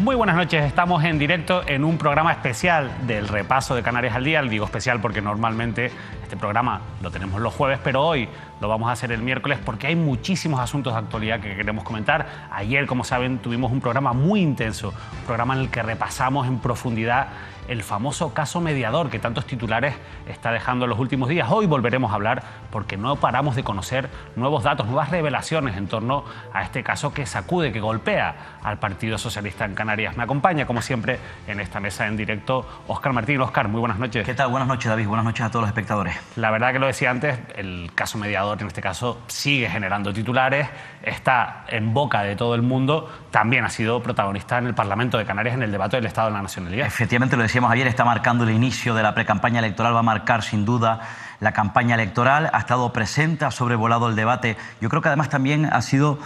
Muy buenas noches, estamos en directo en un programa especial del repaso de Canarias al Día. Digo especial porque normalmente este programa lo tenemos los jueves, pero hoy lo vamos a hacer el miércoles porque hay muchísimos asuntos de actualidad que queremos comentar. Ayer, como saben, tuvimos un programa muy intenso, un programa en el que repasamos en profundidad el famoso caso Mediador que tantos titulares está dejando en los últimos días. Hoy volveremos a hablar porque no paramos de conocer nuevos datos, nuevas revelaciones en torno a este caso que sacude, que golpea al Partido Socialista en Canarias. Me acompaña, como siempre, en esta mesa en directo Óscar Martín. Óscar, muy buenas noches. ¿Qué tal? Buenas noches, David. Buenas noches a todos los espectadores. La verdad que lo decía antes, el caso Mediador en este caso sigue generando titulares, está en boca de todo el mundo, también ha sido protagonista en el Parlamento de Canarias en el debate del Estado de la Nacionalidad. Efectivamente, lo decíamos ayer, está marcando el inicio de la precampaña electoral, va a marcar sin duda la campaña electoral, ha estado presente, ha sobrevolado el debate. Yo creo que además también ha sido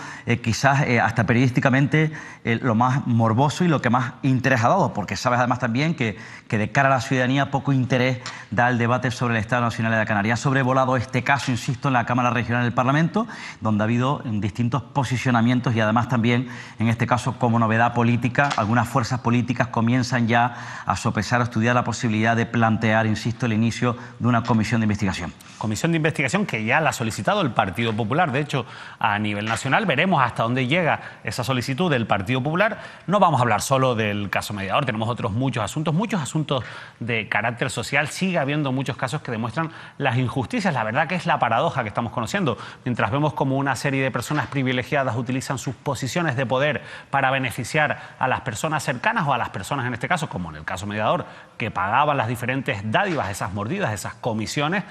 quizás hasta periodísticamente lo más morboso y lo que más interés ha dado, porque sabes además también que de cara a la ciudadanía poco interés da el debate sobre el Estado Nacional de Canarias. Ha sobrevolado este caso, insisto, en la Cámara Regional del Parlamento, donde ha habido distintos posicionamientos y además también, en este caso, como novedad política, algunas fuerzas políticas comienzan ya a sopesar o estudiar la posibilidad de plantear, insisto, el inicio de una comisión de investigación. Comisión de investigación que ya la ha solicitado el Partido Popular. De hecho, a nivel nacional veremos hasta dónde llega esa solicitud del Partido Popular. No vamos a hablar solo del caso Mediador, tenemos otros muchos asuntos de carácter social. Sigue habiendo muchos casos que demuestran las injusticias. La verdad que es la paradoja que estamos conociendo. Mientras vemos como una serie de personas privilegiadas utilizan sus posiciones de poder para beneficiar a las personas cercanas o a las personas, en este caso, como en el caso Mediador, que pagaban las diferentes dádivas, esas mordidas, esas comisiones,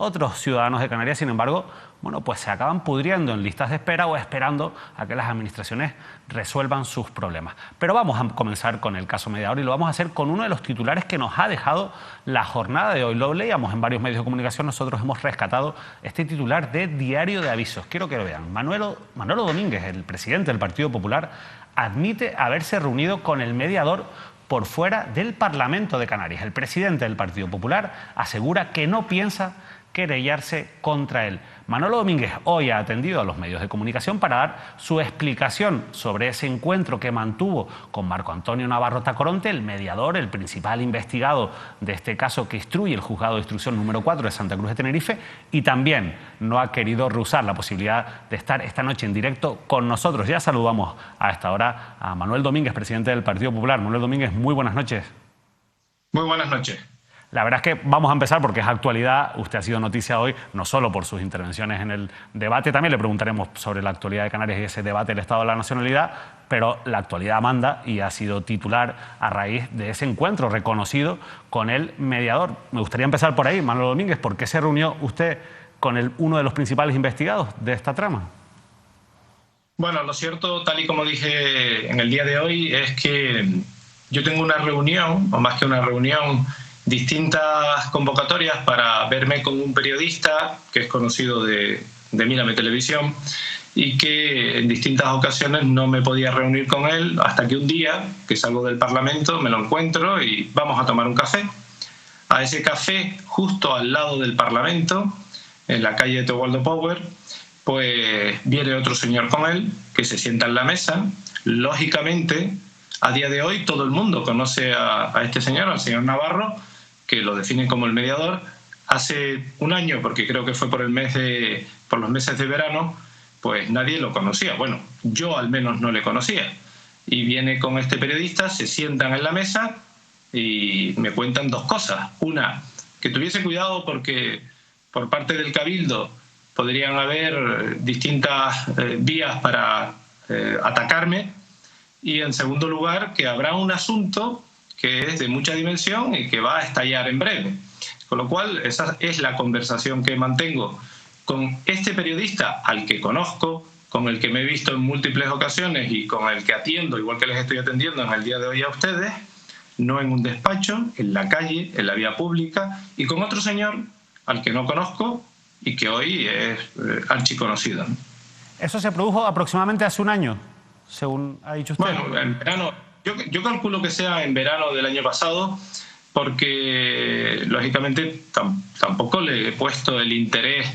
otros ciudadanos de Canarias, sin embargo, bueno, pues se acaban pudriendo en listas de espera o esperando a que las administraciones resuelvan sus problemas. Pero vamos a comenzar con el caso Mediador y lo vamos a hacer con uno de los titulares que nos ha dejado la jornada de hoy. Lo leíamos en varios medios de comunicación, nosotros hemos rescatado este titular de Diario de Avisos. Quiero que lo vean. Manolo Domínguez, el presidente del Partido Popular, admite haberse reunido con el mediador por fuera del Parlamento de Canarias. El presidente del Partido Popular asegura que no piensa querellarse contra él. Manolo Domínguez hoy ha atendido a los medios de comunicación para dar su explicación sobre ese encuentro que mantuvo con Marco Antonio Navarro Tacoronte, el mediador, el principal investigado de este caso que instruye el Juzgado de Instrucción número 4 de Santa Cruz de Tenerife, y también no ha querido rehusar la posibilidad de estar esta noche en directo con nosotros. Ya saludamos a esta hora a Manuel Domínguez, presidente del Partido Popular. Manuel Domínguez, muy buenas noches. Muy buenas noches. La verdad es que vamos a empezar porque es actualidad. Usted ha sido noticia hoy, no solo por sus intervenciones en el debate, también le preguntaremos sobre la actualidad de Canarias y ese debate del Estado de la Nacionalidad, pero la actualidad manda y ha sido titular a raíz de ese encuentro reconocido con el mediador. Me gustaría empezar por ahí, Manolo Domínguez. ¿Por qué se reunió usted con uno de los principales investigados de esta trama? Bueno, lo cierto, tal y como dije en el día de hoy, es que yo tengo una reunión, o más que una reunión, distintas convocatorias para verme con un periodista que es conocido de Mírame Televisión y que en distintas ocasiones no me podía reunir con él hasta que un día, que salgo del Parlamento, me lo encuentro y vamos a tomar un café. A ese café, justo al lado del Parlamento, en la calle Teobaldo Power, pues viene otro señor con él que se sienta en la mesa. Lógicamente, a día de hoy todo el mundo conoce a este señor, al señor Navarro, que lo definen como el mediador. Hace un año, porque creo que fue por los meses de verano, pues nadie lo conocía. Bueno, yo al menos no le conocía. Y viene con este periodista, se sientan en la mesa y me cuentan dos cosas. Una, que tuviese cuidado porque por parte del Cabildo podrían haber distintas vías para atacarme. Y en segundo lugar, que habrá un asunto que es de mucha dimensión y que va a estallar en breve. Con lo cual, esa es la conversación que mantengo con este periodista al que conozco, con el que me he visto en múltiples ocasiones y con el que atiendo, igual que les estoy atendiendo en el día de hoy a ustedes, no en un despacho, en la calle, en la vía pública, y con otro señor al que no conozco y que hoy es archiconocido. Eso se produjo aproximadamente hace un año, según ha dicho usted. Bueno, en verano. Yo calculo que sea en verano del año pasado, porque lógicamente tampoco le he puesto el interés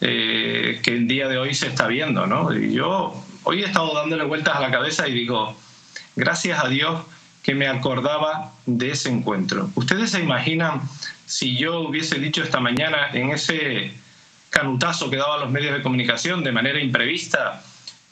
que el día de hoy se está viendo, ¿no? Y yo hoy he estado dándole vueltas a la cabeza y digo, gracias a Dios que me acordaba de ese encuentro. ¿Ustedes se imaginan si yo hubiese dicho esta mañana en ese canutazo que daban los medios de comunicación de manera imprevista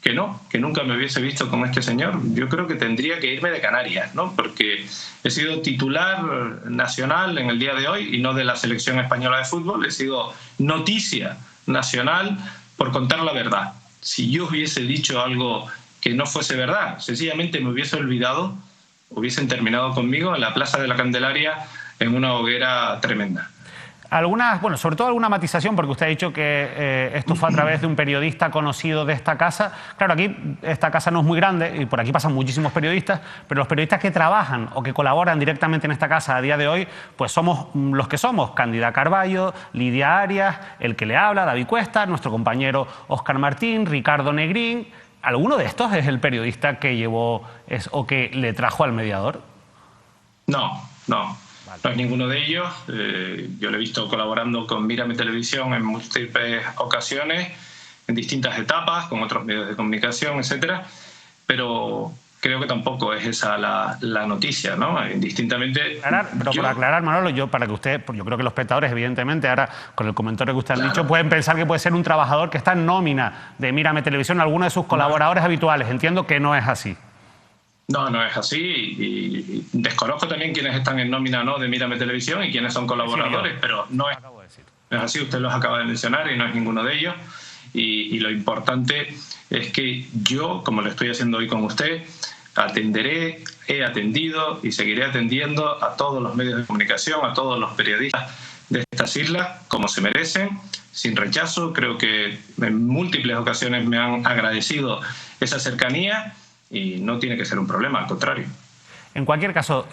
que no, que nunca me hubiese visto con este señor? Yo creo que tendría que irme de Canarias, ¿no? Porque he sido titular nacional en el día de hoy y no de la selección española de fútbol. He sido noticia nacional por contar la verdad. Si yo hubiese dicho algo que no fuese verdad, sencillamente me hubiese olvidado, hubiesen terminado conmigo en la Plaza de la Candelaria en una hoguera tremenda. Bueno, sobre todo alguna matización, porque usted ha dicho que esto fue a través de un periodista conocido de esta casa. Claro, aquí esta casa no es muy grande y por aquí pasan muchísimos periodistas, pero los periodistas que trabajan o que colaboran directamente en esta casa a día de hoy, pues somos los que somos: Cándida Carballo, Lidia Arias, el que le habla, David Cuesta, nuestro compañero Óscar Martín, Ricardo Negrín. ¿Alguno de estos es el periodista que llevó o que le trajo al mediador? No. No es ninguno de ellos. Yo lo he visto colaborando con Mírame Televisión en múltiples ocasiones, en distintas etapas, con otros medios de comunicación, etcétera. Pero creo que tampoco es esa la noticia, ¿no? Indistintamente. Por aclarar, Manolo, yo creo que los espectadores, evidentemente, ahora con el comentario que usted ha dicho, pueden pensar que puede ser un trabajador que está en nómina de Mírame Televisión, alguno de sus colaboradores habituales. Entiendo que no es así. No es así, y desconozco también quiénes están en nómina no de Mírame Televisión y quiénes son colaboradores, pero no es así, usted los acaba de mencionar y no es ninguno de ellos. Y lo importante es que yo, como lo estoy haciendo hoy con usted, he atendido y seguiré atendiendo a todos los medios de comunicación, a todos los periodistas de estas islas, como se merecen, sin rechazo. Creo que en múltiples ocasiones me han agradecido esa cercanía. Y no tiene que ser un problema, al contrario. En cualquier caso,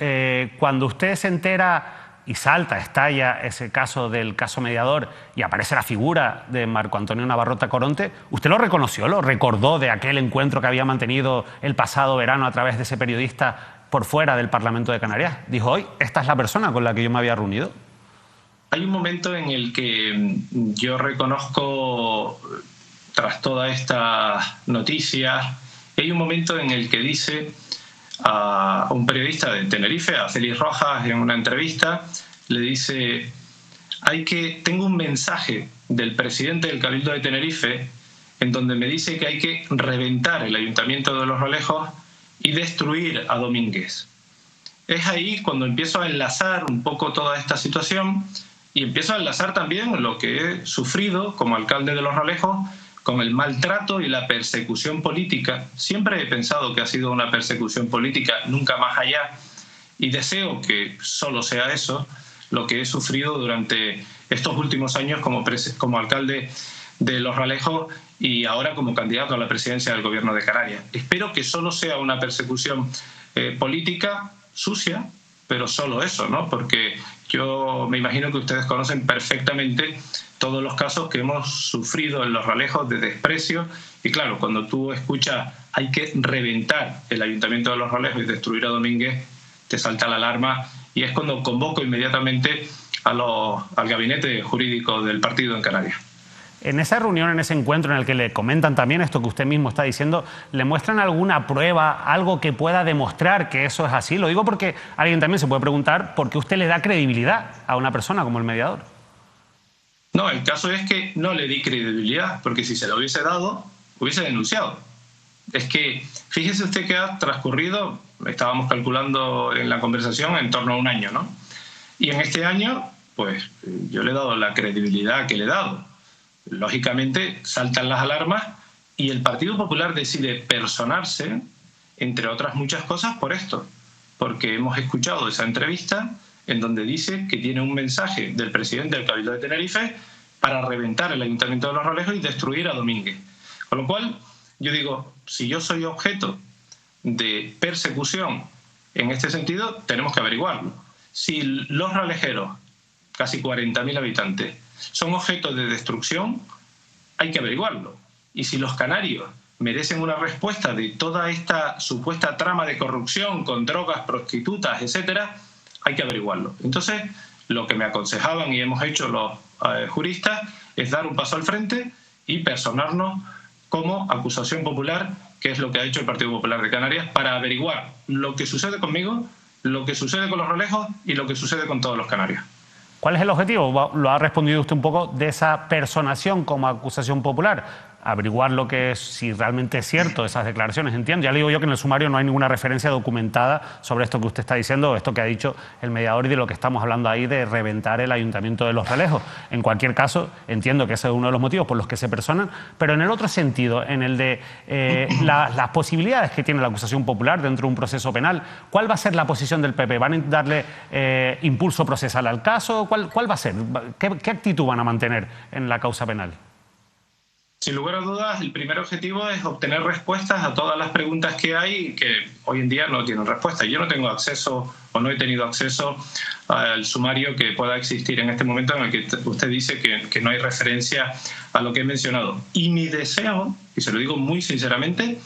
cuando usted se entera y estalla ese caso del caso mediador y aparece la figura de Marco Antonio Navarrota Coronte, ¿usted lo reconoció, lo recordó de aquel encuentro que había mantenido el pasado verano a través de ese periodista por fuera del Parlamento de Canarias? Dijo: hoy, esta es la persona con la que yo me había reunido. Hay un momento en el que yo reconozco, tras todas estas noticias, hay un momento en el que dice a un periodista de Tenerife, a Félix Rojas, en una entrevista, le dice: tengo un mensaje del presidente del Cabildo de Tenerife en donde me dice que hay que reventar el Ayuntamiento de Los Rolejos y destruir a Domínguez. Es ahí cuando empiezo a enlazar un poco toda esta situación y empiezo a enlazar también lo que he sufrido como alcalde de Los Rolejos con el maltrato y la persecución política. Siempre he pensado que ha sido una persecución política, nunca más allá, y deseo que solo sea eso lo que he sufrido durante estos últimos años como alcalde de Los Rolejos y ahora como candidato a la presidencia del Gobierno de Canarias. Espero que solo sea una persecución política sucia, pero solo eso, ¿no? Porque yo me imagino que ustedes conocen perfectamente todos los casos que hemos sufrido en Los Rolejos de desprecio. Y claro, cuando tú escuchas hay que reventar el Ayuntamiento de Los Rolejos y destruir a Domínguez, te salta la alarma y es cuando convoco inmediatamente al gabinete jurídico del partido en Canarias. En esa reunión, en ese encuentro en el que le comentan también esto que usted mismo está diciendo, ¿le muestran alguna prueba, algo que pueda demostrar que eso es así? Lo digo porque alguien también se puede preguntar por qué usted le da credibilidad a una persona como el mediador. No, el caso es que no le di credibilidad, porque si se lo hubiese dado, hubiese denunciado. Es que, fíjese usted que ha transcurrido, estábamos calculando en la conversación, en torno a un año, ¿no? Y en este año, pues yo le he dado la credibilidad que le he dado. Lógicamente saltan las alarmas y el Partido Popular decide personarse, entre otras muchas cosas, por esto. Porque hemos escuchado esa entrevista en donde dice que tiene un mensaje del presidente del Cabildo de Tenerife para reventar el Ayuntamiento de Los Rolejos y destruir a Domínguez. Con lo cual, yo digo, si yo soy objeto de persecución en este sentido, tenemos que averiguarlo. Si los rolejeros, casi 40.000 habitantes, son objeto de destrucción, hay que averiguarlo. Y si los canarios merecen una respuesta de toda esta supuesta trama de corrupción con drogas, prostitutas, etcétera, hay que averiguarlo. Entonces, lo que me aconsejaban y hemos hecho los juristas es dar un paso al frente y personarnos como acusación popular qué es lo que ha hecho el Partido Popular de Canarias para averiguar lo que sucede conmigo, lo que sucede con los relejos y lo que sucede con todos los canarios. ¿Cuál es el objetivo? Lo ha respondido usted un poco de esa personación como acusación popular. Averiguar lo que es, si realmente es cierto esas declaraciones, entiendo. Ya le digo yo que en el sumario no hay ninguna referencia documentada sobre esto que usted está diciendo, esto que ha dicho el mediador y de lo que estamos hablando ahí de reventar el Ayuntamiento de Los Relejos. En cualquier caso, entiendo que ese es uno de los motivos por los que se personan, pero en el otro sentido, en el de las posibilidades que tiene la acusación popular dentro de un proceso penal, ¿cuál va a ser la posición del PP? ¿Van a darle impulso procesal al caso? ¿Cuál va a ser? ¿Qué actitud van a mantener en la causa penal? Sin lugar a dudas, el primer objetivo es obtener respuestas a todas las preguntas que hay que hoy en día no tienen respuesta. Yo no tengo acceso o no he tenido acceso al sumario que pueda existir en este momento en el que usted dice que no hay referencia a lo que he mencionado. Y mi deseo, y se lo digo muy sinceramente,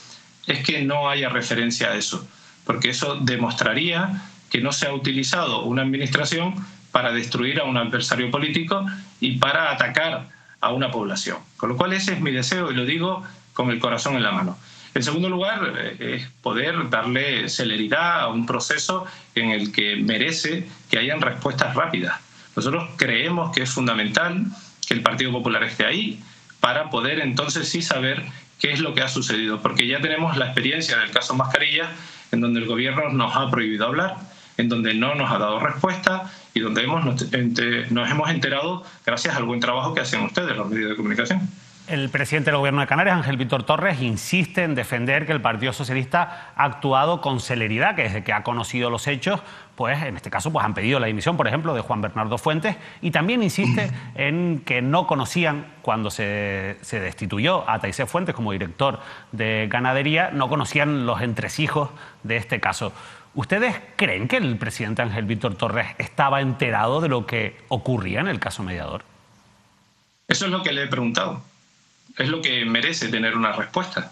es que no haya referencia a eso, porque eso demostraría que no se ha utilizado una administración para destruir a un adversario político y para atacar a una población. Con lo cual ese es mi deseo y lo digo con el corazón en la mano. En segundo lugar, es poder darle celeridad a un proceso en el que merece que hayan respuestas rápidas. Nosotros creemos que es fundamental que el Partido Popular esté ahí para poder entonces sí saber qué es lo que ha sucedido, porque ya tenemos la experiencia del caso Mascarilla, en donde el gobierno nos ha prohibido hablar, en donde no nos ha dado respuesta y donde nos hemos enterado gracias al buen trabajo que hacen ustedes, los medios de comunicación. El presidente del Gobierno de Canarias, Ángel Víctor Torres, insiste en defender que el Partido Socialista ha actuado con celeridad, que desde que ha conocido los hechos, pues en este caso pues han pedido la dimisión, por ejemplo, de Juan Bernardo Fuentes, y también insiste en que no conocían, cuando se destituyó a Taisé Fuentes como director de Ganadería, no conocían los entresijos de este caso. ¿Ustedes creen que el presidente Ángel Víctor Torres estaba enterado de lo que ocurría en el caso Mediador? Eso es lo que le he preguntado. Es lo que merece tener una respuesta.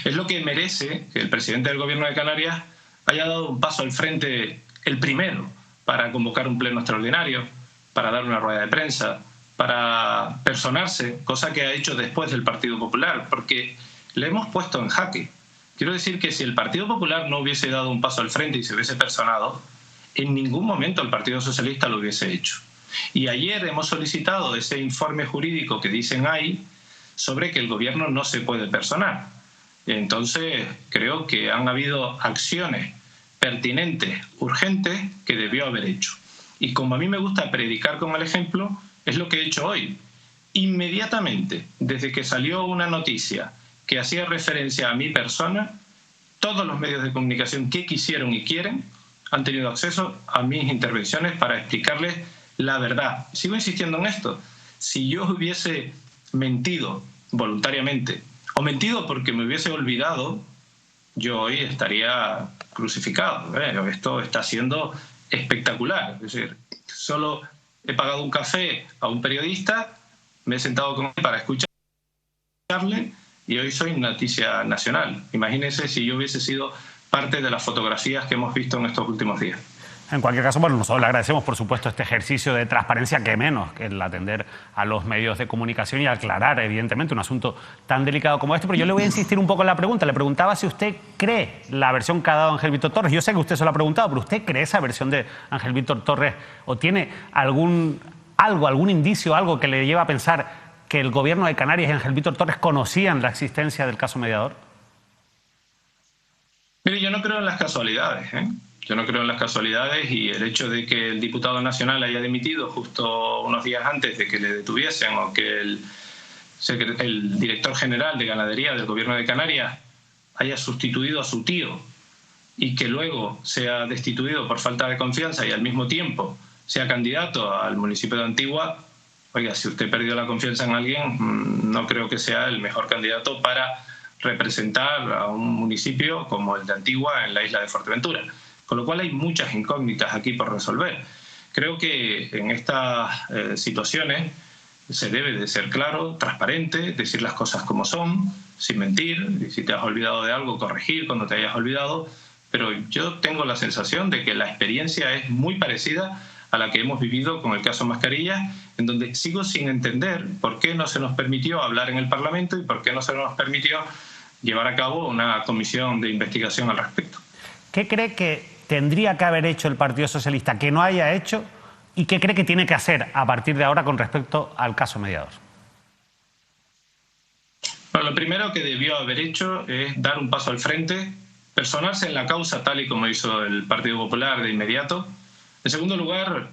Es lo que merece que el presidente del Gobierno de Canarias haya dado un paso al frente, el primero, para convocar un pleno extraordinario, para dar una rueda de prensa, para personarse, cosa que ha hecho después del Partido Popular, porque le hemos puesto en jaque. Quiero decir que si el Partido Popular no hubiese dado un paso al frente y se hubiese personado, en ningún momento el Partido Socialista lo hubiese hecho. Y ayer hemos solicitado ese informe jurídico que dicen ahí sobre que el gobierno no se puede personar. Entonces, creo que han habido acciones pertinentes, urgentes, que debió haber hecho. Y como a mí me gusta predicar con el ejemplo, es lo que he hecho hoy. Inmediatamente, desde que salió una noticia que hacía referencia a mi persona, todos los medios de comunicación que quisieron y quieren han tenido acceso a mis intervenciones para explicarles la verdad. Sigo insistiendo en esto. Si yo hubiese mentido voluntariamente o mentido porque me hubiese olvidado, yo hoy estaría crucificado. Esto está siendo espectacular. Es decir, solo he pagado un café a un periodista, me he sentado con él para escucharle y hoy soy noticia nacional. Imagínense si yo hubiese sido parte de las fotografías que hemos visto en estos últimos días. En cualquier caso, bueno, nosotros le agradecemos, por supuesto, este ejercicio de transparencia, que menos que el atender a los medios de comunicación y aclarar, evidentemente, un asunto tan delicado como este. Pero yo le voy a insistir un poco en la pregunta. Le preguntaba si usted cree la versión que ha dado Ángel Víctor Torres. Yo sé que usted se lo ha preguntado, pero ¿usted cree esa versión de Ángel Víctor Torres o tiene algún indicio, algo que le lleva a pensar que el Gobierno de Canarias y Ángel Víctor Torres conocían la existencia del caso Mediador? Mire, yo no creo en las casualidades, Yo no creo en las casualidades y el hecho de que el diputado nacional haya dimitido justo unos días antes de que le detuviesen o que el director general de Ganadería del Gobierno de Canarias haya sustituido a su tío y que luego sea destituido por falta de confianza y al mismo tiempo sea candidato al municipio de Antigua, oiga, si usted perdió la confianza en alguien, no creo que sea el mejor candidato para representar a un municipio como el de Antigua en la isla de Fuerteventura. Con lo cual hay muchas incógnitas aquí por resolver. Creo que en estas situaciones se debe de ser claro, transparente, decir las cosas como son, sin mentir, y si te has olvidado de algo, corregir cuando te hayas olvidado, pero yo tengo la sensación de que la experiencia es muy parecida a la que hemos vivido con el caso Mascarilla, en donde sigo sin entender por qué no se nos permitió hablar en el Parlamento y por qué no se nos permitió llevar a cabo una comisión de investigación al respecto. ¿Qué cree que tendría que haber hecho el Partido Socialista que no haya hecho y qué cree que tiene que hacer a partir de ahora con respecto al caso Mediador? Bueno, lo primero que debió haber hecho es dar un paso al frente, personarse en la causa tal y como hizo el Partido Popular de inmediato. En segundo lugar,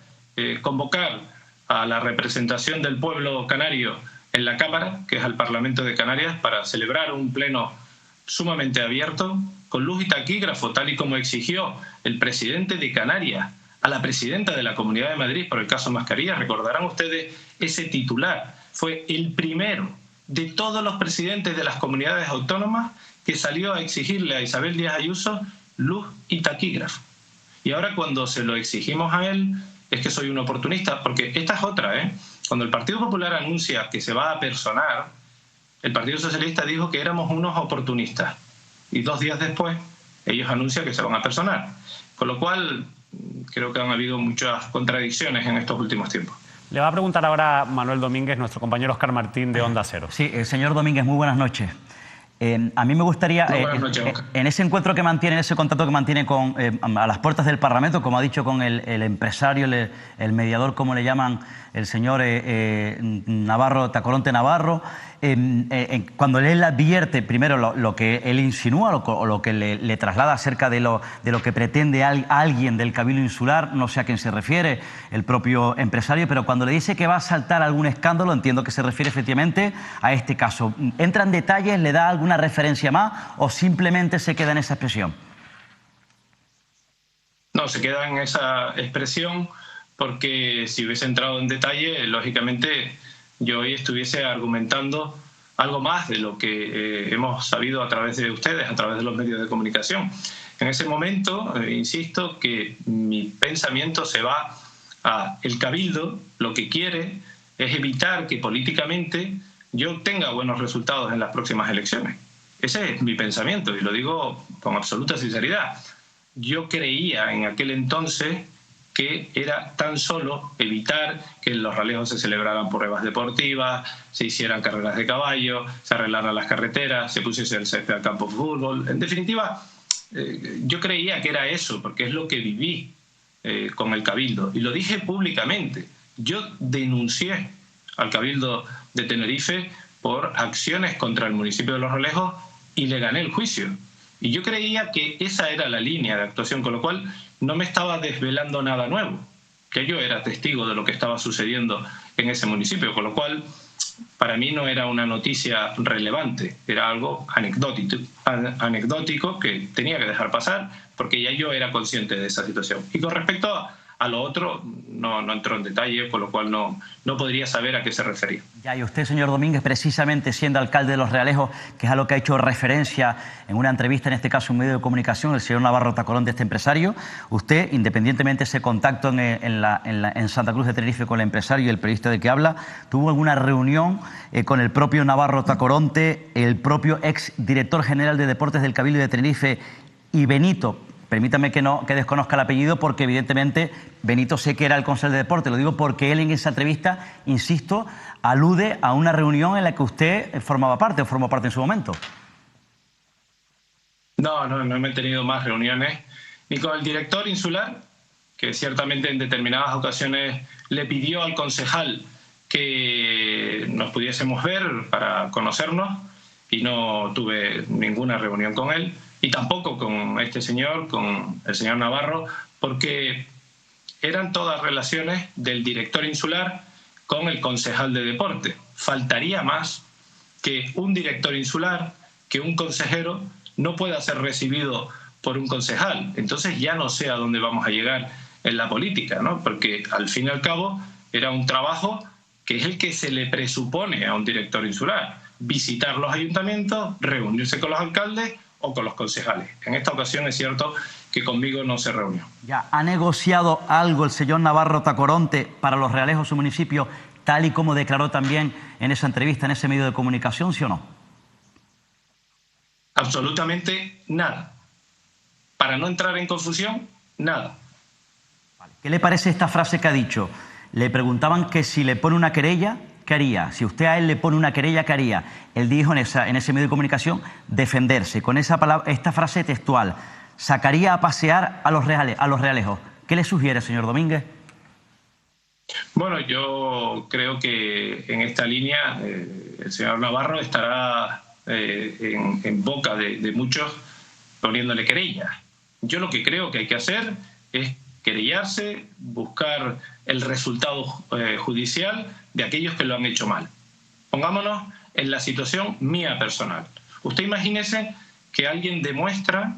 convocar a la representación del pueblo canario en la Cámara, que es el Parlamento de Canarias, para celebrar un pleno sumamente abierto, con luz y taquígrafo, tal y como exigió el presidente de Canarias a la presidenta de la Comunidad de Madrid por el caso Mascarillas. Recordarán ustedes ese titular. Fue el primero de todos los presidentes de las comunidades autónomas que salió a exigirle a Isabel Díaz Ayuso luz y taquígrafo. Y ahora cuando se lo exigimos a él, es que soy un oportunista, porque esta es otra, ¿eh? Cuando el Partido Popular anuncia que se va a personar, el Partido Socialista dijo que éramos unos oportunistas. Y 2 días después, ellos anuncian que se van a personar. Con lo cual, creo que han habido muchas contradicciones en estos últimos tiempos. Le va a preguntar ahora Manuel Domínguez, nuestro compañero Óscar Martín de Onda Cero. Sí, señor Domínguez, muy buenas noches. A mí me gustaría, en ese encuentro que mantiene, en ese contacto que mantiene con, a las puertas del Parlamento, como ha dicho, con el empresario, el mediador, como le llaman, el señor Navarro, Tacoronte Navarro, cuando él advierte primero lo que él insinúa o lo que le traslada acerca de lo que pretende alguien del Cabildo Insular, no sé a quién se refiere, el propio empresario, pero cuando le dice que va a saltar algún escándalo, entiendo que se refiere efectivamente a este caso. ¿Entra en detalles, le da alguna referencia más o simplemente se queda en esa expresión? No, se queda en esa expresión porque si hubiese entrado en detalle, lógicamente yo hoy estuviese argumentando algo más de lo que hemos sabido a través de ustedes, a través de los medios de comunicación. En ese momento, insisto, que mi pensamiento se va a el Cabildo, lo que quiere es evitar que políticamente yo obtenga buenos resultados en las próximas elecciones. Ese es mi pensamiento y lo digo con absoluta sinceridad. Yo creía en aquel entonces que era tan solo evitar que en Los Realejos se celebraran pruebas deportivas, se hicieran carreras de caballo, se arreglaran las carreteras, se pusiese el césped al campo de fútbol. En definitiva, yo creía que era eso, porque es lo que viví con el Cabildo. Y lo dije públicamente. Yo denuncié al Cabildo de Tenerife por acciones contra el municipio de Los Realejos y le gané el juicio. Y yo creía que esa era la línea de actuación, con lo cual no me estaba desvelando nada nuevo, que yo era testigo de lo que estaba sucediendo en ese municipio, con lo cual para mí no era una noticia relevante, era algo anecdótico que tenía que dejar pasar porque ya yo era consciente de esa situación. Y con respecto a lo otro, no entró en detalle, con lo cual no podría saber a qué se refería. Ya, y usted, señor Domínguez, precisamente siendo alcalde de Los Realejos, que es a lo que ha hecho referencia en una entrevista, en este caso un medio de comunicación, el señor Navarro Tacoronte, este empresario, usted, independientemente de ese contacto en Santa Cruz de Tenerife con el empresario y el periodista de que habla, tuvo alguna reunión con el propio Navarro Tacoronte, el propio ex director general de Deportes del Cabildo de Tenerife y Benito. Permítame que desconozca el apellido porque evidentemente Benito sé que era el consejero de deporte. Lo digo porque él en esa entrevista, insisto, alude a una reunión en la que usted formaba parte o formó parte en su momento. No me he tenido más reuniones ni con el director insular, que ciertamente en determinadas ocasiones le pidió al concejal que nos pudiésemos ver para conocernos y no tuve ninguna reunión con él. Y tampoco con este señor, con el señor Navarro, porque eran todas relaciones del director insular con el concejal de deporte. Faltaría más que un director insular, que un consejero no pueda ser recibido por un concejal. Entonces ya no sé a dónde vamos a llegar en la política, ¿no? Porque al fin y al cabo era un trabajo que es el que se le presupone a un director insular. Visitar los ayuntamientos, reunirse con los alcaldes o con los concejales. En esta ocasión es cierto que conmigo no se reunió. ¿Ya ha negociado algo el señor Navarro Tacoronte para Los Realejos, su municipio, tal y como declaró también en esa entrevista, en ese medio de comunicación, sí o no? Absolutamente nada. Para no entrar en confusión, nada. ¿Qué le parece esta frase que ha dicho? Le preguntaban que si le pone una querella, ¿qué haría? Si usted a él le pone una querella, ¿qué haría? Él dijo en ese medio de comunicación defenderse. Con esta frase textual, sacaría a pasear a los realejos. ¿Qué le sugiere, señor Domínguez? Bueno, yo creo que en esta línea el señor Navarro estará en boca de muchos poniéndole querellas. Yo lo que creo que hay que hacer es querellarse, buscar el resultado judicial de aquellos que lo han hecho mal. Pongámonos en la situación mía personal. Usted imagínese que alguien demuestra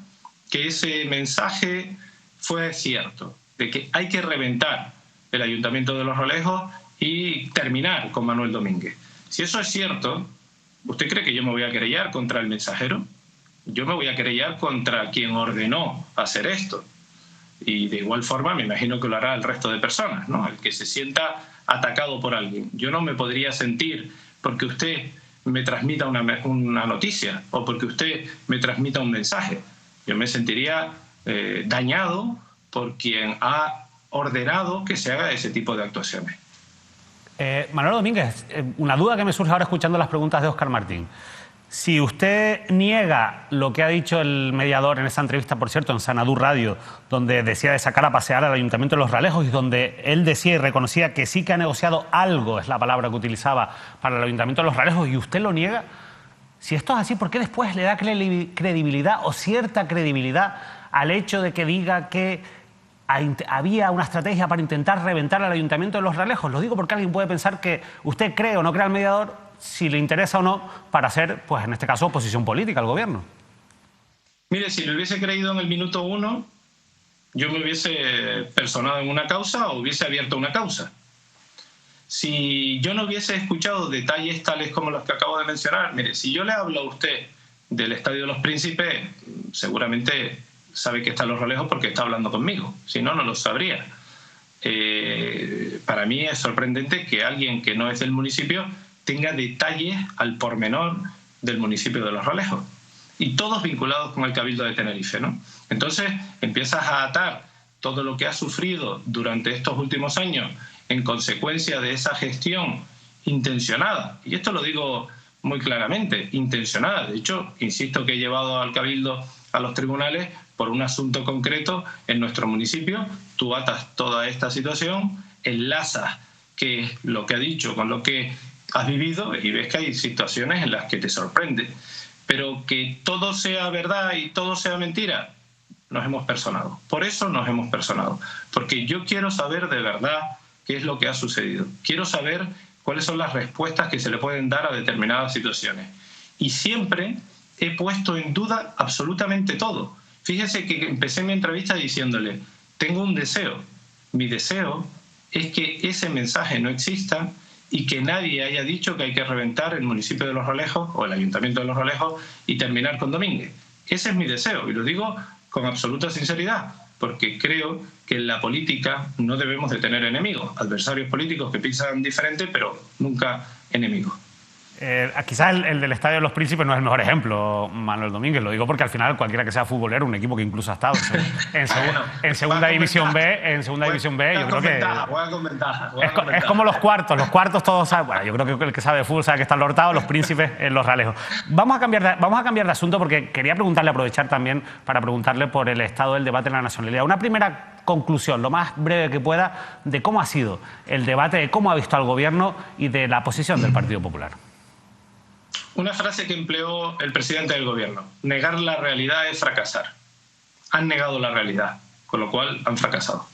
que ese mensaje fue cierto, de que hay que reventar el Ayuntamiento de Los Realejos y terminar con Manuel Domínguez. Si eso es cierto, ¿usted cree que yo me voy a querellar contra el mensajero? Yo me voy a querellar contra quien ordenó hacer esto. Y de igual forma me imagino que lo hará el resto de personas, ¿no? El que se sienta atacado por alguien. Yo no me podría sentir porque usted me transmita una noticia o porque usted me transmita un mensaje. Yo me sentiría dañado por quien ha ordenado que se haga ese tipo de actuaciones. Manuel Domínguez, una duda que me surge ahora escuchando las preguntas de Óscar Martín. Si usted niega lo que ha dicho el mediador en esa entrevista, por cierto, en Sanadú Radio, donde decía de sacar a pasear al Ayuntamiento de Los Realejos y donde él decía y reconocía que sí que ha negociado algo, es la palabra que utilizaba, para el Ayuntamiento de Los Realejos, y usted lo niega, si esto es así, ¿por qué después le da credibilidad o cierta credibilidad al hecho de que diga que había una estrategia para intentar reventar al Ayuntamiento de Los Realejos? Lo digo porque alguien puede pensar que usted cree o no cree al mediador, si le interesa o no, para hacer, pues en este caso, oposición política al gobierno. Mire, si lo hubiese creído en el minuto 1, yo me hubiese personado en una causa o hubiese abierto una causa. Si yo no hubiese escuchado detalles tales como los que acabo de mencionar, mire, si yo le hablo a usted del Estadio de los Príncipes, seguramente sabe que está en Los Realejos porque está hablando conmigo, si no, no lo sabría. Para mí es sorprendente que alguien que no es del municipio tenga detalles al pormenor del municipio de Los Realejos, y todos vinculados con el Cabildo de Tenerife, ¿no? Entonces empiezas a atar todo lo que has sufrido durante estos últimos años en consecuencia de esa gestión intencionada, y esto lo digo muy claramente, intencionada. De hecho, insisto que he llevado al Cabildo a los tribunales por un asunto concreto en nuestro municipio. Tú atas toda esta situación, enlazas qué es lo que ha dicho con lo que has vivido y ves que hay situaciones en las que te sorprende. Pero que todo sea verdad y todo sea mentira, nos hemos personado. Por eso nos hemos personado. Porque yo quiero saber de verdad qué es lo que ha sucedido. Quiero saber cuáles son las respuestas que se le pueden dar a determinadas situaciones. Y siempre he puesto en duda absolutamente todo. Fíjese que empecé mi entrevista diciéndole, tengo un deseo. Mi deseo es que ese mensaje no exista y que nadie haya dicho que hay que reventar el municipio de Los Realejos o el Ayuntamiento de Los Realejos y terminar con Domínguez. Ese es mi deseo y lo digo con absoluta sinceridad, porque creo que en la política no debemos de tener enemigos, adversarios políticos que piensan diferente, pero nunca enemigos. Quizás el del Estadio de los Príncipes no es el mejor ejemplo, Manuel Domínguez. Lo digo porque al final cualquiera que sea futbolero, un equipo que incluso ha estado en Segunda División B, yo creo que es como los cuartos todos saben. Bueno, yo creo que el que sabe de fútbol sabe que están los Hurtado, los Príncipes en Los Realejos. Vamos a cambiar de asunto porque quería preguntarle, aprovechar también para preguntarle por el estado del debate en la nacionalidad. Una primera conclusión, lo más breve que pueda, de cómo ha sido el debate, de cómo ha visto al gobierno y de la posición del Partido Popular. Una frase que empleó el presidente del gobierno: negar la realidad es fracasar. Han negado la realidad, con lo cual han fracasado.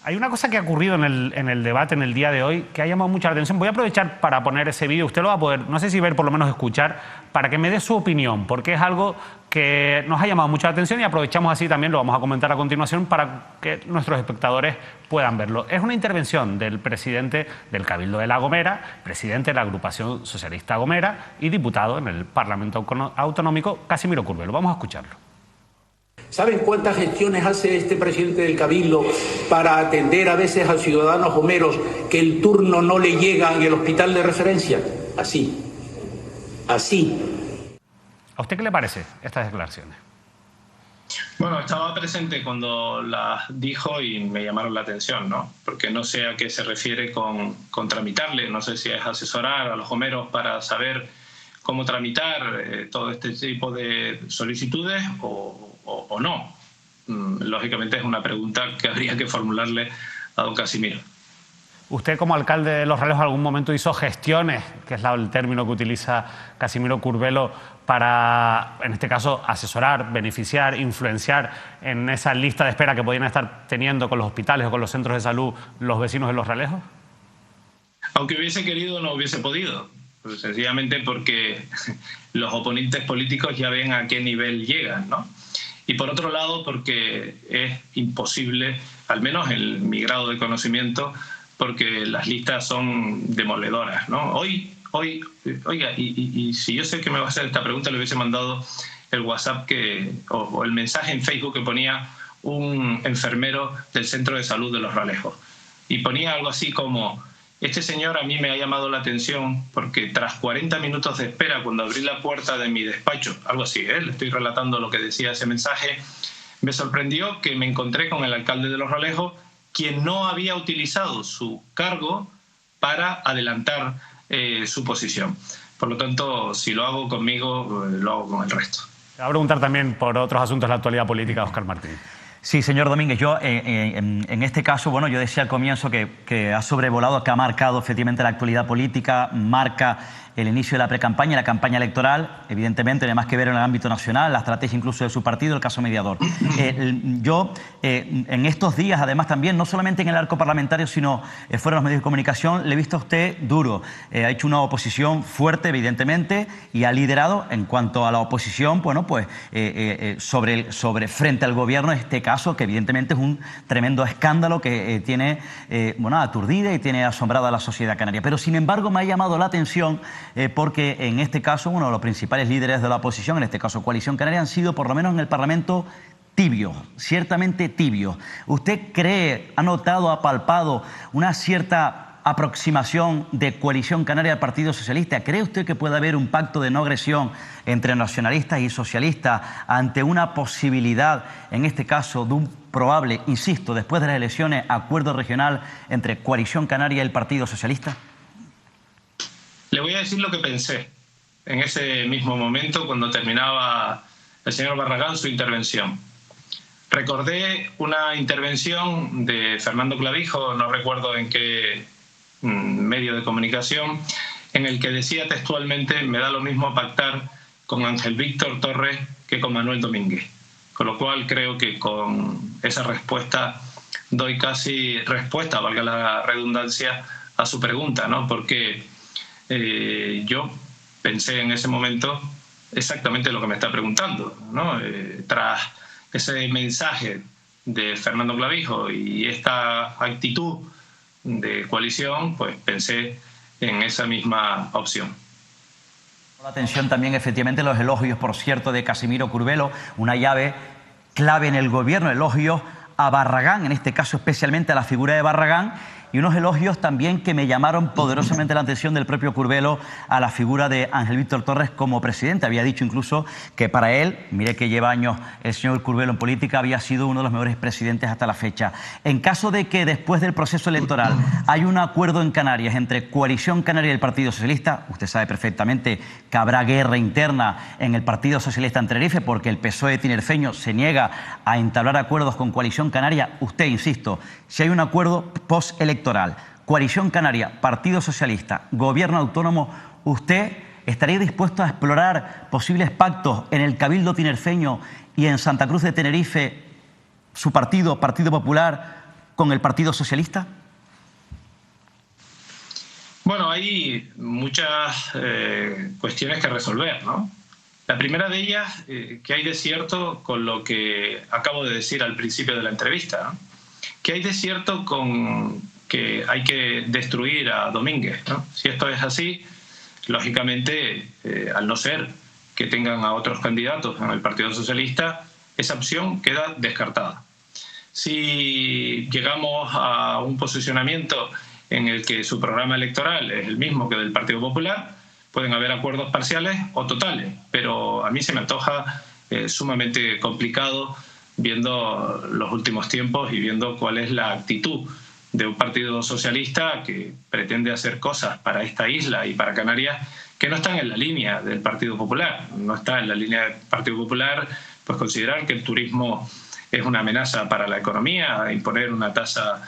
Hay una cosa que ha ocurrido en el debate en el día de hoy que ha llamado mucha atención. Voy a aprovechar para poner ese vídeo. Usted lo va a poder, no sé si ver, por lo menos escuchar, para que me dé su opinión, porque es algo que nos ha llamado mucha atención y aprovechamos así también, lo vamos a comentar a continuación, para que nuestros espectadores puedan verlo. Es una intervención del presidente del Cabildo de La Gomera, presidente de la agrupación socialista Gomera y diputado en el Parlamento Autonómico, Casimiro Curvelo. Vamos a escucharlo. ¿Saben cuántas gestiones hace este presidente del Cabildo para atender a veces a ciudadanos gomeros que el turno no le llega en el hospital de referencia? Así. ¿A usted qué le parece estas declaraciones? Bueno, estaba presente cuando las dijo y me llamaron la atención, ¿no? Porque no sé a qué se refiere con tramitarle, no sé si es asesorar a los homeros para saber cómo tramitar todo este tipo de solicitudes o no. Lógicamente es una pregunta que habría que formularle a don Casimiro. Usted, como alcalde de Los Realejos, algún momento hizo gestiones, que es el término que utiliza Casimiro Curbelo, para, en este caso, asesorar, beneficiar, influenciar en esa lista de espera que podían estar teniendo con los hospitales o con los centros de salud los vecinos de Los Realejos? Aunque hubiese querido, no hubiese podido. Pues sencillamente porque los oponentes políticos ya ven a qué nivel llegan, ¿no? Y por otro lado, porque es imposible, al menos en mi grado de conocimiento, porque las listas son demoledoras, ¿no? Oiga, y si yo sé que me va a hacer esta pregunta, le hubiese mandado el WhatsApp o el mensaje en Facebook que ponía un enfermero del Centro de Salud de Los Realejos. Y ponía algo así como: este señor a mí me ha llamado la atención porque tras 40 minutos de espera, cuando abrí la puerta de mi despacho, algo así, le estoy relatando lo que decía ese mensaje, me sorprendió que me encontré con el alcalde de Los Realejos, quien no había utilizado su cargo para adelantar su posición. Por lo tanto, si lo hago conmigo, lo hago con el resto. Te voy a preguntar también por otros asuntos de la actualidad política, Óscar Martín. Sí, señor Domínguez, yo en este caso, bueno, yo decía al comienzo que ha sobrevolado, que ha marcado efectivamente la actualidad política, marca el inicio de la precampaña, la campaña electoral, evidentemente tiene más que ver en el ámbito nacional, la estrategia incluso de su partido, el caso mediador. Yo en estos días, además también, no solamente en el arco parlamentario, sino fuera de los medios de comunicación, le he visto a usted duro. Ha hecho una oposición fuerte, evidentemente, y ha liderado en cuanto a la oposición, bueno, pues frente al gobierno, en este caso, que evidentemente es un tremendo escándalo que tiene bueno, aturdida y tiene asombrada a la sociedad canaria. Pero sin embargo me ha llamado la atención porque en este caso uno de los principales líderes de la oposición, en este caso Coalición Canaria, han sido por lo menos en el Parlamento tibios, ciertamente tibios. ¿Usted cree, ha notado, ha palpado una cierta aproximación de Coalición Canaria al Partido Socialista? ¿Cree usted que puede haber un pacto de no agresión entre nacionalistas y socialistas ante una posibilidad, en este caso, de un probable, insisto, después de las elecciones, acuerdo regional entre Coalición Canaria y el Partido Socialista? Le voy a decir lo que pensé en ese mismo momento cuando terminaba el señor Barragán su intervención. Recordé una intervención de Fernando Clavijo, no recuerdo en qué medio de comunicación, en el que decía textualmente: me da lo mismo pactar con Ángel Víctor Torres que con Manuel Domínguez. Con lo cual creo que con esa respuesta doy casi respuesta, valga la redundancia, a su pregunta, ¿no? Porque yo pensé en ese momento exactamente lo que me está preguntando, ¿no? Tras ese mensaje de Fernando Clavijo y esta actitud de coalición, pues pensé en esa misma opción. La atención también, efectivamente, los elogios, por cierto, de Casimiro Curbelo, una llave clave en el gobierno, elogios a Barragán, en este caso especialmente a la figura de Barragán, y unos elogios también que me llamaron poderosamente la atención del propio Curbelo a la figura de Ángel Víctor Torres como presidente. Había dicho incluso que para él, mire que lleva años el señor Curbelo en política, había sido uno de los mejores presidentes hasta la fecha. En caso de que después del proceso electoral hay un acuerdo en Canarias entre Coalición Canaria y el Partido Socialista, usted sabe perfectamente que habrá guerra interna en el Partido Socialista en Tenerife porque el PSOE tinerfeño se niega a entablar acuerdos con Coalición Canaria. Usted, insisto, si hay un acuerdo postelectoral, Coalición Canaria, Partido Socialista, Gobierno Autónomo, ¿usted estaría dispuesto a explorar posibles pactos en el Cabildo tinerfeño y en Santa Cruz de Tenerife, su partido, Partido Popular, con el Partido Socialista? Bueno, hay muchas cuestiones que resolver, ¿no? La primera de ellas, ¿qué hay de cierto con lo que acabo de decir al principio de la entrevista, ¿no? ¿Qué hay de cierto con que hay que destruir a Domínguez, ¿no? Si esto es así, lógicamente, al no ser que tengan a otros candidatos en el Partido Socialista, esa opción queda descartada. Si llegamos a un posicionamiento en el que su programa electoral es el mismo que del Partido Popular, pueden haber acuerdos parciales o totales, pero a mí se me antoja sumamente complicado viendo los últimos tiempos y viendo cuál es la actitud de un partido socialista que pretende hacer cosas para esta isla y para Canarias que no están en la línea del Partido Popular. No está en la línea del Partido Popular pues considerar que el turismo es una amenaza para la economía, imponer una tasa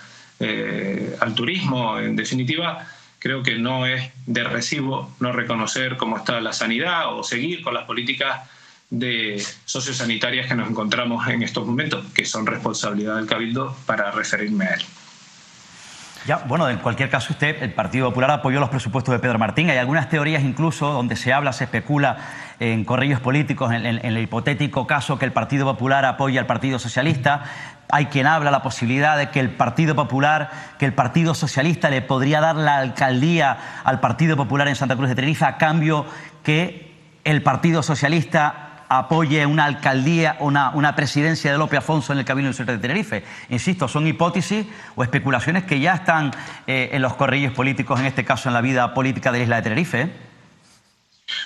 al turismo. En definitiva, creo que no es de recibo no reconocer cómo está la sanidad o seguir con las políticas de sociosanitarias que nos encontramos en estos momentos, que son responsabilidad del Cabildo, para referirme a él. Ya, bueno, en cualquier caso, el Partido Popular apoyó los presupuestos de Pedro Martín. Hay algunas teorías incluso donde se habla, se especula en corrillos políticos, en el hipotético caso que el Partido Popular apoye al Partido Socialista. Hay quien habla la posibilidad de que el Partido Popular, que el Partido Socialista le podría dar la alcaldía al Partido Popular en Santa Cruz de Tenerife a cambio que el Partido Socialista apoye una alcaldía, una presidencia de Lope Afonso en el Cabildo Insular de Tenerife. Insisto, son hipótesis o especulaciones que ya están en los corrillos políticos, en este caso en la vida política de la isla de Tenerife.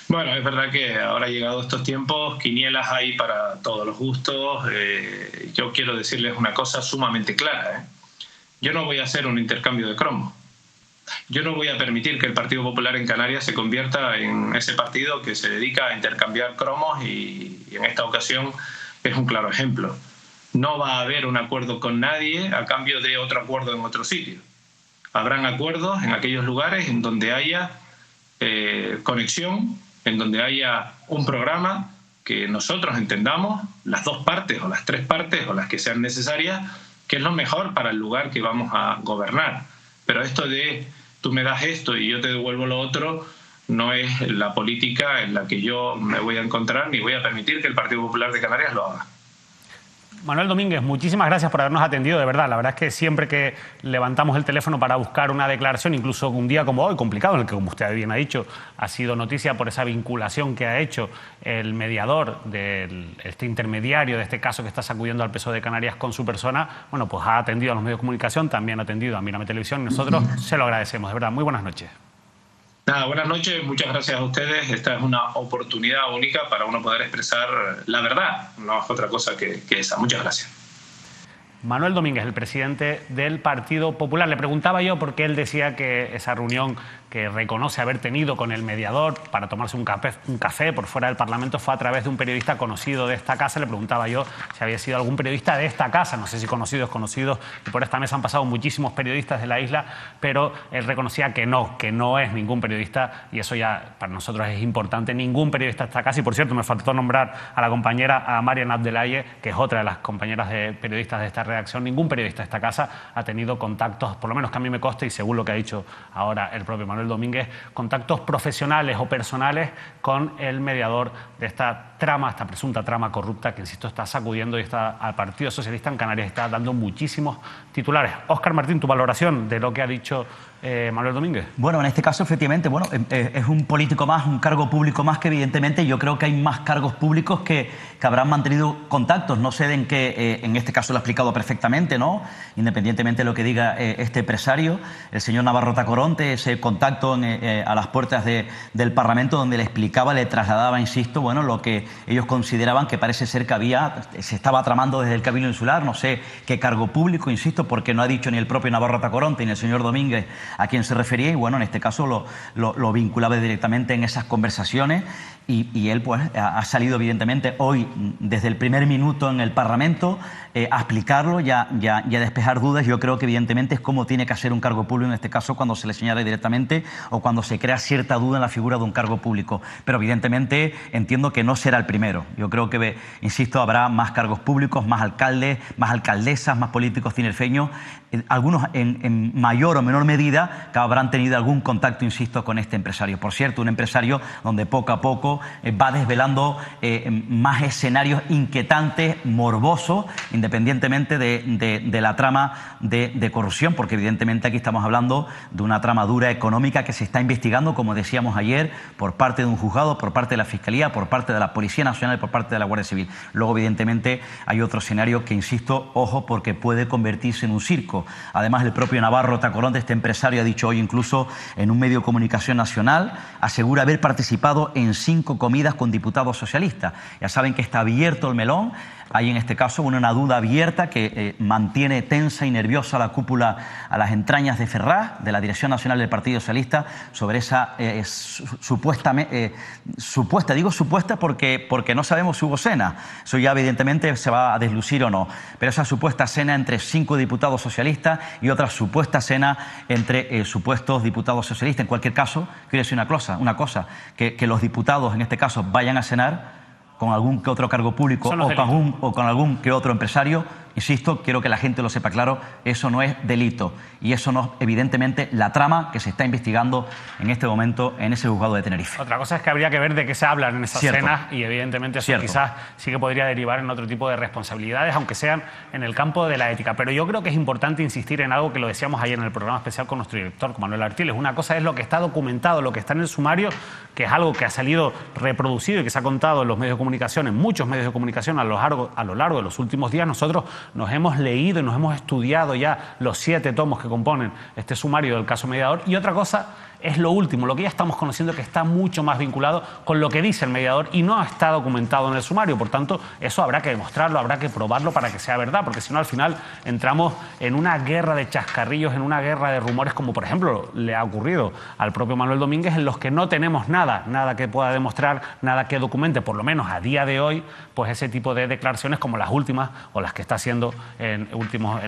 Bueno, es verdad que ahora llegado estos tiempos, quinielas hay para todos los gustos. Yo quiero decirles una cosa sumamente clara. Yo no voy a hacer un intercambio de cromos. Yo no voy a permitir que el Partido Popular en Canarias se convierta en ese partido que se dedica a intercambiar cromos y en esta ocasión es un claro ejemplo. No va a haber un acuerdo con nadie a cambio de otro acuerdo en otro sitio. Habrán acuerdos en aquellos lugares en donde haya conexión, en donde haya un programa que nosotros entendamos, las dos partes o las tres partes o las que sean necesarias, que es lo mejor para el lugar que vamos a gobernar. Pero esto de tú me das esto y yo te devuelvo lo otro no es la política en la que yo me voy a encontrar ni voy a permitir que el Partido Popular de Canarias lo haga. Manuel Domínguez, muchísimas gracias por habernos atendido, de verdad. La verdad es que siempre que levantamos el teléfono para buscar una declaración, incluso un día como hoy, complicado, en el que, como usted bien ha dicho, ha sido noticia por esa vinculación que ha hecho el mediador, este intermediario de este caso que está sacudiendo al PSOE de Canarias con su persona, bueno, pues ha atendido a los medios de comunicación, también ha atendido a Mírame Televisión y nosotros se lo agradecemos, de verdad. Muy buenas noches. Nada, buenas noches, muchas gracias a ustedes. Esta es una oportunidad única para uno poder expresar la verdad, no es otra cosa que esa. Muchas gracias. Manuel Domínguez, el presidente del Partido Popular. Le preguntaba yo por qué él decía que esa reunión que reconoce haber tenido con el mediador para tomarse un café por fuera del Parlamento fue a través de un periodista conocido de esta casa. Le preguntaba yo si había sido algún periodista de esta casa, no sé si conocidos, y por esta mesa han pasado muchísimos periodistas de la isla, pero él reconocía que no es ningún periodista, y eso ya para nosotros es importante, ningún periodista de esta casa. Y por cierto, me faltó nombrar a la compañera, a Marian Abdelaye, que es otra de las compañeras de periodistas de esta redacción. Ningún periodista de esta casa ha tenido contactos, por lo menos que a mí me conste, y según lo que ha dicho ahora el propio Manuel Domínguez, contactos profesionales o personales con el mediador de esta trama, esta presunta trama corrupta que, insisto, está sacudiendo y está al Partido Socialista en Canarias, está dando muchísimos titulares. Óscar Martín, tu valoración de lo que ha dicho Manuel Domínguez. Bueno, en este caso, efectivamente, es un político más, un cargo público más, que evidentemente yo creo que hay más cargos públicos que habrán mantenido contactos. No sé en qué, en este caso lo ha explicado perfectamente, ¿no? Independientemente de lo que diga este empresario, el señor Navarro Tacoronte, ese contacto a las puertas del Parlamento, donde le explicaba, le trasladaba, insisto, bueno, lo que ellos consideraban que parece ser que se estaba tramando desde el Cabildo Insular. No sé qué cargo público, insisto, porque no ha dicho ni el propio Navarro Tacoronte ni el señor Domínguez a quién se refería, y bueno, en este caso lo vinculaba directamente en esas conversaciones, y él pues ha salido evidentemente hoy desde el primer minuto en el Parlamento a explicarlo y a despejar dudas. Yo creo que evidentemente es como tiene que hacer un cargo público en este caso, cuando se le señala directamente o cuando se crea cierta duda en la figura de un cargo público. Pero evidentemente entiendo que no será el primero. Yo creo que, insisto, habrá más cargos públicos, más alcaldes, más alcaldesas, más políticos tinerfeños, algunos en mayor o menor medida, que habrán tenido algún contacto, insisto, con este empresario. Por cierto, un empresario donde poco a poco va desvelando más escenarios inquietantes, morbosos, independientemente de la trama de corrupción, porque evidentemente aquí estamos hablando de una trama dura económica que se está investigando, como decíamos ayer, por parte de un juzgado, por parte de la Fiscalía, por parte de la Policía Nacional y por parte de la Guardia Civil. Luego, evidentemente, hay otro escenario que, insisto, ojo, porque puede convertirse en un circo. Además, el propio Navarro Tacoronte, este empresario, ha dicho hoy incluso en un medio de comunicación nacional, asegura haber participado en 5 comidas con diputados socialistas. Ya saben que está abierto el melón. hay en este caso una duda abierta que mantiene tensa y nerviosa la cúpula a las entrañas de Ferraz, de la Dirección Nacional del Partido Socialista, sobre esa supuesta, digo supuesta porque no sabemos si hubo cena. Eso ya evidentemente se va a deslucir o no. Pero esa supuesta cena entre 5 diputados socialistas y otra supuesta cena entre supuestos diputados socialistas. En cualquier caso, quiero decir una cosa, que los diputados en este caso vayan a cenar con algún que otro cargo público o con algún que otro empresario, insisto, quiero que la gente lo sepa claro, eso no es delito y eso no es evidentemente la trama que se está investigando en este momento en ese juzgado de Tenerife. Otra cosa es que habría que ver de qué se hablan en esas cenas y evidentemente eso quizás sí que podría derivar en otro tipo de responsabilidades, aunque sean en el campo de la ética. Pero yo creo que es importante insistir en algo que lo decíamos ayer en el programa especial con nuestro director, con Manuel Artiles. Una cosa es lo que está documentado, lo que está en el sumario, que es algo que ha salido reproducido y que se ha contado en los medios de comunicación, en muchos medios de comunicación a lo largo de los últimos días. Nosotros nos hemos leído y nos hemos estudiado ya los 7 tomos que componen este sumario del caso Mediador. Y otra cosa es lo último, lo que ya estamos conociendo, que está mucho más vinculado con lo que dice el mediador y no está documentado en el sumario. Por tanto, eso habrá que demostrarlo, habrá que probarlo para que sea verdad, porque si no, al final entramos en una guerra de chascarrillos, en una guerra de rumores, como por ejemplo le ha ocurrido al propio Manuel Domínguez, en los que no tenemos nada que pueda demostrar, nada que documente, por lo menos a día de hoy, pues ese tipo de declaraciones como las últimas o las que está haciendo en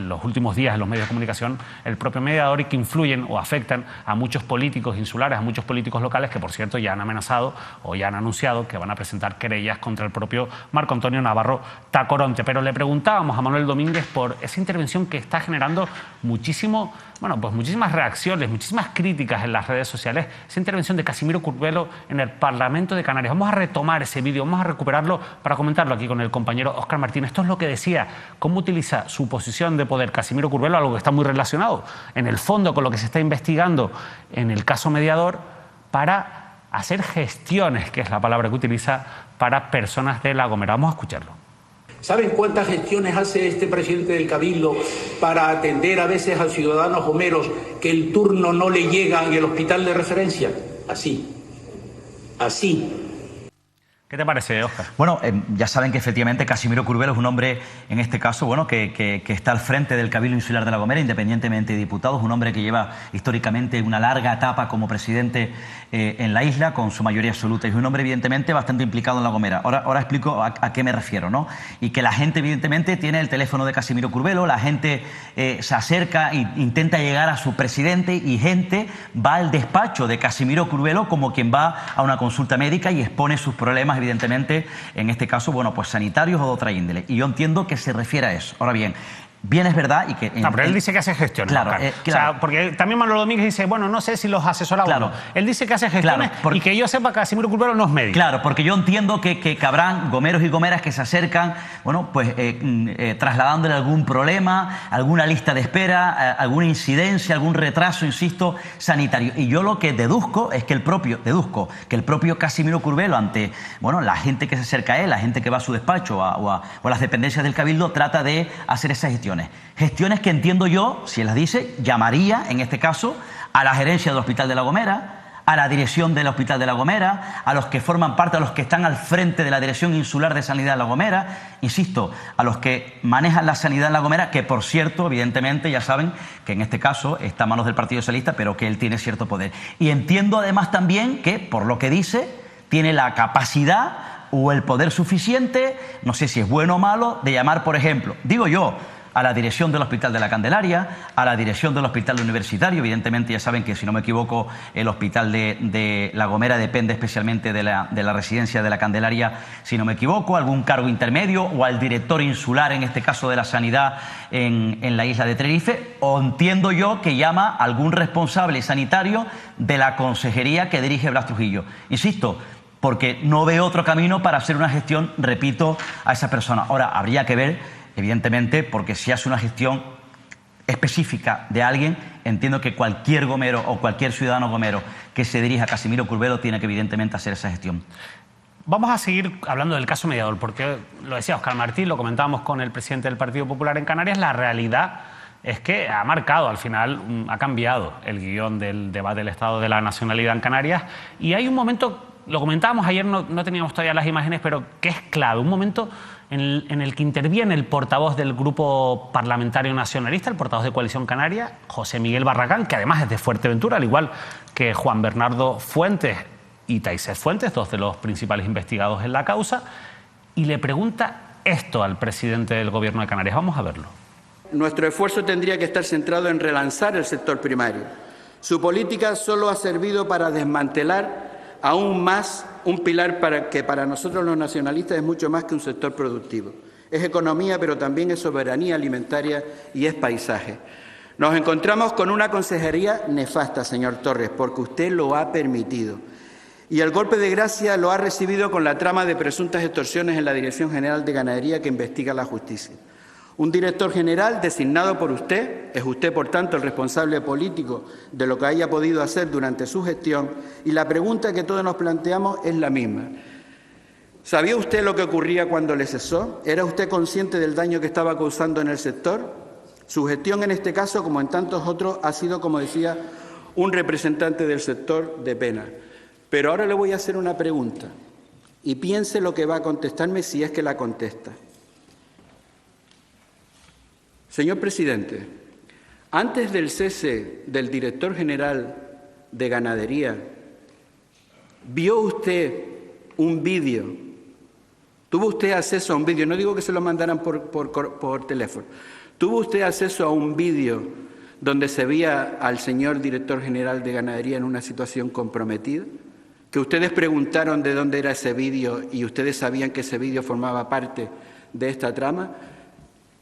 los últimos días en los medios de comunicación el propio mediador y que influyen o afectan a muchos políticos insulares, a muchos políticos locales que, por cierto, ya han amenazado o ya han anunciado que van a presentar querellas contra el propio Marco Antonio Navarro Tacoronte. Pero le preguntábamos a Manuel Domínguez por esa intervención que está generando muchísimas reacciones, muchísimas críticas en las redes sociales, esa intervención de Casimiro Curvelo en el Parlamento de Canarias. Vamos a retomar ese vídeo, vamos a recuperarlo para comentarlo aquí con el compañero Óscar Martín. Esto es lo que decía, cómo utiliza su posición de poder Casimiro Curvelo, algo que está muy relacionado en el fondo con lo que se está investigando en el caso Mediador, para hacer gestiones, que es la palabra que utiliza, para personas de La Gomera. Vamos a escucharlo. ¿Saben cuántas gestiones hace este presidente del Cabildo para atender a veces a ciudadanos gomeros que el turno no le llega en el hospital de referencia? Así. ¿Qué te parece, Óscar? Bueno, ya saben que efectivamente Casimiro Curvelo es un hombre, en este caso, bueno, que está al frente del Cabildo Insular de La Gomera, independientemente de diputados, un hombre que lleva históricamente una larga etapa como presidente en la isla, con su mayoría absoluta, y es un hombre evidentemente bastante implicado en La Gomera. Ahora explico a qué me refiero, ¿no? Y que la gente evidentemente tiene el teléfono de Casimiro Curvelo, la gente se acerca e intenta llegar a su presidente y gente va al despacho de Casimiro Curvelo como quien va a una consulta médica y expone sus problemas, evidentemente, en este caso, bueno, pues sanitarios o de otra índole. Y yo entiendo que se refiere a eso. Ahora bien, bien es verdad y que... pero él dice que hace gestiones. Claro, claro. O sea, porque también Manuel Domínguez dice, bueno, no sé si los asesora o no. Él dice que hace gestiones y que yo sepa que Casimiro Curvelo no es médico. Claro, porque yo entiendo que habrán gomeros y gomeras que se acercan, bueno, pues trasladándole algún problema, alguna lista de espera, alguna incidencia, algún retraso, insisto, sanitario. Y yo lo que deduzco es que el propio Casimiro Curvelo, ante, bueno, la gente que se acerca a él, la gente que va a su despacho o a las dependencias del Cabildo, trata de hacer esas gestiones. Gestiones que entiendo yo, si él las dice, llamaría, en este caso, a la gerencia del Hospital de La Gomera, a la dirección del Hospital de La Gomera, a los que forman parte, a los que están al frente de la Dirección Insular de Sanidad de La Gomera, insisto, a los que manejan la sanidad en La Gomera, que por cierto, evidentemente, ya saben que en este caso está a manos del Partido Socialista, pero que él tiene cierto poder. Y entiendo además también que, por lo que dice, tiene la capacidad o el poder suficiente, no sé si es bueno o malo, de llamar, por ejemplo, digo yo, a la dirección del Hospital de la Candelaria, a la dirección del Hospital Universitario. Evidentemente ya saben que, si no me equivoco, el Hospital de La Gomera depende especialmente de la residencia de la Candelaria, si no me equivoco, algún cargo intermedio, o al director insular, en este caso de la sanidad en la isla de Tenerife, o entiendo yo que llama a algún responsable sanitario de la consejería que dirige Blas Trujillo. Insisto, porque no veo otro camino para hacer una gestión, repito, a esa persona. Ahora, habría que ver, evidentemente, porque si hace una gestión específica de alguien, entiendo que cualquier gomero o cualquier ciudadano gomero que se dirija a Casimiro Curvelo tiene que evidentemente hacer esa gestión. Vamos a seguir hablando del caso Mediador, porque lo decía Óscar Martín, lo comentábamos con el presidente del Partido Popular en Canarias, la realidad es que ha marcado, al final, ha cambiado el guión del debate del Estado de la Nacionalidad en Canarias, y hay un momento, lo comentábamos ayer, no teníamos todavía las imágenes, pero que es clave, un momento en el que interviene el portavoz del Grupo Parlamentario Nacionalista, el portavoz de Coalición Canaria, José Miguel Barragán, que además es de Fuerteventura, al igual que Juan Bernardo Fuentes y Taisés Fuentes, dos de los principales investigados en la causa, y le pregunta esto al presidente del Gobierno de Canarias. Vamos a verlo. Nuestro esfuerzo tendría que estar centrado en relanzar el sector primario. Su política solo ha servido para desmantelar aún más un pilar que para nosotros los nacionalistas es mucho más que un sector productivo. Es economía, pero también es soberanía alimentaria y es paisaje. Nos encontramos con una consejería nefasta, señor Torres, porque usted lo ha permitido. Y el golpe de gracia lo ha recibido con la trama de presuntas extorsiones en la Dirección General de Ganadería que investiga la justicia. Un director general designado por usted, es usted por tanto el responsable político de lo que haya podido hacer durante su gestión, y la pregunta que todos nos planteamos es la misma. ¿Sabía usted lo que ocurría cuando le cesó? ¿Era usted consciente del daño que estaba causando en el sector? Su gestión en este caso, como en tantos otros, ha sido, como decía, un representante del sector de pena. Pero ahora le voy a hacer una pregunta y piense lo que va a contestarme si es que la contesta. Señor presidente, antes del cese del director general de Ganadería, ¿vio usted un vídeo? ¿Tuvo usted acceso a un vídeo? No digo que se lo mandaran por teléfono. ¿Tuvo usted acceso a un vídeo donde se veía al señor director general de Ganadería en una situación comprometida? Que ustedes preguntaron de dónde era ese vídeo y ustedes sabían que ese vídeo formaba parte de esta trama.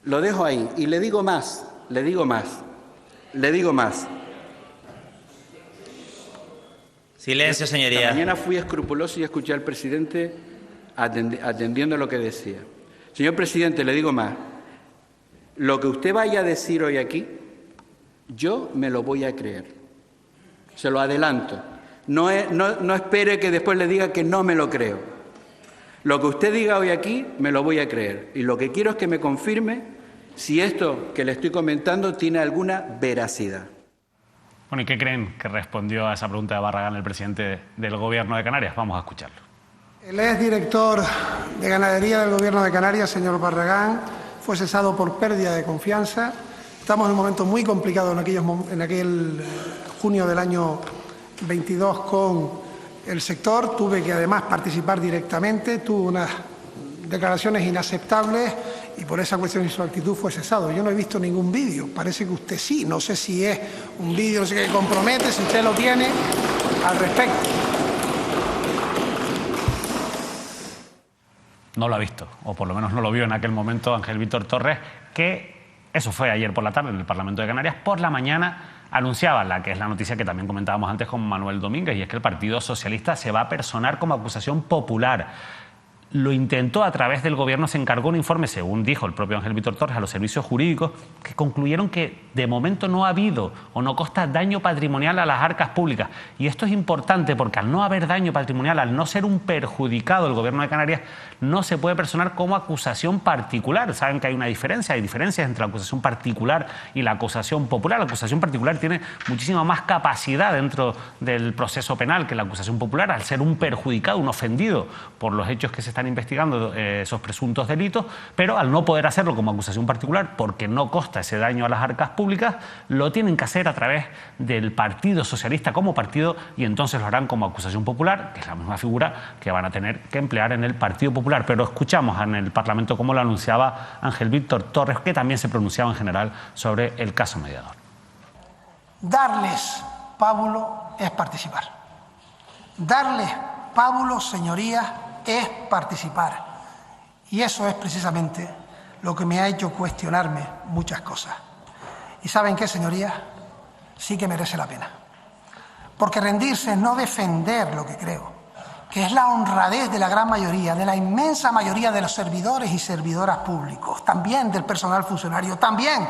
Lo dejo ahí y le digo más. Silencio, señoría. Esta mañana fui escrupuloso y escuché al presidente atendiendo lo que decía. Señor presidente, le digo más. Lo que usted vaya a decir hoy aquí, yo me lo voy a creer. Se lo adelanto. No espere que después le diga que no me lo creo. Lo que usted diga hoy aquí, me lo voy a creer. Y lo que quiero es que me confirme si esto que le estoy comentando tiene alguna veracidad. Bueno, ¿y qué creen que respondió a esa pregunta de Barragán el presidente del Gobierno de Canarias? Vamos a escucharlo. El exdirector de Ganadería del Gobierno de Canarias, señor Barragán, fue cesado por pérdida de confianza. Estamos en un momento muy complicado en aquel junio del año 22 con el sector. Tuve que además participar directamente, tuvo unas declaraciones inaceptables y por esa cuestión y su actitud fue cesado. Yo no he visto ningún vídeo, parece que usted sí, no sé si es un vídeo, no sé qué compromete, si usted lo tiene al respecto. No lo ha visto, o por lo menos no lo vio en aquel momento Ángel Víctor Torres, que eso fue ayer por la tarde en el Parlamento de Canarias. Por la mañana anunciaba la que es la noticia que también comentábamos antes con Manuel Domínguez, y es que el Partido Socialista se va a personar como acusación popular. Lo intentó a través del Gobierno, se encargó un informe, según dijo el propio Ángel Víctor Torres, a los servicios jurídicos, que concluyeron que de momento no ha habido o no consta daño patrimonial a las arcas públicas. Y esto es importante porque al no haber daño patrimonial, al no ser un perjudicado el Gobierno de Canarias, no se puede personar como acusación particular. Saben que hay una diferencia, hay diferencias entre la acusación particular y la acusación popular. La acusación particular tiene muchísima más capacidad dentro del proceso penal que la acusación popular, al ser un perjudicado, un ofendido por los hechos que se están investigando, esos presuntos delitos, pero al no poder hacerlo como acusación particular porque no consta ese daño a las arcas públicas, lo tienen que hacer a través del Partido Socialista como partido, y entonces lo harán como acusación popular, que es la misma figura que van a tener que emplear en el Partido Popular. Pero escuchamos en el Parlamento cómo lo anunciaba Ángel Víctor Torres, que también se pronunciaba en general sobre el caso Mediador. Darles pábulo es participar. Darles pábulo, señorías, es participar. Y eso es precisamente lo que me ha hecho cuestionarme muchas cosas. ¿Y saben qué, señorías? Sí que merece la pena. Porque rendirse es no defender lo que creo, que es la honradez de la gran mayoría, de la inmensa mayoría de los servidores y servidoras públicos, también del personal funcionario, también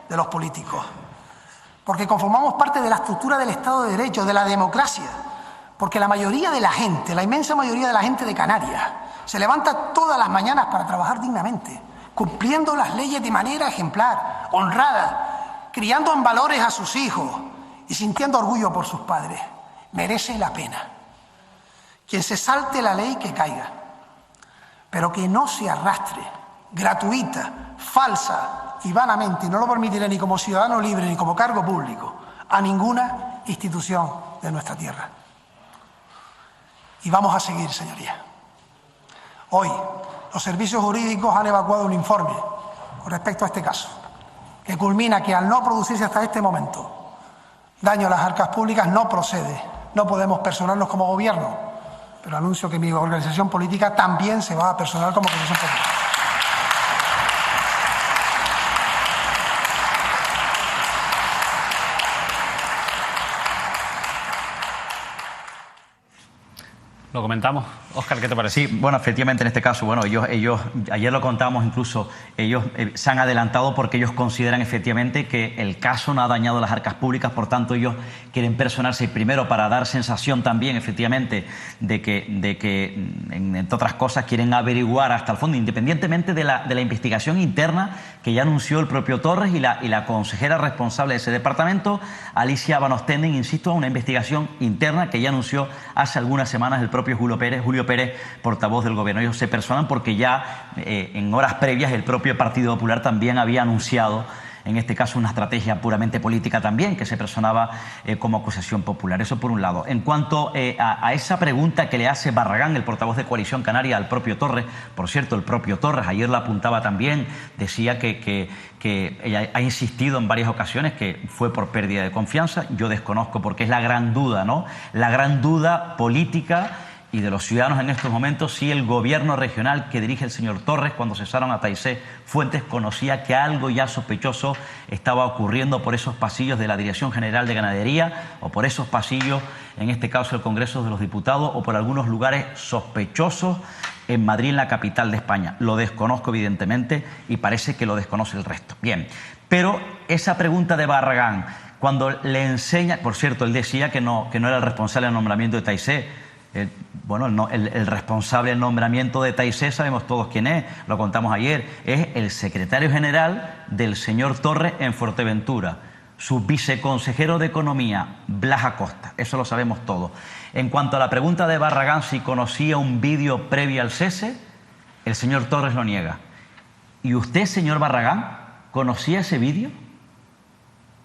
de los políticos. Porque conformamos parte de la estructura del Estado de Derecho, de la democracia. Porque la mayoría de la gente, la inmensa mayoría de la gente de Canarias, se levanta todas las mañanas para trabajar dignamente, cumpliendo las leyes de manera ejemplar, honrada, criando en valores a sus hijos y sintiendo orgullo por sus padres. Merece la pena. Quien se salte la ley, que caiga, pero que no se arrastre gratuita, falsa y vanamente, y no lo permitiré ni como ciudadano libre ni como cargo público, a ninguna institución de nuestra tierra. Y vamos a seguir, señorías. Hoy, los servicios jurídicos han evacuado un informe con respecto a este caso, que culmina que al no producirse hasta este momento daño a las arcas públicas no procede. No podemos personarnos como gobierno, pero anuncio que mi organización política también se va a personar como organización política. Lo comentamos. Óscar, ¿qué te parece? Sí, bueno, efectivamente en este caso, bueno, ellos ayer lo contábamos incluso, ellos se han adelantado porque ellos consideran efectivamente que el caso no ha dañado las arcas públicas, por tanto ellos quieren personarse primero para dar sensación también efectivamente de que entre otras cosas quieren averiguar hasta el fondo, independientemente de la investigación interna que ya anunció el propio Torres y la consejera responsable de ese departamento, Alicia Van Ostenden, insisto, una investigación interna que ya anunció hace algunas semanas el propio Julio Pérez, portavoz del Gobierno. Ellos se personan porque ya en horas previas el propio Partido Popular también había anunciado, en este caso, una estrategia puramente política también, que se personaba como acusación popular. Eso por un lado. En cuanto a esa pregunta que le hace Barragán, el portavoz de Coalición Canaria, al propio Torres, por cierto, el propio Torres ayer la apuntaba también, decía que ella ha insistido en varias ocasiones que fue por pérdida de confianza. Yo desconozco porque es la gran duda, ¿no? La gran duda política y de los ciudadanos en estos momentos, si el gobierno regional que dirige el señor Torres, cuando cesaron a Taisé Fuentes, conocía que algo ya sospechoso estaba ocurriendo por esos pasillos de la Dirección General de Ganadería o por esos pasillos, en este caso el Congreso de los Diputados, o por algunos lugares sospechosos en Madrid, en la capital de España. Lo desconozco evidentemente y parece que lo desconoce el resto. Bien, pero esa pregunta de Barragán, cuando le enseña, por cierto, él decía que no era el responsable del nombramiento de Taisé. El responsable del nombramiento de Taisé, sabemos todos quién es, lo contamos ayer, es el secretario general del señor Torres en Fuerteventura, su viceconsejero de Economía, Blas Acosta, eso lo sabemos todos. En cuanto a la pregunta de Barragán, si conocía un vídeo previo al cese, el señor Torres lo niega. ¿Y usted, señor Barragán, conocía ese vídeo?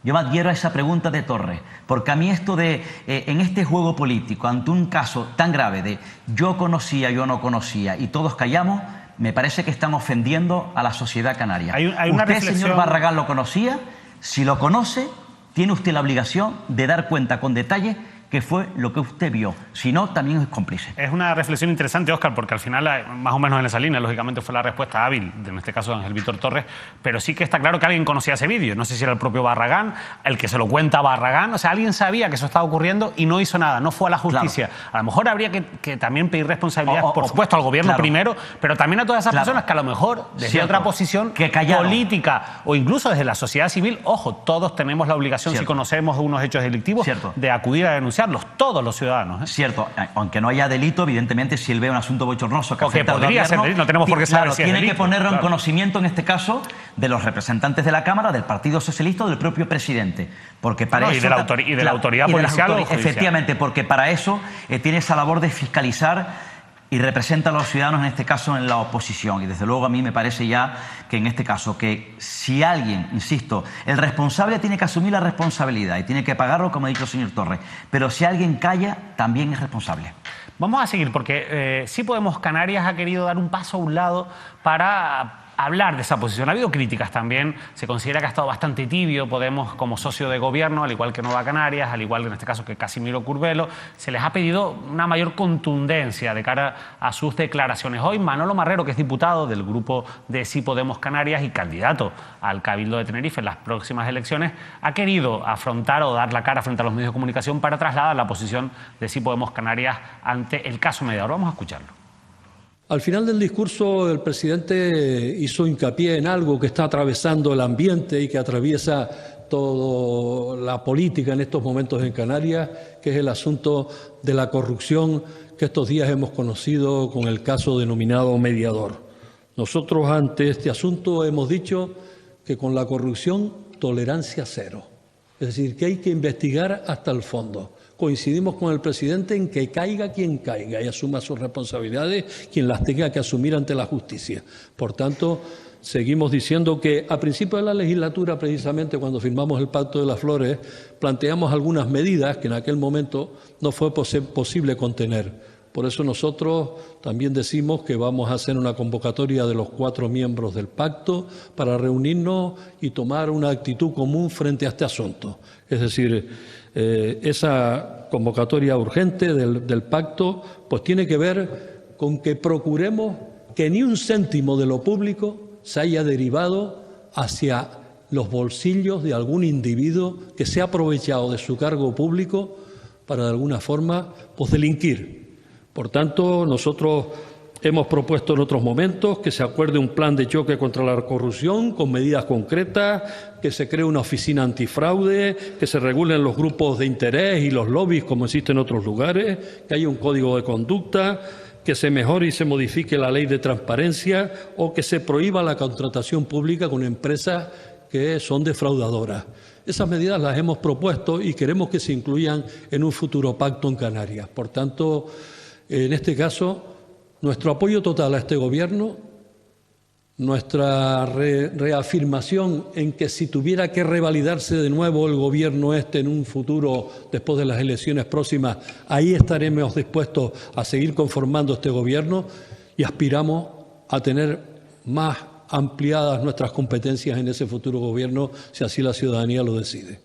Yo me adhiero a esa pregunta de Torres, porque a mí esto de, en este juego político, ante un caso tan grave de yo conocía, yo no conocía y todos callamos, me parece que están ofendiendo a la sociedad canaria. Hay una ¿Usted, reflexión... señor Barragán, lo conocía? Si lo conoce, tiene usted la obligación de dar cuenta con detalle qué fue lo que usted vio. Si no, también es cómplice. Es una reflexión interesante, Óscar, porque al final, más o menos en esa línea, lógicamente fue la respuesta hábil, en este caso de Ángel Víctor Torres, pero sí que está claro que alguien conocía ese vídeo. No sé si era el propio Barragán, el que se lo cuenta a Barragán, o sea, alguien sabía que eso estaba ocurriendo y no hizo nada, no fue a la justicia. Claro. A lo mejor habría que también pedir responsabilidad, por supuesto, al gobierno claro. primero, pero también a todas esas personas que a lo mejor, desde otra posición política o incluso desde la sociedad civil, ojo, todos tenemos la obligación, si conocemos unos hechos delictivos, de acudir a denunciarlos, todos los ciudadanos. Cierto, aunque no haya delito, evidentemente, si él ve un asunto bochornoso que afecta al podría gobierno, ser delito, no tenemos por qué saber si es tiene delito, que ponerlo en conocimiento, en este caso, de los representantes de la Cámara, del Partido Socialista o del propio presidente. Porque para eso, y de la autoridad policial o judicial. Efectivamente, porque para eso tiene esa labor de fiscalizar y representa a los ciudadanos, en este caso, en la oposición. Y desde luego a mí me parece ya que en este caso, que si alguien, insisto, el responsable tiene que asumir la responsabilidad y tiene que pagarlo, como ha dicho el señor Torres, pero si alguien calla, también es responsable. Vamos a seguir, porque Sí Podemos Canarias ha querido dar un paso a un lado para hablar de esa posición. Ha habido críticas también, se considera que ha estado bastante tibio Podemos como socio de gobierno, al igual que Nueva Canarias, al igual en este caso que Casimiro Curbelo. Se les ha pedido una mayor contundencia de cara a sus declaraciones. Hoy Manolo Marrero, que es diputado del grupo de Sí Podemos Canarias y candidato al Cabildo de Tenerife en las próximas elecciones, ha querido afrontar o dar la cara frente a los medios de comunicación para trasladar la posición de Sí Podemos Canarias ante el caso Mediador. Vamos a escucharlo. Al final del discurso, el presidente hizo hincapié en algo que está atravesando el ambiente y que atraviesa toda la política en estos momentos en Canarias, que es el asunto de la corrupción que estos días hemos conocido con el caso denominado Mediador. Nosotros ante este asunto hemos dicho que con la corrupción tolerancia cero. Es decir, que hay que investigar hasta el fondo. Coincidimos con el presidente en que caiga quien caiga y asuma sus responsabilidades quien las tenga que asumir ante la justicia. Por tanto, seguimos diciendo que a principio de la legislatura, precisamente cuando firmamos el Pacto de las Flores, planteamos algunas medidas que en aquel momento no fue posible contener. Por eso nosotros también decimos que vamos a hacer una convocatoria de los 4 miembros del pacto para reunirnos y tomar una actitud común frente a este asunto. Es decir, esa convocatoria urgente del pacto pues tiene que ver con que procuremos que ni un céntimo de lo público se haya derivado hacia los bolsillos de algún individuo que se ha aprovechado de su cargo público para de alguna forma pues delinquir. Por tanto, nosotros hemos propuesto en otros momentos que se acuerde un plan de choque contra la corrupción con medidas concretas, que se cree una oficina antifraude, que se regulen los grupos de interés y los lobbies como existen en otros lugares, que haya un código de conducta, que se mejore y se modifique la ley de transparencia o que se prohíba la contratación pública con empresas que son defraudadoras. Esas medidas las hemos propuesto y queremos que se incluyan en un futuro pacto en Canarias. Por tanto, en este caso, nuestro apoyo total a este Gobierno, nuestra reafirmación en que si tuviera que revalidarse de nuevo el Gobierno en un futuro, después de las elecciones próximas, ahí estaremos dispuestos a seguir conformando este Gobierno y aspiramos a tener más ampliadas nuestras competencias en ese futuro Gobierno, si así la ciudadanía lo decide.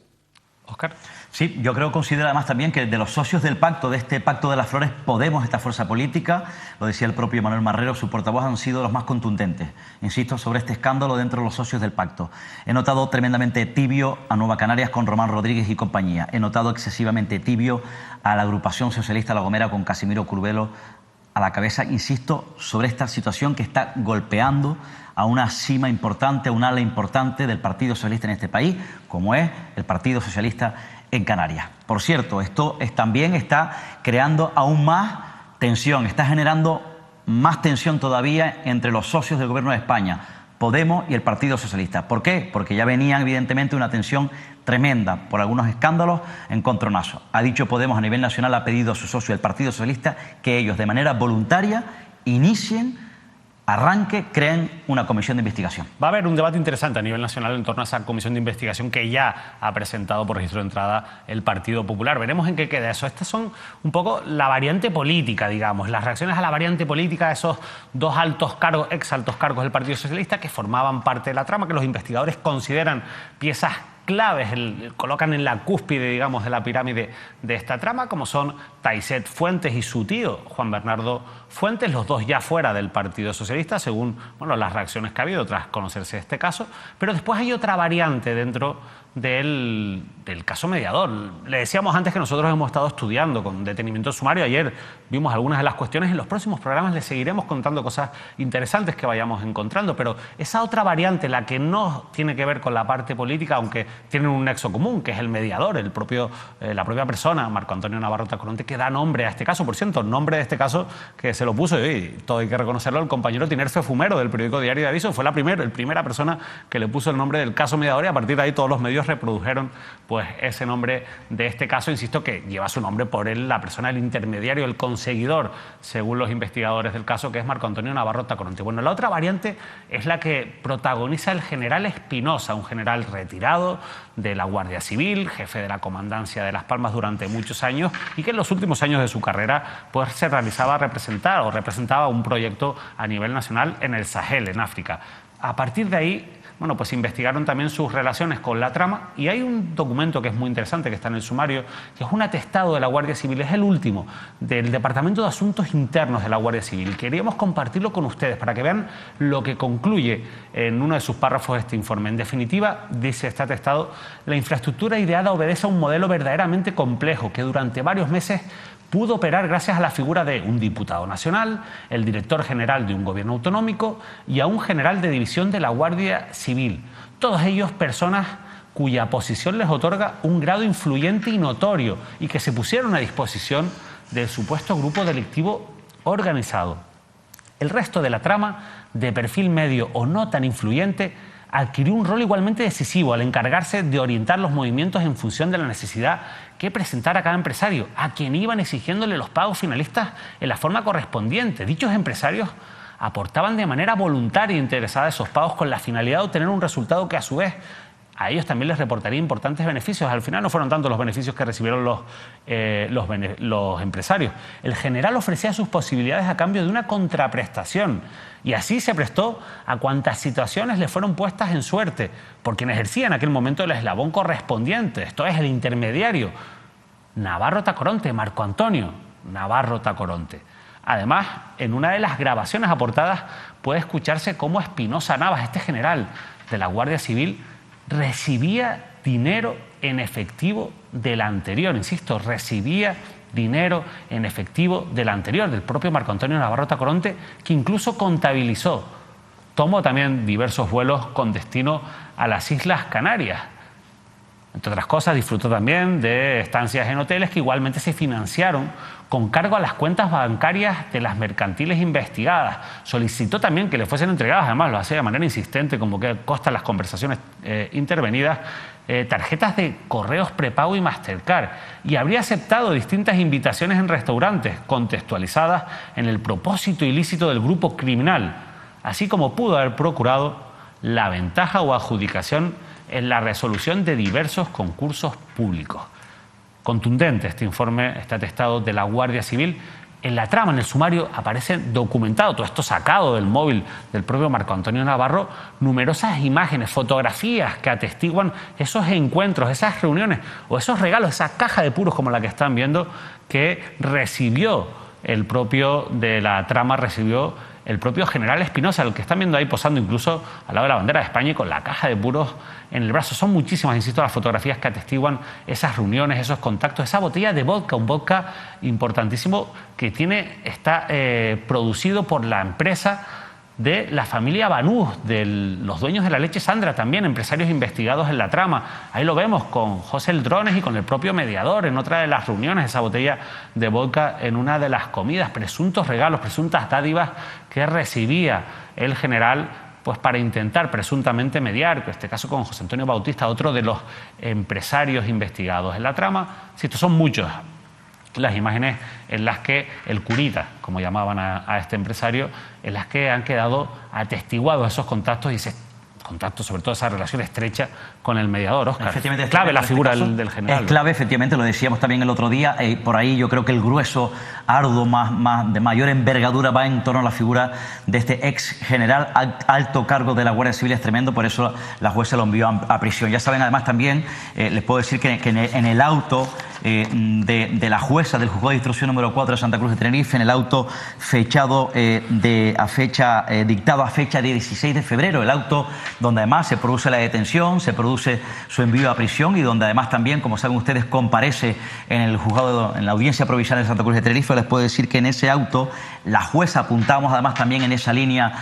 Óscar. Sí, yo considero además también que de los socios del pacto, de este Pacto de las Flores, Podemos, esta fuerza política, lo decía el propio Manuel Marrero, su portavoz, han sido los más contundentes, insisto, sobre este escándalo dentro de los socios del pacto. He notado tremendamente tibio a Nueva Canarias con Román Rodríguez y compañía. He notado excesivamente tibio a la agrupación socialista La Gomera con Casimiro Curbelo a la cabeza, insisto, sobre esta situación que está golpeando a una cima importante, a un ala importante del Partido Socialista en este país, como es el Partido Socialista en Canarias. Por cierto, esto también está creando aún más tensión, está generando más tensión todavía entre los socios del Gobierno de España, Podemos y el Partido Socialista. ¿Por qué? Porque ya venían evidentemente una tensión tremenda por algunos escándalos en Contronazo. Ha dicho Podemos a nivel nacional, ha pedido a su socio el Partido Socialista que ellos de manera voluntaria creen una comisión de investigación. Va a haber un debate interesante a nivel nacional en torno a esa comisión de investigación que ya ha presentado por registro de entrada el Partido Popular. Veremos en qué queda eso. Estas son un poco la variante política, digamos, las reacciones a la variante política de esos dos ex altos cargos del Partido Socialista que formaban parte de la trama, que los investigadores consideran piezas claves, colocan en la cúspide, digamos, de la pirámide de esta trama, como son Taiset Fuentes y su tío, Juan Bernardo Fuentes, los dos ya fuera del Partido Socialista, según las reacciones que ha habido tras conocerse este caso. Pero después hay otra variante dentro del caso Mediador. Le decíamos antes que nosotros hemos estado estudiando con detenimiento sumario. Ayer vimos algunas de las cuestiones. En los próximos programas les seguiremos contando cosas interesantes que vayamos encontrando. Pero esa otra variante, la que no tiene que ver con la parte política, aunque tienen un nexo común, que es el mediador, la propia persona, Marco Antonio Navarro Tacoronte, que da nombre a este caso. Por cierto, el nombre de este caso que se lo puso, y todo hay que reconocerlo, el compañero Tinerfe Fumero del periódico Diario de Aviso, fue la primera persona que le puso el nombre del caso Mediador, y a partir de ahí todos los medios reprodujeron pues ese nombre de este caso, insisto, que lleva su nombre por él, la persona, el intermediario, el conseguidor, según los investigadores del caso, que es Marco Antonio Navarro Tacoronte. Bueno, la otra variante es la que protagoniza el general Espinosa, un general retirado de la Guardia Civil, jefe de la Comandancia de Las Palmas durante muchos años, y que en los últimos años de su carrera pues se representaba un proyecto a nivel nacional en el Sahel, en África. A partir de ahí, pues investigaron también sus relaciones con la trama, y hay un documento que es muy interesante, que está en el sumario, que es un atestado de la Guardia Civil, es el último, del Departamento de Asuntos Internos de la Guardia Civil. Queríamos compartirlo con ustedes para que vean lo que concluye en uno de sus párrafos este informe. En definitiva, dice este atestado, la infraestructura ideada obedece a un modelo verdaderamente complejo que durante varios meses pudo operar gracias a la figura de un diputado nacional, el director general de un gobierno autonómico y a un general de división de la Guardia Civil. Todos ellos personas cuya posición les otorga un grado influyente y notorio y que se pusieron a disposición del supuesto grupo delictivo organizado. El resto de la trama, de perfil medio o no tan influyente, adquirió un rol igualmente decisivo al encargarse de orientar los movimientos en función de la necesidad que presentara cada empresario, a quien iban exigiéndole los pagos finalistas en la forma correspondiente. Dichos empresarios aportaban de manera voluntaria e interesada esos pagos con la finalidad de obtener un resultado que a su vez a ellos también les reportaría importantes beneficios. Al final no fueron tanto los beneficios que recibieron los empresarios. El general ofrecía sus posibilidades a cambio de una contraprestación y así se prestó a cuantas situaciones le fueron puestas en suerte por quien ejercía en aquel momento el eslabón correspondiente, esto es el intermediario, Navarro Tacoronte, Marco Antonio Navarro Tacoronte. Además, en una de las grabaciones aportadas puede escucharse cómo Espinosa Navas, este general de la Guardia Civil, recibía dinero en efectivo del anterior, insisto, recibía dinero en efectivo del anterior, del propio Marco Antonio Navarro Tacoronte, que incluso contabilizó. Tomó también diversos vuelos con destino a las Islas Canarias. Entre otras cosas, disfrutó también de estancias en hoteles que igualmente se financiaron con cargo a las cuentas bancarias de las mercantiles investigadas. Solicitó también que le fuesen entregadas, además lo hacía de manera insistente, como que consta en las conversaciones intervenidas, tarjetas de correos prepago y Mastercard. Y habría aceptado distintas invitaciones en restaurantes, contextualizadas en el propósito ilícito del grupo criminal, así como pudo haber procurado la ventaja o adjudicación en la resolución de diversos concursos públicos. Contundente este informe, este atestado de la Guardia Civil. En la trama, en el sumario, aparece documentado, todo esto sacado del móvil del propio Marco Antonio Navarro, numerosas imágenes, fotografías que atestiguan esos encuentros, esas reuniones o esos regalos, esa caja de puros como la que están viendo, que recibió el propio de la trama, recibió el propio general Espinosa, el que están viendo ahí posando incluso al lado de la bandera de España y con la caja de puros en el brazo. Son muchísimas, insisto, las fotografías que atestiguan esas reuniones, esos contactos, esa botella de vodka, un vodka importantísimo que está producido por la empresa de la familia Banús, de los dueños de la leche Sandra, también empresarios investigados en la trama. Ahí lo vemos con José El Drones y con el propio mediador en otra de las reuniones, esa botella de vodka en una de las comidas, presuntos regalos, presuntas dádivas que recibía el general pues para intentar presuntamente mediar, en este caso con José Antonio Bautista, otro de los empresarios investigados en la trama. Sí, estos son muchos las imágenes en las que el curita, como llamaban a este empresario, en las que han quedado atestiguados esos contactos y ese contacto, sobre todo esa relación estrecha con el mediador, Óscar. Efectivamente, es clave la figura caso, del general. Es clave, efectivamente, lo decíamos también el otro día. Por ahí yo creo que el grueso, arduo, de mayor envergadura va en torno a la figura de este ex general, alto cargo de la Guardia Civil. Es tremendo, por eso la jueza lo envió a prisión. Ya saben, además también, les puedo decir que en el auto de la jueza del Juzgado de Instrucción número 4 de Santa Cruz de Tenerife, en el auto fechado dictado a fecha de 16 de febrero, el auto donde además se produce la detención, se produce su envío a prisión y donde además también, como saben ustedes, comparece en el juzgado, en la audiencia provisional de Santa Cruz de Tenerife. Les puedo decir que en ese auto la jueza, apuntamos además también en esa línea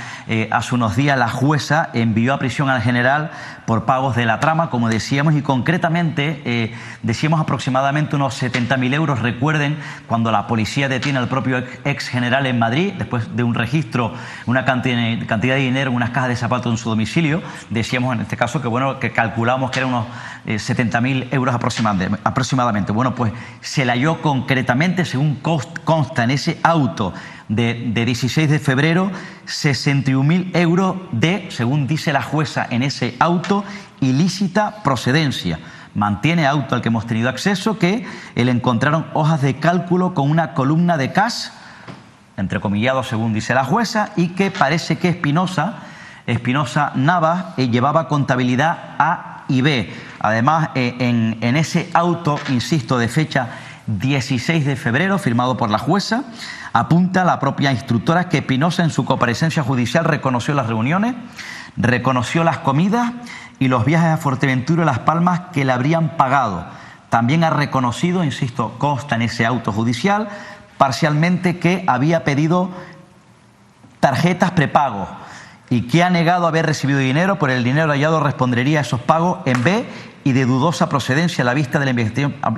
hace unos días, la jueza envió a prisión al general por pagos de la trama, como decíamos, y concretamente decíamos aproximadamente unos 70.000 euros. Recuerden cuando la policía detiene al propio ex general en Madrid, después de un registro, una cantidad de dinero en unas cajas de zapatos en su domicilio, decíamos en este caso que bueno, que calculamos que eran unos 70.000 euros aproximadamente. Bueno, pues se le halló concretamente, según consta en ese auto de 16 de febrero, 61.000 euros de, según dice la jueza en ese auto, ilícita procedencia. Mantiene auto al que hemos tenido acceso que le encontraron hojas de cálculo con una columna de cash, entrecomillado según dice la jueza, y que parece que Espinosa Navas llevaba contabilidad A y B. Además, en ese auto, insisto, de fecha 16 de febrero, firmado por la jueza, apunta la propia instructora que Espinosa en su comparecencia judicial reconoció las reuniones, reconoció las comidas y los viajes a Fuerteventura y Las Palmas que le habrían pagado. También ha reconocido, insisto, consta en ese auto judicial, parcialmente que había pedido tarjetas prepago y que ha negado haber recibido dinero. Por el dinero hallado respondería a esos pagos en B y de dudosa procedencia a la vista de la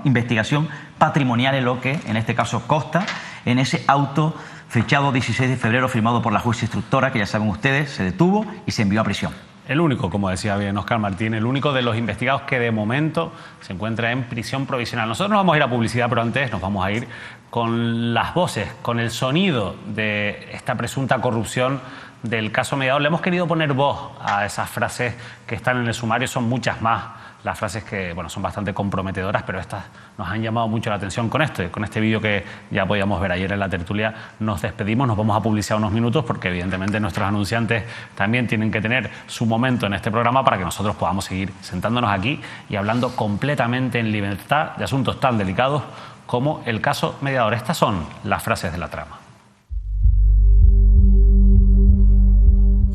investigación patrimonial, en lo que en este caso consta en ese auto fechado 16 de febrero firmado por la jueza instructora, que ya saben ustedes, se detuvo y se envió a prisión. El único, como decía bien Óscar Martín, el único de los investigados que de momento se encuentra en prisión provisional. Nosotros nos vamos a ir a publicidad, pero antes nos vamos a ir con las voces, con el sonido de esta presunta corrupción del caso Mediador. Le hemos querido poner voz a esas frases que están en el sumario, son muchas más las frases que, bueno, son bastante comprometedoras, pero estas nos han llamado mucho la atención con este vídeo que ya podíamos ver ayer en la tertulia. Nos despedimos, nos vamos a publicidad unos minutos porque evidentemente nuestros anunciantes también tienen que tener su momento en este programa para que nosotros podamos seguir sentándonos aquí y hablando completamente en libertad de asuntos tan delicados como el caso Mediador. Estas son las frases de la trama.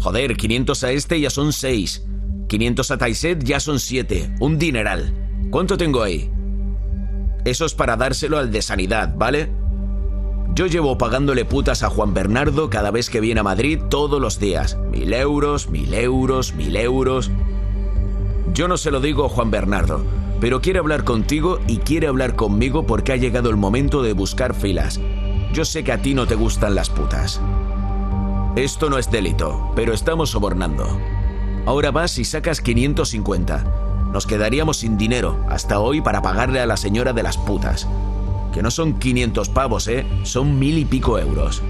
Joder, 500 a este ya son 6. 500 a Taiset ya son 7. Un dineral. ¿Cuánto tengo ahí? Eso es para dárselo al de Sanidad, ¿vale? Yo llevo pagándole putas a Juan Bernardo cada vez que viene a Madrid todos los días. 1000 euros, 1000 euros, 1000 euros. Yo no se lo digo a Juan Bernardo, pero quiere hablar contigo y quiere hablar conmigo porque ha llegado el momento de buscar filas. Yo sé que a ti no te gustan las putas. Esto no es delito, pero estamos sobornando. Ahora vas y sacas 550. Nos quedaríamos sin dinero hasta hoy para pagarle a la señora de las putas. Que no son 500 pavos, son 1000 y pico euros.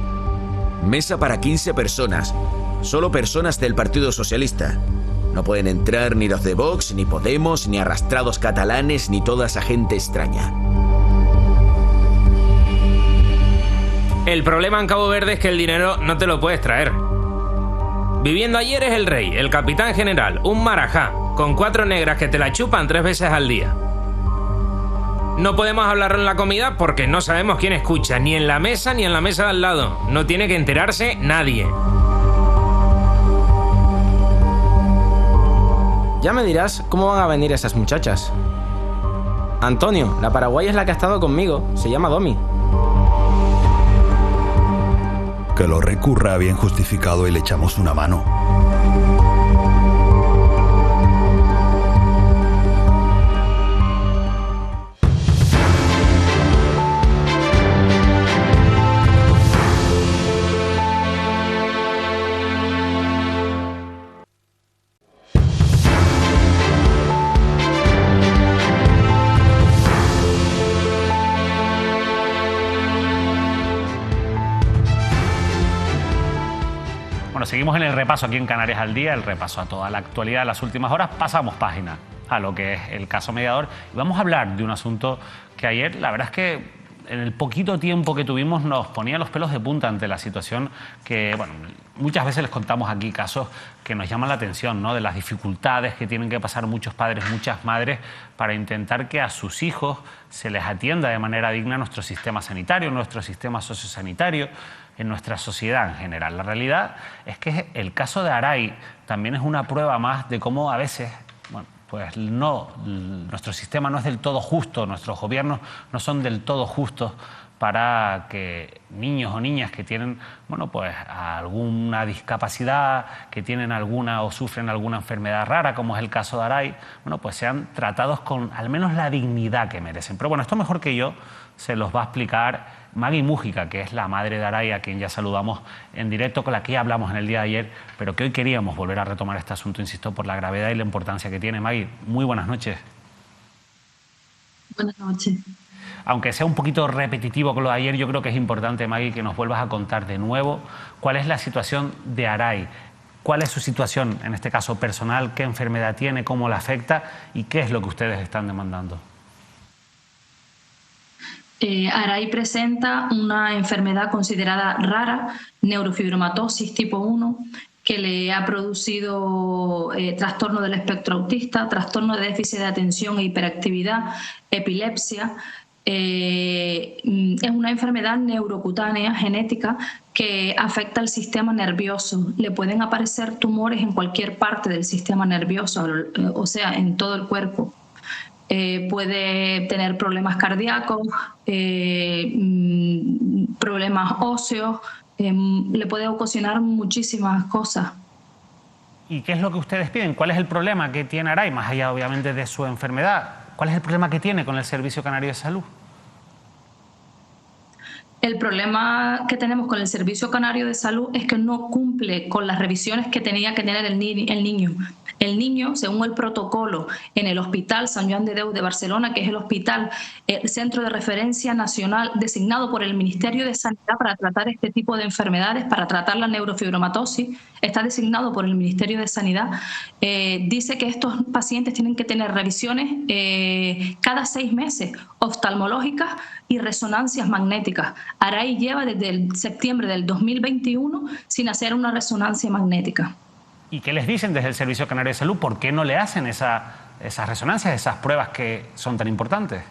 Mesa para 15 personas. Solo personas del Partido Socialista. No pueden entrar ni los de Vox, ni Podemos, ni arrastrados catalanes, ni toda esa gente extraña. El problema en Cabo Verde es que el dinero no te lo puedes traer. Viviendo allí eres el rey, el capitán general, un marajá, con 4 negras que te la chupan 3 veces al día. No podemos hablar en la comida porque no sabemos quién escucha, ni en la mesa ni en la mesa de al lado. No tiene que enterarse nadie. Ya me dirás cómo van a venir esas muchachas. Antonio, la paraguaya es la que ha estado conmigo, se llama Domi. Que lo recurra bien justificado y le echamos una mano. Seguimos en el repaso aquí en Canarias al Día, el repaso a toda la actualidad de las últimas horas. Pasamos página a lo que es el caso Mediador y vamos a hablar de un asunto que ayer, la verdad es que en el poquito tiempo que tuvimos nos ponía los pelos de punta ante la situación que, bueno, muchas veces les contamos aquí casos que nos llaman la atención, ¿no? De las dificultades que tienen que pasar muchos padres, muchas madres para intentar que a sus hijos se les atienda de manera digna nuestro sistema sanitario, nuestro sistema sociosanitario, en nuestra sociedad en general. La realidad es que el caso de Aray también es una prueba más de cómo a veces, bueno, pues no, nuestro sistema no es del todo justo, nuestros gobiernos no son del todo justos para que niños o niñas que tienen, bueno, pues alguna discapacidad, que tienen alguna o sufren alguna enfermedad rara, como es el caso de Aray, bueno, pues sean tratados con al menos la dignidad que merecen. Pero bueno, esto mejor que yo se los va a explicar Magui Mújica, que es la madre de Aray, a quien ya saludamos en directo, con la que ya hablamos en el día de ayer, pero que hoy queríamos volver a retomar este asunto, insisto, por la gravedad y la importancia que tiene. Magui, muy buenas noches. Buenas noches. Aunque sea un poquito repetitivo con lo de ayer, yo creo que es importante, Magui, que nos vuelvas a contar de nuevo cuál es la situación de Aray, cuál es su situación, en este caso personal, qué enfermedad tiene, cómo la afecta y qué es lo que ustedes están demandando. Aray presenta una enfermedad considerada rara, neurofibromatosis tipo 1, que le ha producido trastorno del espectro autista, trastorno de déficit de atención e hiperactividad, epilepsia. Es una enfermedad neurocutánea genética que afecta al sistema nervioso. Le pueden aparecer tumores en cualquier parte del sistema nervioso, o sea, en todo el cuerpo. Puede tener problemas cardíacos, problemas óseos, le puede ocasionar muchísimas cosas. ¿Y qué es lo que ustedes piden? ¿Cuál es el problema que tiene Aray, más allá obviamente de su enfermedad? ¿Cuál es el problema que tiene con el Servicio Canario de Salud? El problema que tenemos con el Servicio Canario de Salud es que no cumple con las revisiones que tenía que tener el niño. El niño, según el protocolo en el Hospital Sant Joan de Déu de Barcelona, que es el centro de referencia nacional designado por el Ministerio de Sanidad para tratar este tipo de enfermedades, para tratar la neurofibromatosis, está designado por el Ministerio de Sanidad, dice que estos pacientes tienen que tener revisiones cada 6 meses, oftalmológicas y resonancias magnéticas. Aray lleva desde el septiembre del 2021 sin hacer una resonancia magnética. ¿Y qué les dicen desde el Servicio Canario de Salud? ¿Por qué no le hacen esas resonancias, esas pruebas que son tan importantes?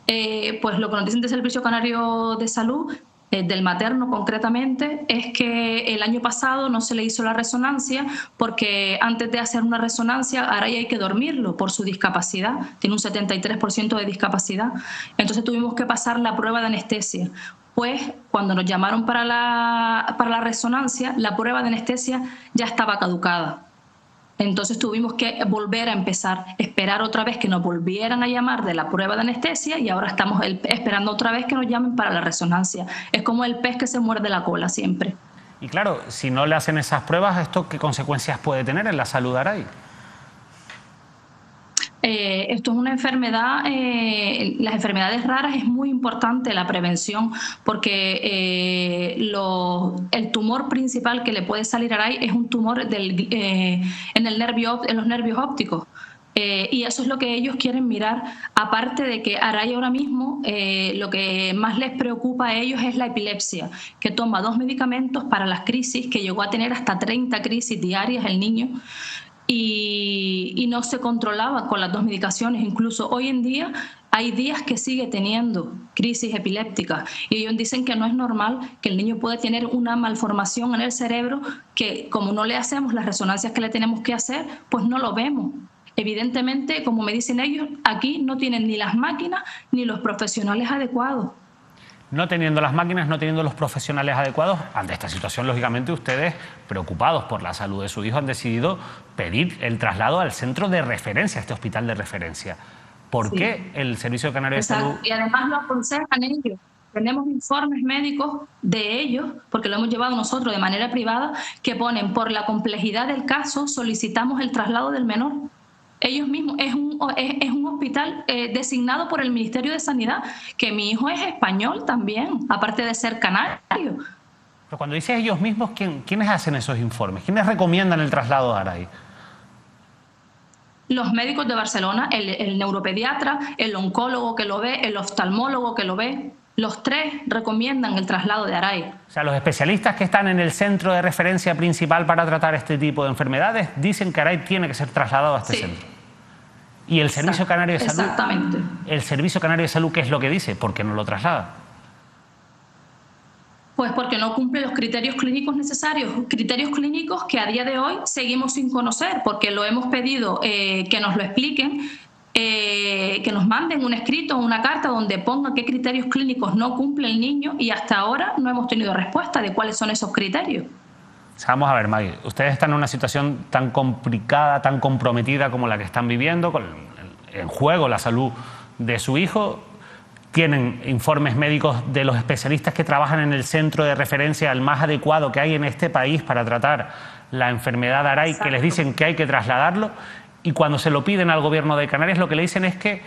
Pues lo que nos dicen del Servicio Canario de Salud, del materno concretamente, es que el año pasado no se le hizo la resonancia porque antes de hacer una resonancia, ahora ya hay que dormirlo por su discapacidad, tiene un 73% de discapacidad, entonces tuvimos que pasar la prueba de anestesia. Pues cuando nos llamaron para la resonancia, la prueba de anestesia ya estaba caducada. Entonces tuvimos que volver a empezar, esperar otra vez que nos volvieran a llamar de la prueba de anestesia y ahora estamos esperando otra vez que nos llamen para la resonancia. Es como el pez que se muerde la cola siempre. Y claro, si no le hacen esas pruebas, ¿esto qué consecuencias puede tener en la salud de Aray? Esto es una enfermedad, las enfermedades raras es muy importante la prevención porque el tumor principal que le puede salir a Aray es un tumor en los nervios ópticos. Y eso es lo que ellos quieren mirar, aparte de que Aray ahora mismo lo que más les preocupa a ellos es la epilepsia, que toma 2 medicamentos para las crisis, que llegó a tener hasta 30 crisis diarias el niño, y no se controlaba con las 2 medicaciones. Incluso hoy en día hay días que sigue teniendo crisis epilépticas y ellos dicen que no es normal, que el niño puede tener una malformación en el cerebro que como no le hacemos las resonancias que le tenemos que hacer, pues no lo vemos. Evidentemente, como me dicen ellos, aquí no tienen ni las máquinas ni los profesionales adecuados. No teniendo las máquinas, no teniendo los profesionales adecuados, ante esta situación, lógicamente, ustedes, preocupados por la salud de su hijo, han decidido pedir el traslado al centro de referencia, a este hospital de referencia. ¿Por qué el Servicio Canario de Salud...? Y además lo aconsejan ellos. Tenemos informes médicos de ellos, porque lo hemos llevado nosotros de manera privada, que ponen, por la complejidad del caso, solicitamos el traslado del menor. Ellos mismos, es un hospital designado por el Ministerio de Sanidad, que mi hijo es español también, aparte de ser canario. Pero cuando dices ellos mismos, ¿quiénes hacen esos informes? ¿Quiénes recomiendan el traslado a Aray? Los médicos de Barcelona, el neuropediatra, el oncólogo que lo ve, el oftalmólogo que lo ve. Los 3 recomiendan el traslado de Aray. O sea, los especialistas que están en el centro de referencia principal para tratar este tipo de enfermedades dicen que Aray tiene que ser trasladado a este centro. ¿Y el Servicio Canario de Salud? Exactamente. ¿El Servicio Canario de Salud qué es lo que dice? ¿Por qué no lo traslada? Pues porque no cumple los criterios clínicos necesarios, criterios clínicos que a día de hoy seguimos sin conocer, porque lo hemos pedido que nos lo expliquen, que nos manden un escrito o una carta donde ponga qué criterios clínicos no cumple el niño y hasta ahora no hemos tenido respuesta de cuáles son esos criterios. Vamos a ver, Maggie, ustedes están en una situación tan complicada, tan comprometida como la que están viviendo, con en juego la salud de su hijo. Tienen informes médicos de los especialistas que trabajan en el centro de referencia, el más adecuado que hay en este país para tratar la enfermedad de Aray, que les dicen que hay que trasladarlo. Y cuando se lo piden al gobierno de Canarias, lo que le dicen es que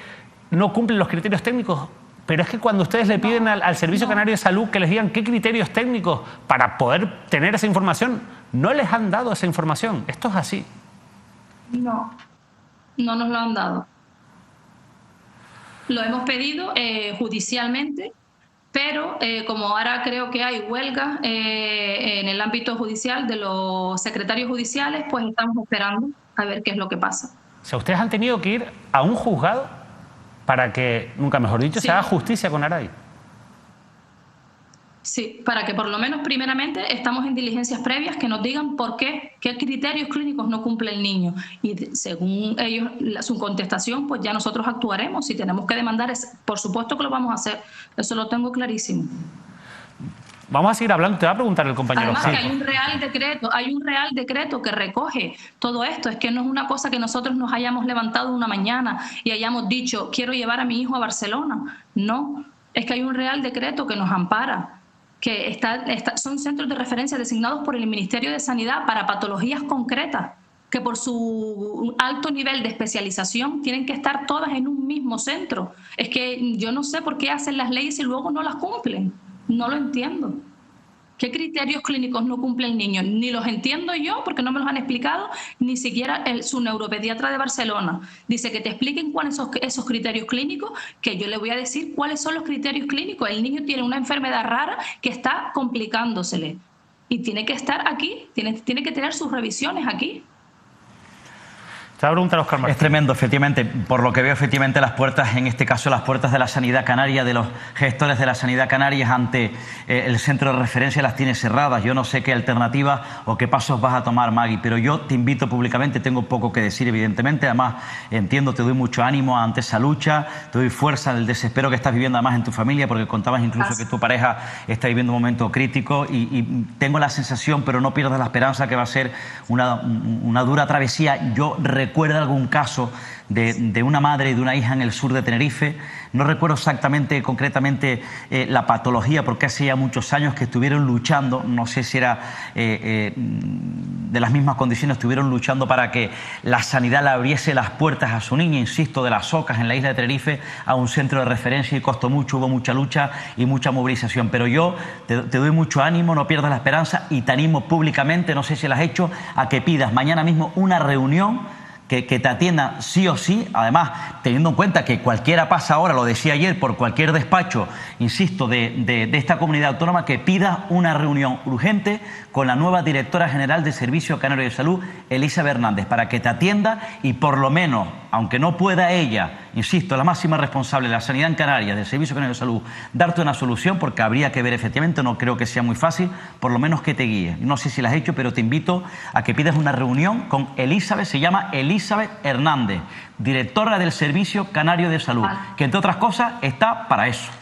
no cumplen los criterios técnicos. Pero es que cuando ustedes le piden al Servicio Canario de Salud que les digan qué criterios técnicos para poder tener esa información, no les han dado esa información. Esto es así. No nos lo han dado. Lo hemos pedido judicialmente, pero como ahora creo que hay huelga en el ámbito judicial de los secretarios judiciales, pues estamos esperando a ver qué es lo que pasa. O sea, ustedes han tenido que ir a un juzgado para que, nunca mejor dicho, se haga justicia con Aray. Sí, para que por lo menos primeramente estamos en diligencias previas que nos digan por qué criterios clínicos no cumple el niño. Y según ellos, su contestación, pues ya nosotros actuaremos. Si tenemos que demandar, por supuesto que lo vamos a hacer. Eso lo tengo clarísimo. Vamos a seguir hablando. Te va a preguntar el compañero. Además que hay un real decreto que recoge todo esto. Es que no es una cosa que nosotros nos hayamos levantado una mañana y hayamos dicho, quiero llevar a mi hijo a Barcelona. No. Es que hay un Real Decreto que nos ampara, que son centros de referencia designados por el Ministerio de Sanidad para patologías concretas, que por su alto nivel de especialización tienen que estar todas en un mismo centro. Es que yo no sé por qué hacen las leyes y luego no las cumplen. No lo entiendo. ¿Qué criterios clínicos no cumple el niño? Ni los entiendo yo, porque no me los han explicado, ni siquiera su neuropediatra de Barcelona. Dice que te expliquen cuáles son esos criterios clínicos, que yo le voy a decir cuáles son los criterios clínicos. El niño tiene una enfermedad rara que está complicándosele y tiene que estar aquí, tiene que tener sus revisiones aquí. Es tremendo, efectivamente. Por lo que veo, efectivamente, las puertas, en este caso las puertas de la sanidad canaria, de los gestores de la sanidad canaria ante el centro de referencia las tiene cerradas. Yo no sé qué alternativas o qué pasos vas a tomar, Maggie, pero yo te invito públicamente, tengo poco que decir, evidentemente. Además, entiendo, te doy mucho ánimo ante esa lucha, te doy fuerza en el desespero que estás viviendo además en tu familia, porque contabas incluso que tu pareja está viviendo un momento crítico y tengo la sensación, pero no pierdas la esperanza, que va a ser una dura travesía. Yo recuerdo algún caso de una madre y de una hija en el sur de Tenerife. No recuerdo exactamente, concretamente, la patología, porque hace ya muchos años que estuvieron luchando, no sé si era de las mismas condiciones, estuvieron luchando para que la sanidad le abriese las puertas a su niña, insisto, de las Ocas, en la isla de Tenerife, a un centro de referencia, y costó mucho, hubo mucha lucha y mucha movilización. Pero yo te doy mucho ánimo, no pierdas la esperanza, y te animo públicamente, no sé si lo has hecho, a que pidas mañana mismo una reunión que te atienda sí o sí, además teniendo en cuenta que cualquiera pasa ahora, lo decía ayer, por cualquier despacho, insisto, de esta comunidad autónoma, que pida una reunión urgente con la nueva directora general del Servicio Canario de Salud, Elizabeth Hernández, para que te atienda y por lo menos, aunque no pueda ella, insisto, la máxima responsable de la sanidad en Canarias, del Servicio Canario de Salud, darte una solución, porque habría que ver efectivamente, no creo que sea muy fácil, por lo menos que te guíe. No sé si la has hecho, pero te invito a que pidas una reunión con Elizabeth, se llama Elizabeth Hernández, directora del Servicio Canario de Salud, que entre otras cosas está para eso.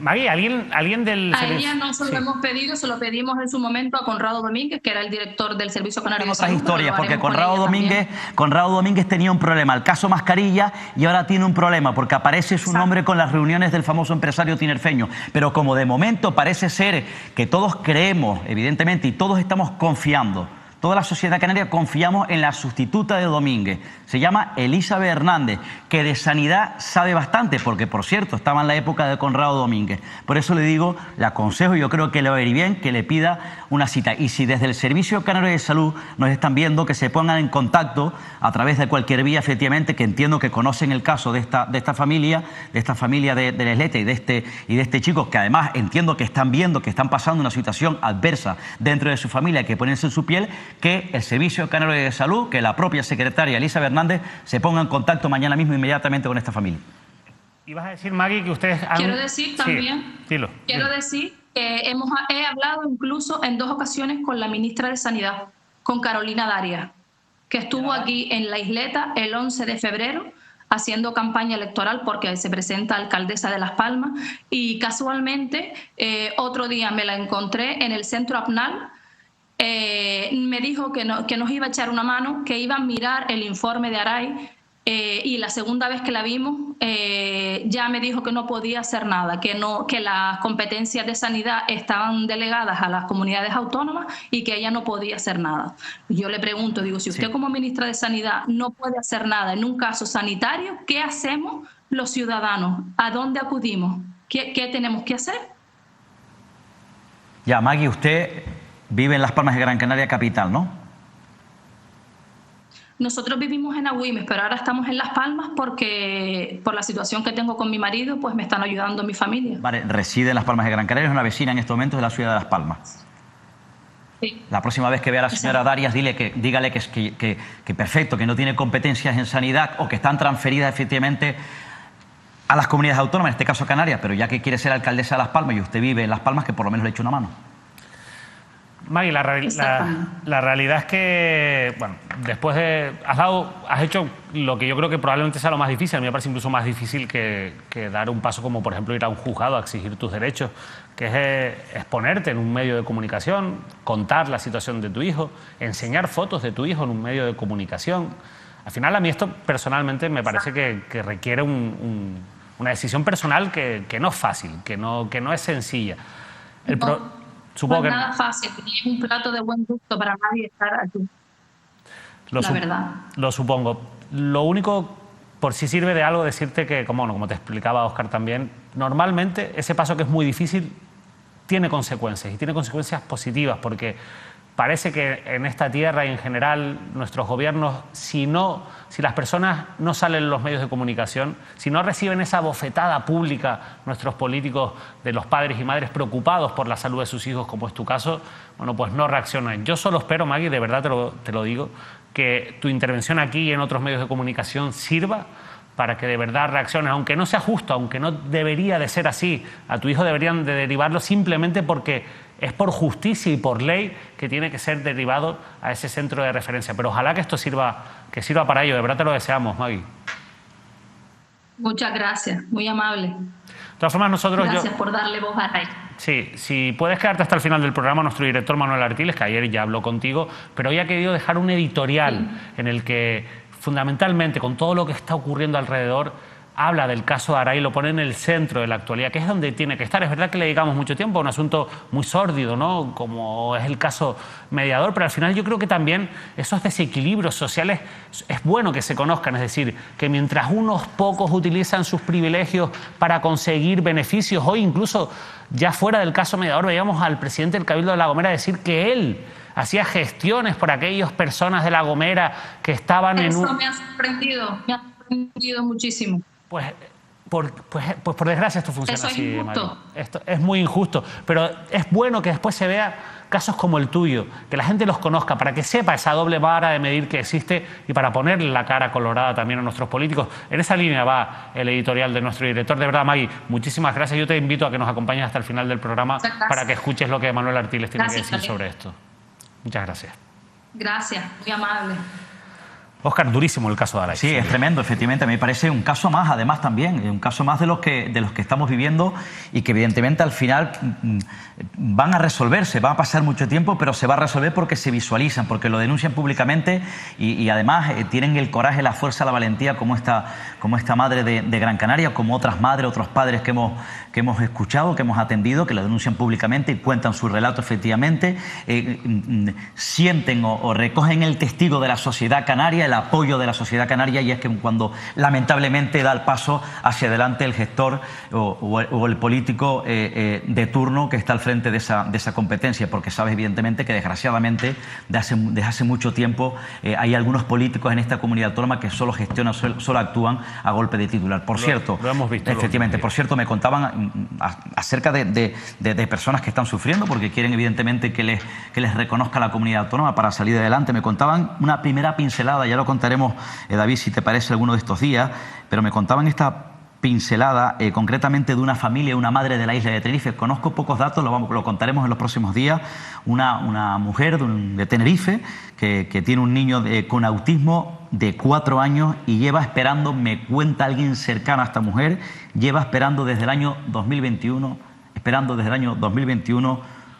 Maggie, ¿alguien del servicio? A ella no se lo hemos pedido, se lo pedimos en su momento a Conrado Domínguez, que era el director del Servicio Canario de Salud. Otras historias, porque Conrado Domínguez tenía un problema, el caso Mascarilla, y ahora tiene un problema, porque aparece su nombre con las reuniones del famoso empresario tinerfeño. Pero como de momento parece ser que todos creemos, evidentemente, y todos estamos confiando, toda la sociedad canaria confiamos en la sustituta de Domínguez. Se llama Elizabeth Hernández, que de sanidad sabe bastante, porque, por cierto, estaba en la época de Conrado Domínguez. Por eso le digo, le aconsejo, yo creo que le va a ir bien, que le pida una cita. Y si desde el Servicio Canario de Salud nos están viendo, que se pongan en contacto a través de cualquier vía, efectivamente, que entiendo que conocen el caso de esta familia de Leslete y de este chico, que además entiendo que están viendo, que están pasando una situación adversa dentro de su familia, hay que ponerse en su piel, que el Servicio Canario de Salud, que la propia secretaria Elizabeth Hernández se ponga en contacto mañana mismo inmediatamente con esta familia. Ibas a decir, Maggie, que ustedes han... Quiero decir también, dilo. Quiero decir que he hablado incluso en 2 ocasiones con la ministra de Sanidad, con Carolina Darias, que estuvo aquí en la isleta el 11 de febrero haciendo campaña electoral, porque se presenta alcaldesa de Las Palmas, y casualmente otro día me la encontré en el centro APNAL. Me dijo que nos iba a echar una mano, que iba a mirar el informe de Aray, y la segunda vez que la vimos ya me dijo que no podía hacer nada, que las competencias de sanidad estaban delegadas a las comunidades autónomas y que ella no podía hacer nada. Yo le pregunto, digo, si usted como ministra de Sanidad no puede hacer nada en un caso sanitario, ¿qué hacemos los ciudadanos? ¿A dónde acudimos? ¿Qué tenemos que hacer? Ya, Maggie, usted vive en Las Palmas de Gran Canaria capital, ¿no? Nosotros vivimos en Agüimes, pero ahora estamos en Las Palmas porque por la situación que tengo con mi marido, pues me están ayudando mi familia. Vale, reside en Las Palmas de Gran Canaria, es una vecina en estos momentos de la ciudad de Las Palmas. Sí. La próxima vez que vea a la señora Darias, dígale que perfecto, que no tiene competencias en sanidad o que están transferidas efectivamente a las comunidades autónomas, en este caso Canarias, pero ya que quiere ser alcaldesa de Las Palmas y usted vive en Las Palmas, que por lo menos le eche una mano. Maggie, la realidad es que, bueno, después de... Has hecho lo que yo creo que probablemente sea lo más difícil. A mí me parece incluso más difícil que dar un paso como, por ejemplo, ir a un juzgado a exigir tus derechos, que es exponerte en un medio de comunicación, contar la situación de tu hijo, enseñar fotos de tu hijo en un medio de comunicación. Al final, a mí esto personalmente me parece que requiere una una decisión personal que no es fácil, que no es sencilla. Supongo que no es nada fácil, ni es un plato de buen gusto para nadie estar aquí. La verdad. Lo supongo. Lo único, por si sirve de algo, decirte que, como te explicaba Óscar también, normalmente ese paso que es muy difícil tiene consecuencias, y tiene consecuencias positivas, porque parece que en esta tierra y en general nuestros gobiernos, si las personas no salen en los medios de comunicación, si no reciben esa bofetada pública nuestros políticos de los padres y madres preocupados por la salud de sus hijos, como es tu caso, bueno, pues no reaccionan. Yo solo espero, Maggie, de verdad te lo digo, que tu intervención aquí y en otros medios de comunicación sirva para que de verdad reacciones, aunque no sea justo, aunque no debería de ser así. A tu hijo deberían de derivarlo simplemente porque es por justicia y por ley que tiene que ser derivado a ese centro de referencia. Pero ojalá que esto sirva para ello. De verdad te lo deseamos, Maggie. Muchas gracias, muy amable. De todas formas, Gracias por darle voz a Ray. Sí, si puedes quedarte hasta el final del programa, nuestro director Manuel Artiles, que ayer ya habló contigo, pero hoy ha querido dejar un editorial en el que fundamentalmente, con todo lo que está ocurriendo alrededor, habla del caso de Aray, lo pone en el centro de la actualidad, que es donde tiene que estar. Es verdad que le dedicamos mucho tiempo a un asunto muy sórdido, ¿no?, como es el caso Mediador, pero al final yo creo que también esos desequilibrios sociales es bueno que se conozcan, es decir, que mientras unos pocos utilizan sus privilegios para conseguir beneficios, hoy incluso ya fuera del caso Mediador veíamos al presidente del Cabildo de La Gomera decir que él hacía gestiones por aquellas personas de La Gomera que estaban Eso me ha sorprendido muchísimo. Pues por desgracia esto funciona Eso es así, injusto. María. Esto es muy injusto, pero es bueno que después se vea casos como el tuyo, que la gente los conozca, para que sepa esa doble vara de medir que existe y para ponerle la cara colorada también a nuestros políticos. En esa línea va el editorial de nuestro director. De verdad, Maggie, muchísimas gracias. Yo te invito a que nos acompañes hasta el final del programa para que escuches lo que Manuel Artiles tiene que decir sobre esto. Muchas gracias. Gracias, muy amable. Óscar, durísimo el caso de Aray. Sí, es tremendo, efectivamente. Me parece un caso más, además, también. Un caso más de los que estamos viviendo y que, evidentemente, al final van a resolverse. Va a pasar mucho tiempo, pero se va a resolver porque se visualizan, porque lo denuncian públicamente y además, tienen el coraje, la fuerza, la valentía, como esta madre de Gran Canaria, como otras madres, otros padres que hemos escuchado, que hemos atendido, que lo denuncian públicamente y cuentan su relato, efectivamente. Sienten o recogen el testigo de la sociedad canaria, el apoyo de la sociedad canaria, y es que cuando lamentablemente da el paso hacia adelante el gestor o el político de turno que está al frente de esa competencia, porque sabes evidentemente que desgraciadamente desde hace mucho tiempo hay algunos políticos en esta comunidad autónoma que solo gestionan, solo actúan a golpe de titular. Por cierto, lo hemos visto, efectivamente, por cierto, me contaban acerca de personas que están sufriendo porque quieren evidentemente que les reconozca la comunidad autónoma para salir adelante. Me contaban una primera pincelada, ya lo contaremos, David, si te parece, alguno de estos días, pero me contaban esta pincelada concretamente de una familia, una madre de la isla de Tenerife. Conozco pocos datos, lo contaremos en los próximos días. Una mujer de Tenerife que tiene un niño con autismo de 4 años y lleva esperando, me cuenta alguien cercano a esta mujer, lleva esperando desde el año 2021,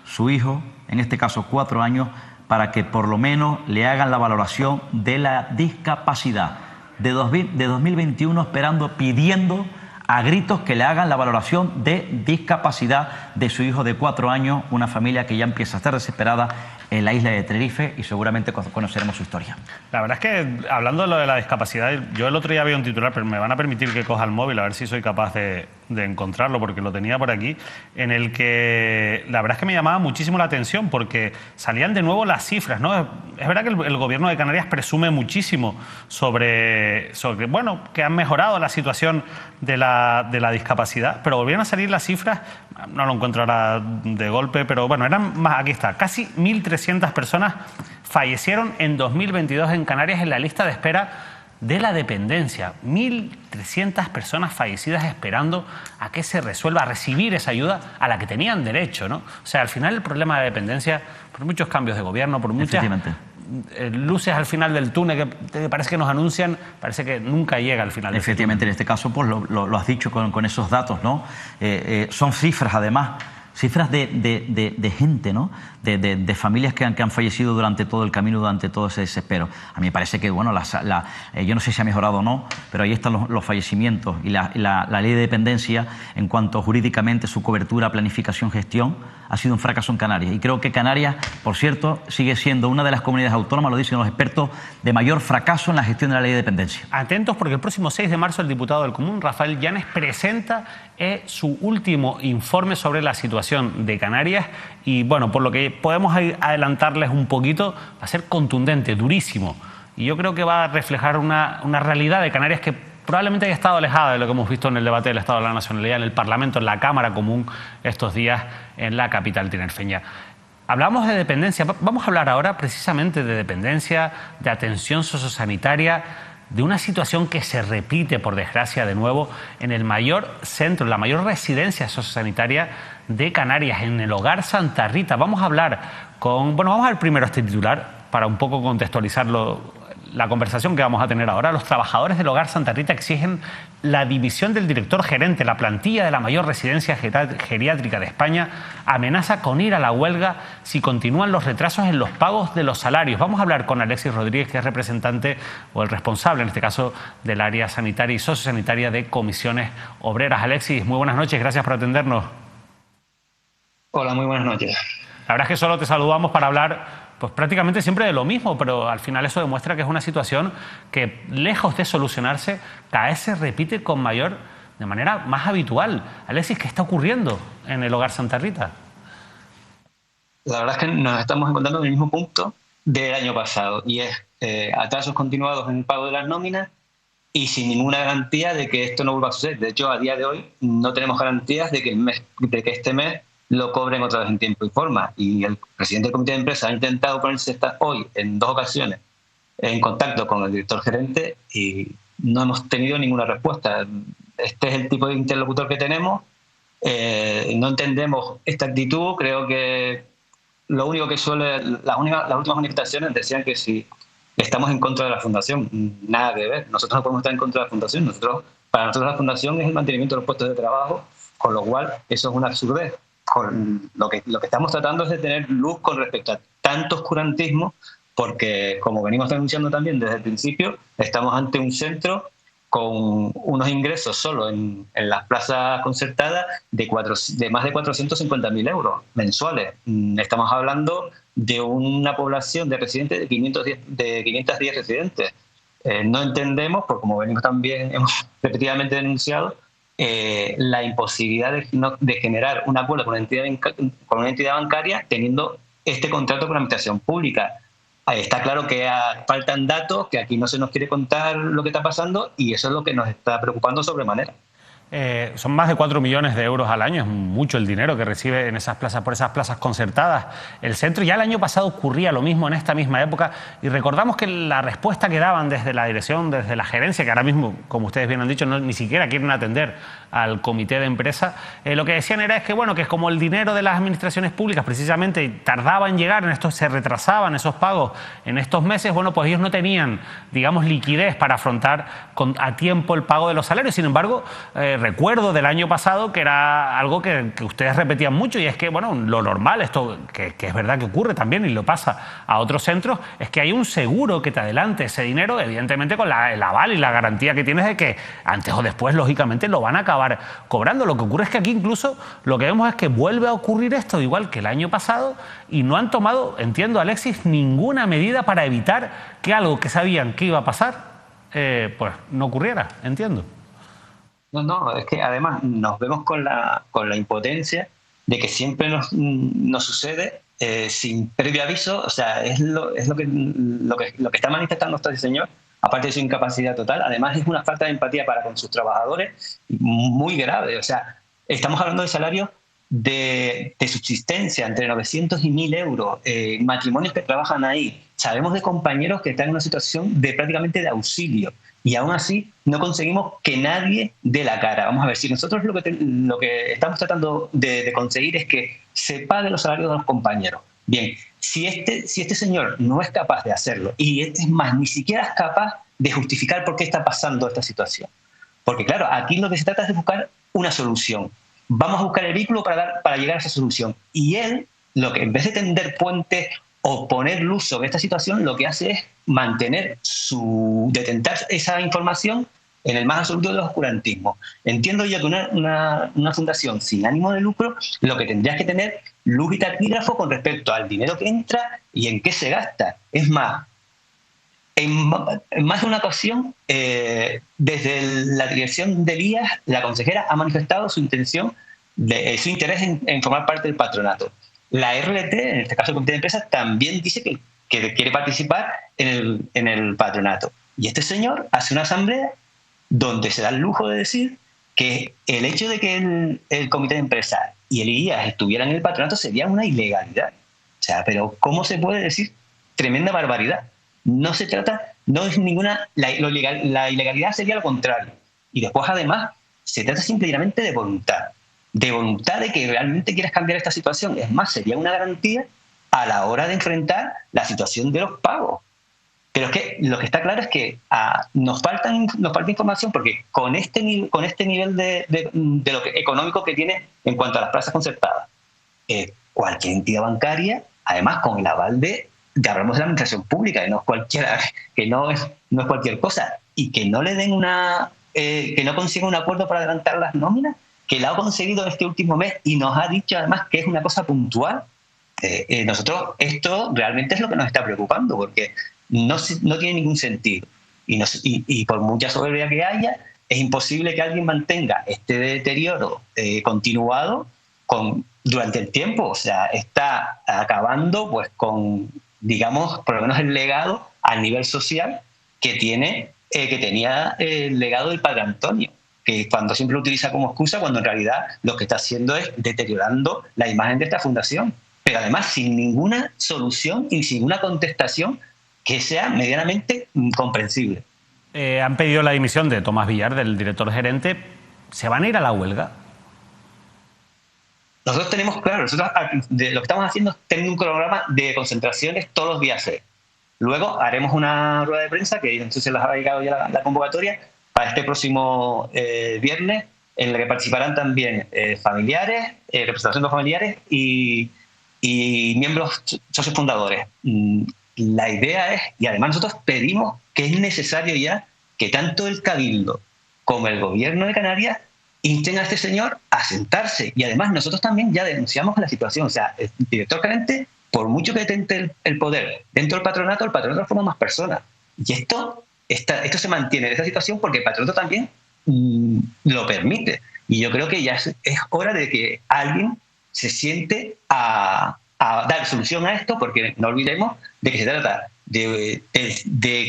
su hijo, en este caso 4 años, para que por lo menos le hagan la valoración de la discapacidad. De 2021 pidiendo a gritos que le hagan la valoración de discapacidad de su hijo de 4 años, una familia que ya empieza a estar desesperada en la isla de Tenerife y seguramente conoceremos su historia. La verdad es que, hablando de lo de la discapacidad, yo el otro día había un titular, pero me van a permitir que coja el móvil a ver si soy capaz de encontrarlo, porque lo tenía por aquí, en el que la verdad es que me llamaba muchísimo la atención porque salían de nuevo las cifras, ¿no? Es verdad que el gobierno de Canarias presume muchísimo sobre bueno, que han mejorado la situación de la discapacidad, pero volvieron a salir las cifras, no lo encuentro ahora de golpe, pero bueno, eran más, aquí está, casi 1.300 personas fallecieron en 2022 en Canarias en la lista de espera de la dependencia. 1.300 personas fallecidas esperando a que se resuelva, a recibir esa ayuda a la que tenían derecho, ¿no? O sea, al final el problema de dependencia, por muchos cambios de gobierno, por muchas luces al final del túnel que parece que nos anuncian, parece que nunca llega al final. Efectivamente, en este caso pues lo has dicho con esos datos, ¿no? Son cifras, además, cifras de gente, ¿no? De familias que han fallecido durante todo el camino, durante todo ese desespero. A mí me parece que, bueno, yo no sé si ha mejorado o no, pero ahí están los fallecimientos y la ley de dependencia, en cuanto jurídicamente su cobertura, planificación, gestión, ha sido un fracaso en Canarias. Y creo que Canarias, por cierto, sigue siendo una de las comunidades autónomas, lo dicen los expertos, de mayor fracaso en la gestión de la ley de dependencia. Atentos, porque el próximo 6 de marzo el diputado del Común, Rafael Llanes, presenta su último informe sobre la situación de Canarias y, bueno, por lo que podemos adelantarles un poquito, va a ser contundente, durísimo. Y yo creo que va a reflejar una realidad de Canarias que probablemente haya estado alejada de lo que hemos visto en el debate del Estado de la Nacionalidad, en el Parlamento, en la Cámara Común, estos días en la capital tinerfeña. Hablamos de dependencia, vamos a hablar ahora precisamente de dependencia, de atención sociosanitaria, de una situación que se repite, por desgracia, de nuevo, en el mayor centro, la mayor residencia sociosanitaria de Canarias, en el Hogar Santa Rita. Vamos a hablar vamos a ver primero este titular para un poco contextualizarlo. La conversación que vamos a tener ahora. Los trabajadores del Hogar Santa Rita exigen la dimisión del director gerente. La plantilla de la mayor residencia geriátrica de España amenaza con ir a la huelga si continúan los retrasos en los pagos de los salarios. Vamos a hablar con Alexis Rodríguez, que es representante o el responsable, en este caso, del área sanitaria y sociosanitaria de Comisiones Obreras. Alexis, muy buenas noches. Gracias por atendernos. Hola, muy buenas noches. La verdad es que solo te saludamos para hablar pues prácticamente siempre de lo mismo, pero al final eso demuestra que es una situación que, lejos de solucionarse, cada vez se repite de manera más habitual. Alexis, ¿qué está ocurriendo en el Hogar Santa Rita? La verdad es que nos estamos encontrando en el mismo punto del año pasado, y es atrasos continuados en el pago de las nóminas y sin ninguna garantía de que esto no vuelva a suceder. De hecho, a día de hoy no tenemos garantías de que este mes lo cobren otra vez en tiempo y forma. Y el presidente del comité de empresa ha intentado ponerse hoy en 2 ocasiones en contacto con el director gerente y no hemos tenido ninguna respuesta. Este es el tipo de interlocutor que tenemos. No entendemos esta actitud. Creo que lo único que las últimas manifestaciones decían que si estamos en contra de la fundación, nada que ver. Nosotros no podemos estar en contra de la fundación. Para nosotros la fundación es el mantenimiento de los puestos de trabajo, con lo cual eso es una absurdez. Lo que estamos tratando es de tener luz con respecto a tanto oscurantismo, porque, como venimos denunciando también desde el principio, estamos ante un centro con unos ingresos solo en las plazas concertadas de más de 450.000 euros mensuales. Estamos hablando de una población de residentes de 510 residentes. No entendemos, porque como venimos también, hemos repetidamente denunciado, la imposibilidad de generar un acuerdo con una entidad bancaria teniendo este contrato con la administración pública. Está claro que faltan datos, que aquí no se nos quiere contar lo que está pasando, y eso es lo que nos está preocupando sobremanera. Son más de 4 millones de euros al año, es mucho el dinero que recibe en esas plazas, por esas plazas concertadas el centro. Ya el año pasado ocurría lo mismo en esta misma época, y recordamos que la respuesta que daban desde la dirección, desde la gerencia, que ahora mismo, como ustedes bien han dicho, ni siquiera quieren atender al comité de empresa, lo que decían era que es como el dinero de las administraciones públicas precisamente tardaba en llegar, se retrasaban esos pagos en estos meses, pues ellos no tenían, digamos, liquidez para afrontar a tiempo el pago de los salarios. Sin embargo, recuerdo del año pasado que era algo que ustedes repetían mucho, y es que, lo normal, esto que es verdad que ocurre también y lo pasa a otros centros, es que hay un seguro que te adelante ese dinero, evidentemente con el aval y la garantía que tienes de que antes o después, lógicamente, lo van a acabar cobrando. Lo que ocurre es que aquí incluso lo que vemos es que vuelve a ocurrir esto igual que el año pasado, y no han tomado, entiendo, Alexis, ninguna medida para evitar que algo que sabían que iba a pasar, pues no ocurriera, entiendo. No, es que además nos vemos con la impotencia de que siempre nos sucede sin previo aviso. O sea, es lo que está manifestando este señor, aparte de su incapacidad total. Además, es una falta de empatía para con sus trabajadores muy grave. O sea, estamos hablando de salarios de subsistencia entre 900 y 1.000 euros, matrimonios que trabajan ahí. Sabemos de compañeros que están en una situación prácticamente de auxilio, y aún así no conseguimos que nadie dé la cara. Vamos a ver, si nosotros lo que estamos tratando de conseguir es que se pague los salarios de los compañeros. Bien, si este señor no es capaz de hacerlo, y es más, ni siquiera es capaz de justificar por qué está pasando esta situación. Porque claro, aquí lo que se trata es de buscar una solución. vamos a buscar el vehículo para llegar a esa solución. Y él, lo que en vez de tender puentes o poner luz sobre esta situación, lo que hace es detentar esa información en el más absoluto de los oscurantismos. Entiendo yo que una fundación sin ánimo de lucro, lo que tendría que tener luz y taquígrafo con respecto al dinero que entra y en qué se gasta. Es más, en más de una ocasión, desde la dirección del IAS, la consejera ha manifestado su intención, su interés en formar parte del patronato. La RLT, en este caso el Comité de Empresas, también dice que quiere participar en el patronato. Y este señor hace una asamblea donde se da el lujo de decir que el hecho de que el Comité de Empresas y el IAS estuvieran en el patronato sería una ilegalidad. O sea, pero ¿cómo se puede decir tremenda barbaridad? No se trata, no es ninguna... La ilegalidad sería lo contrario. Y después, además, se trata simplemente de voluntad de que realmente quieras cambiar esta situación. Es más, sería una garantía a la hora de enfrentar la situación de los pagos. Pero es que lo que está claro es que nos falta información, porque con este nivel de lo económico que tiene en cuanto a las plazas concertadas, cualquier entidad bancaria, además con el aval hablamos de la administración pública, que no es cualquier cosa, y que no le den que no consiga un acuerdo para adelantar las nóminas, que la ha conseguido este último mes y nos ha dicho además que es una cosa puntual. Nosotros esto realmente es lo que nos está preocupando, porque no tiene ningún sentido. Y por mucha soberbia que haya, es imposible que alguien mantenga este deterioro continuado durante el tiempo. O sea, está acabando pues con, digamos, por lo menos el legado a nivel social que tenía el legado del padre Antonio, que cuando siempre lo utiliza como excusa, cuando en realidad lo que está haciendo es deteriorando la imagen de esta fundación, pero además sin ninguna solución y sin ninguna contestación que sea medianamente comprensible. Han pedido la dimisión de Tomás Villar, del director gerente. ¿Se van a ir a la huelga? Nosotros tenemos, claro, lo que estamos haciendo es tener un programa de concentraciones todos los días. Luego haremos una rueda de prensa, que entonces les ha llegado ya la convocatoria, para este próximo viernes, en la que participarán también familiares, representación de familiares y miembros socios fundadores. La idea es, y además nosotros pedimos que es necesario ya que tanto el Cabildo como el Gobierno de Canarias insten a este señor a sentarse. Y además nosotros también ya denunciamos la situación. O sea, el director gerente, por mucho que detente el poder dentro del patronato, el patronato forma más personas. Y esto se mantiene en esta situación porque el patronato también lo permite. Y yo creo que ya es hora de que alguien se siente a dar solución a esto, porque no olvidemos de que se trata de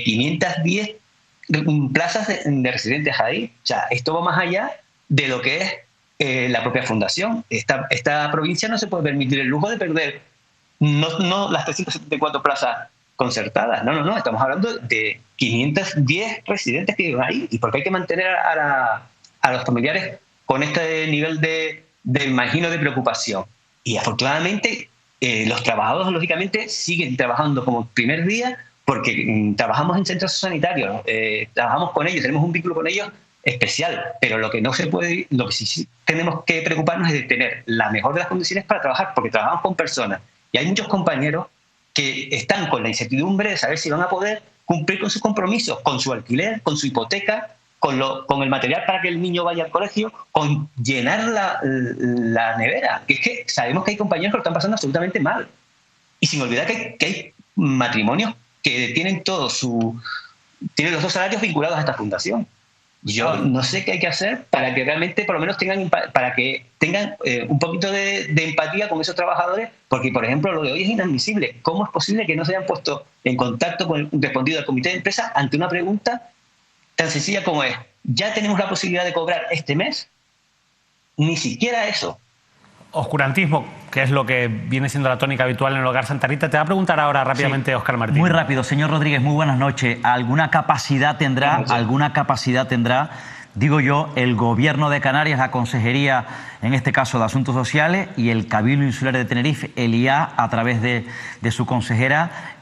510 plazas de residentes ahí. O sea, esto va más allá de lo que es la propia fundación. Esta provincia no se puede permitir el lujo de perder no las 374 plazas concertadas. No, estamos hablando de 510 residentes que viven ahí, y porque hay que mantener a los familiares con este nivel de imagino de preocupación. Y afortunadamente los trabajadores, lógicamente, siguen trabajando como el primer día, porque trabajamos en centros sanitarios, trabajamos con ellos, tenemos un vínculo con ellos especial, pero lo que sí tenemos que preocuparnos es de tener la mejor de las condiciones para trabajar, porque trabajamos con personas, y hay muchos compañeros que están con la incertidumbre de saber si van a poder cumplir con sus compromisos, con su alquiler, con su hipoteca, con el material para que el niño vaya al colegio, con llenar la nevera. Que es que sabemos que hay compañeros que lo están pasando absolutamente mal. Y sin olvidar que hay matrimonios que tienen tienen los dos salarios vinculados a esta fundación. Yo no sé qué hay que hacer para que realmente por lo menos tengan un poquito de empatía con esos trabajadores, porque por ejemplo lo de hoy es inadmisible. ¿Cómo es posible que no se hayan puesto en contacto con respondido al comité de empresa ante una pregunta tan sencilla como es: ¿ya tenemos la posibilidad de cobrar este mes? Ni siquiera eso. Oscurantismo, que es lo que viene siendo la tónica habitual en el Hogar Santa Rita. Te va a preguntar ahora rápidamente, sí, Óscar Martín. Muy rápido, señor Rodríguez, muy buenas noches. ¿Alguna capacidad tendrá, digo yo, el Gobierno de Canarias, la Consejería en este caso de Asuntos Sociales, y el Cabildo Insular de Tenerife, el IA, a través de su consejera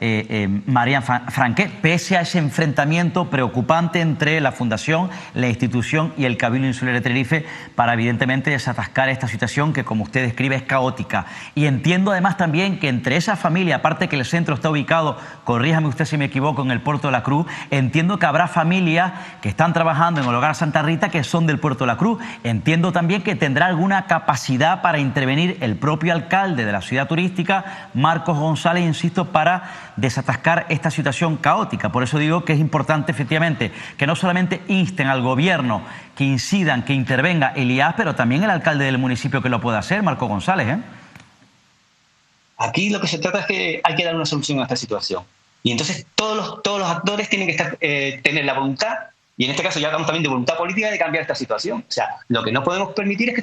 María Franqué, pese a ese enfrentamiento preocupante entre la Fundación, la institución y el Cabildo Insular de Tenerife, para evidentemente desatascar esta situación que, como usted describe, es caótica. Y entiendo además también que entre esa familia, aparte que el centro está ubicado, corríjame usted si me equivoco, en el Puerto de la Cruz, entiendo que habrá familias que están trabajando en el Hogar Santa Rita que son del Puerto de la Cruz. Entiendo también que tendrá alguna capacidad para intervenir el propio alcalde de la ciudad turística, Marcos González, insisto, para desatascar esta situación caótica. Por eso digo que es importante, efectivamente, que no solamente insten al gobierno, que incidan, que intervenga el IAS, pero también el alcalde del municipio que lo pueda hacer, Marcos González, ¿eh? Aquí lo que se trata es que hay que dar una solución a esta situación. Y entonces todos los actores tienen que tener la voluntad, y en este caso ya hablamos también de voluntad política, de cambiar esta situación. O sea, lo que no podemos permitir es que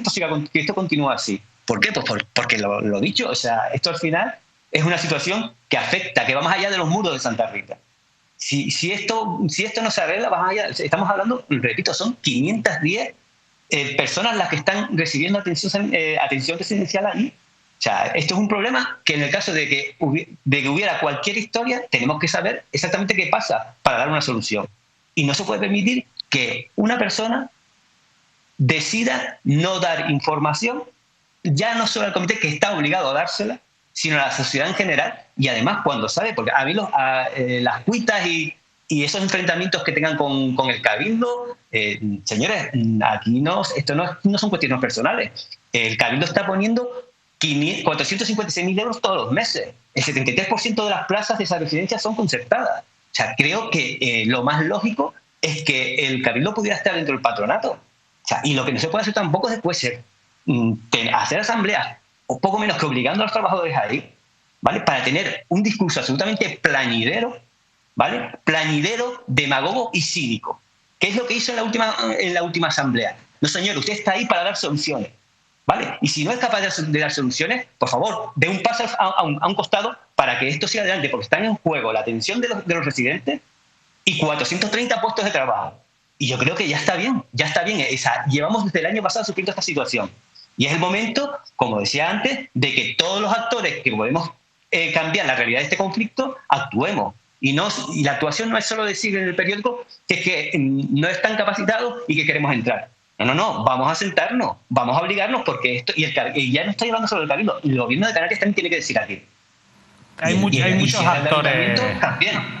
esto continúe así. ¿Por qué? Pues porque lo dicho, o sea, esto al final es una situación que afecta, que va más allá de los muros de Santa Rita. Si esto no se arregla, va más allá. Estamos hablando, repito, son 510 personas las que están recibiendo atención residencial ahí. O sea, esto es un problema que en el caso de que hubiera cualquier historia, tenemos que saber exactamente qué pasa para dar una solución. Y no se puede permitir que una persona decida no dar información, ya no solo al comité, que está obligado a dársela, sino a la sociedad en general, y además cuando sabe, porque a mí las cuitas y esos enfrentamientos que tengan con el Cabildo, señores, aquí esto no son cuestiones personales. El Cabildo está poniendo 456.000 euros todos los meses. El 73% de las plazas de esas residencias son concertadas. O sea, creo que lo más lógico es que el Cabildo pudiera estar dentro del patronato. O sea, y lo que no se puede hacer tampoco es hacer asambleas, o poco menos que obligando a los trabajadores ahí, ¿vale? Para tener un discurso absolutamente plañidero, ¿vale? Plañidero, demagogo y cínico. ¿Qué es lo que hizo en la última asamblea? No, señor, usted está ahí para dar soluciones, ¿vale? Y si no es capaz de dar soluciones, por favor, dé un paso a un costado para que esto siga adelante, porque están en juego la atención de los residentes y 430 puestos de trabajo. Y yo creo que ya está bien. Llevamos desde el año pasado sufriendo esta situación. Y es el momento, como decía antes, de que todos los actores que podemos cambiar la realidad de este conflicto, actuemos. Y la actuación no es solo decir en el periódico que es que no están capacitados y que queremos entrar. No, vamos a sentarnos, vamos a obligarnos, porque esto, y ya no estoy hablando solo del Cabildo, el gobierno de Canarias también tiene que decir aquí. Hay muchos actores,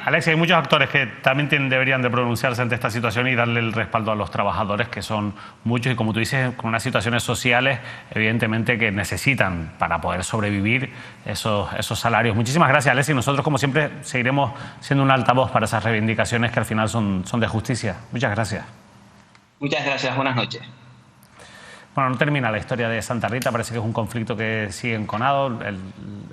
Alexis, hay muchos actores que también deberían de pronunciarse ante esta situación y darle el respaldo a los trabajadores, que son muchos, y como tú dices, con unas situaciones sociales evidentemente que necesitan para poder sobrevivir esos salarios. Muchísimas gracias, Alexis. Nosotros, como siempre, seguiremos siendo un altavoz para esas reivindicaciones que al final son de justicia. Muchas gracias. Muchas gracias, buenas noches. Bueno, no termina la historia de Santa Rita, parece que es un conflicto que sigue enconado.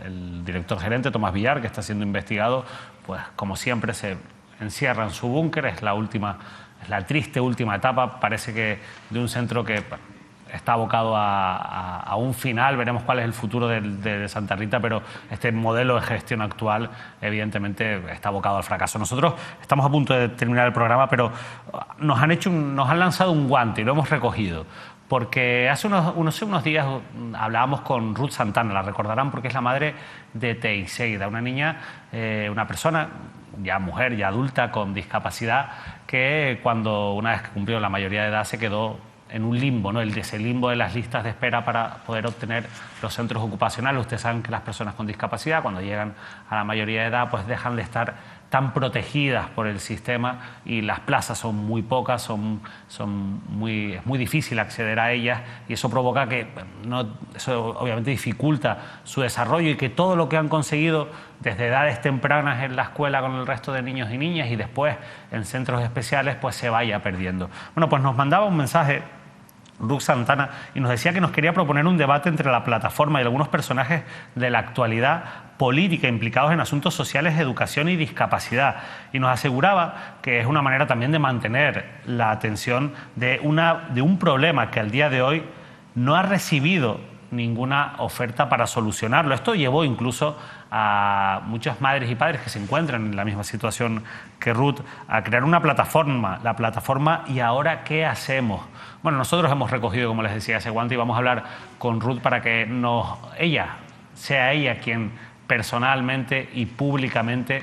El director gerente, Tomás Villar, que está siendo investigado, pues como siempre se encierra en su búnker. Es la triste última etapa, parece que de un centro que está abocado a un final. Veremos cuál es el futuro de Santa Rita, pero este modelo de gestión actual evidentemente está abocado al fracaso. Nosotros estamos a punto de terminar el programa, pero nos han lanzado un guante y lo hemos recogido. Porque hace unos días hablábamos con Ruth Santana, la recordarán porque es la madre de Teiseida, una niña, una persona, ya mujer, ya adulta, con discapacidad, que una vez que cumplió la mayoría de edad se quedó en un limbo, ¿no? Ese limbo de las listas de espera para poder obtener los centros ocupacionales. Ustedes saben que las personas con discapacidad, cuando llegan a la mayoría de edad, pues dejan de estar tan protegidas por el sistema y las plazas son muy pocas, es muy difícil acceder a ellas, y eso provoca que eso obviamente dificulta su desarrollo, y que todo lo que han conseguido desde edades tempranas en la escuela con el resto de niños y niñas y después en centros especiales pues se vaya perdiendo. Bueno, pues nos mandaba un mensaje Ruth Santana y nos decía que nos quería proponer un debate entre la plataforma y algunos personajes de la actualidad política implicados en asuntos sociales, educación y discapacidad, y nos aseguraba que es una manera también de mantener la atención de un problema que al día de hoy no ha recibido ninguna oferta para solucionarlo. Esto llevó incluso a muchas madres y padres que se encuentran en la misma situación que Ruth a crear una plataforma, la plataforma ¿Y ahora qué hacemos? Bueno, nosotros hemos recogido, como les decía, ese guante y vamos a hablar con Ruth para que sea ella quien personalmente y públicamente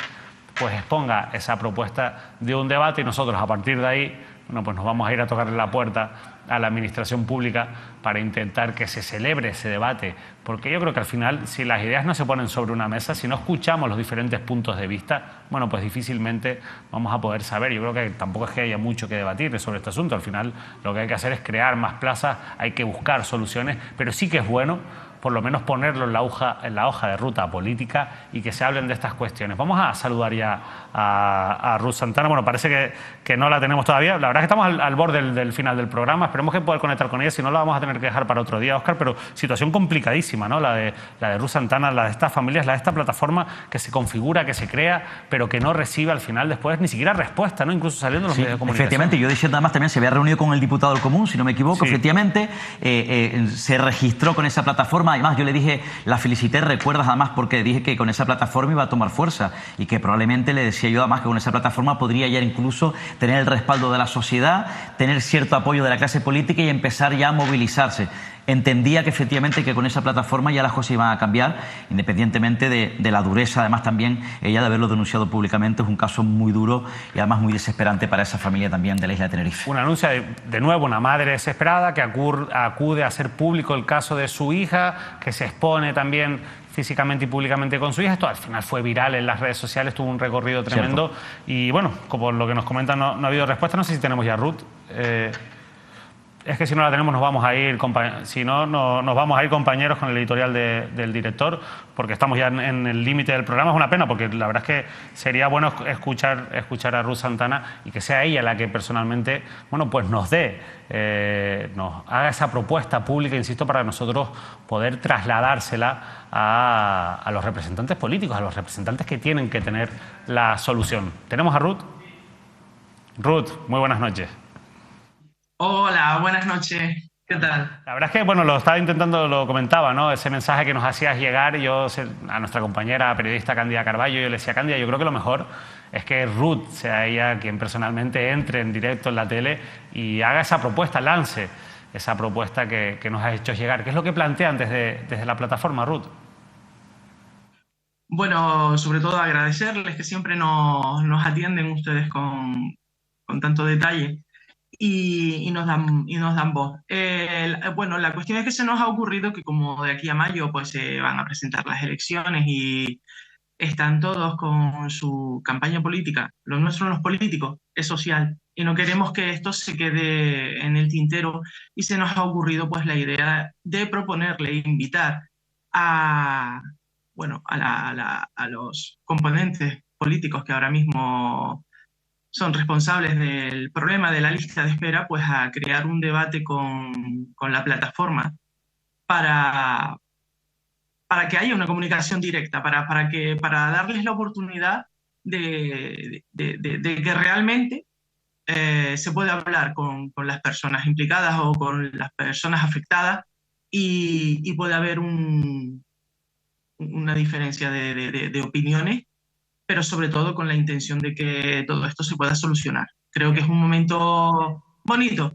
pues exponga esa propuesta de un debate, y nosotros a partir de ahí, bueno, pues nos vamos a ir a tocarle la puerta a la administración pública para intentar que se celebre ese debate, porque yo creo que al final, si las ideas no se ponen sobre una mesa, si no escuchamos los diferentes puntos de vista, bueno, pues difícilmente vamos a poder saber. Yo creo que tampoco es que haya mucho que debatir sobre este asunto. Al final lo que hay que hacer es crear más plazas, hay que buscar soluciones, pero sí que es bueno por lo menos ponerlo en la hoja de ruta política y que se hablen de estas cuestiones. Vamos a saludar ya a Ruth Santana. Bueno, parece que no la tenemos todavía. La verdad es que estamos al borde del final del programa. Esperemos que poder conectar con ella, si no la vamos a tener que dejar para otro día, Óscar, pero situación complicadísima, ¿no? La de Ruth Santana, la de estas familias, la de esta plataforma que se configura, que se crea, pero que no recibe al final después ni siquiera respuesta, ¿no? Incluso saliendo en los medios de comunicación. Efectivamente, yo decía además también se había reunido con el diputado del Común, si no me equivoco, efectivamente, se registró con esa plataforma. Además, yo le dije, la felicité, recuerdas además, porque dije que con esa plataforma iba a tomar fuerza y que probablemente le decía yo además que con esa plataforma podría ya incluso tener el respaldo de la sociedad, tener cierto apoyo de la clase política y empezar ya a movilizarse. Entendía que efectivamente que con esa plataforma ya las cosas iban a cambiar, independientemente de la dureza, además también ella de haberlo denunciado públicamente. Es un caso muy duro y además muy desesperante para esa familia también de la isla de Tenerife. Una anuncia de nuevo, una madre desesperada que acude a hacer público el caso de su hija, que se expone también físicamente y públicamente con su hija. Esto al final fue viral en las redes sociales, tuvo un recorrido tremendo. Cierto. Y bueno, como lo que nos comentan, no ha habido respuesta. No sé si tenemos ya a Ruth. Es que si no la tenemos nos vamos a ir, nos vamos a ir, compañeros, con el editorial del director, porque estamos ya en el límite del programa. Es una pena, porque la verdad es que sería bueno escuchar a Ruth Santana y que sea ella la que personalmente, bueno, pues nos haga esa propuesta pública, insisto, para nosotros poder trasladársela a los representantes políticos, a los representantes que tienen que tener la solución. ¿Tenemos a Ruth? Ruth, muy buenas noches. Hola, buenas noches. ¿Qué tal? La verdad es que, bueno, lo comentaba, ¿no? Ese mensaje que nos hacías llegar, a nuestra compañera periodista Cándida Carballo, yo le decía, Cándida, yo creo que lo mejor es que Ruth sea ella quien personalmente entre en directo en la tele y haga esa propuesta, lance esa propuesta que nos has hecho llegar. ¿Qué es lo que plantean desde la plataforma, Ruth? Bueno, sobre todo agradecerles que siempre nos atienden ustedes con tanto detalle. Y nos dan voz. Bueno, la cuestión es que se nos ha ocurrido que como de aquí a mayo pues se van a presentar las elecciones y están todos con su campaña política. Lo nuestro no es político, es social. Y no queremos que esto se quede en el tintero, y se nos ha ocurrido pues la idea de proponerle, invitar a los componentes políticos que ahora mismo son responsables del problema de la lista de espera, pues a crear un debate con la plataforma para que haya una comunicación directa, para darles la oportunidad de que realmente se pueda hablar con las personas implicadas o con las personas afectadas y puede haber una diferencia de opiniones, pero sobre todo con la intención de que todo esto se pueda solucionar. Creo que es un momento bonito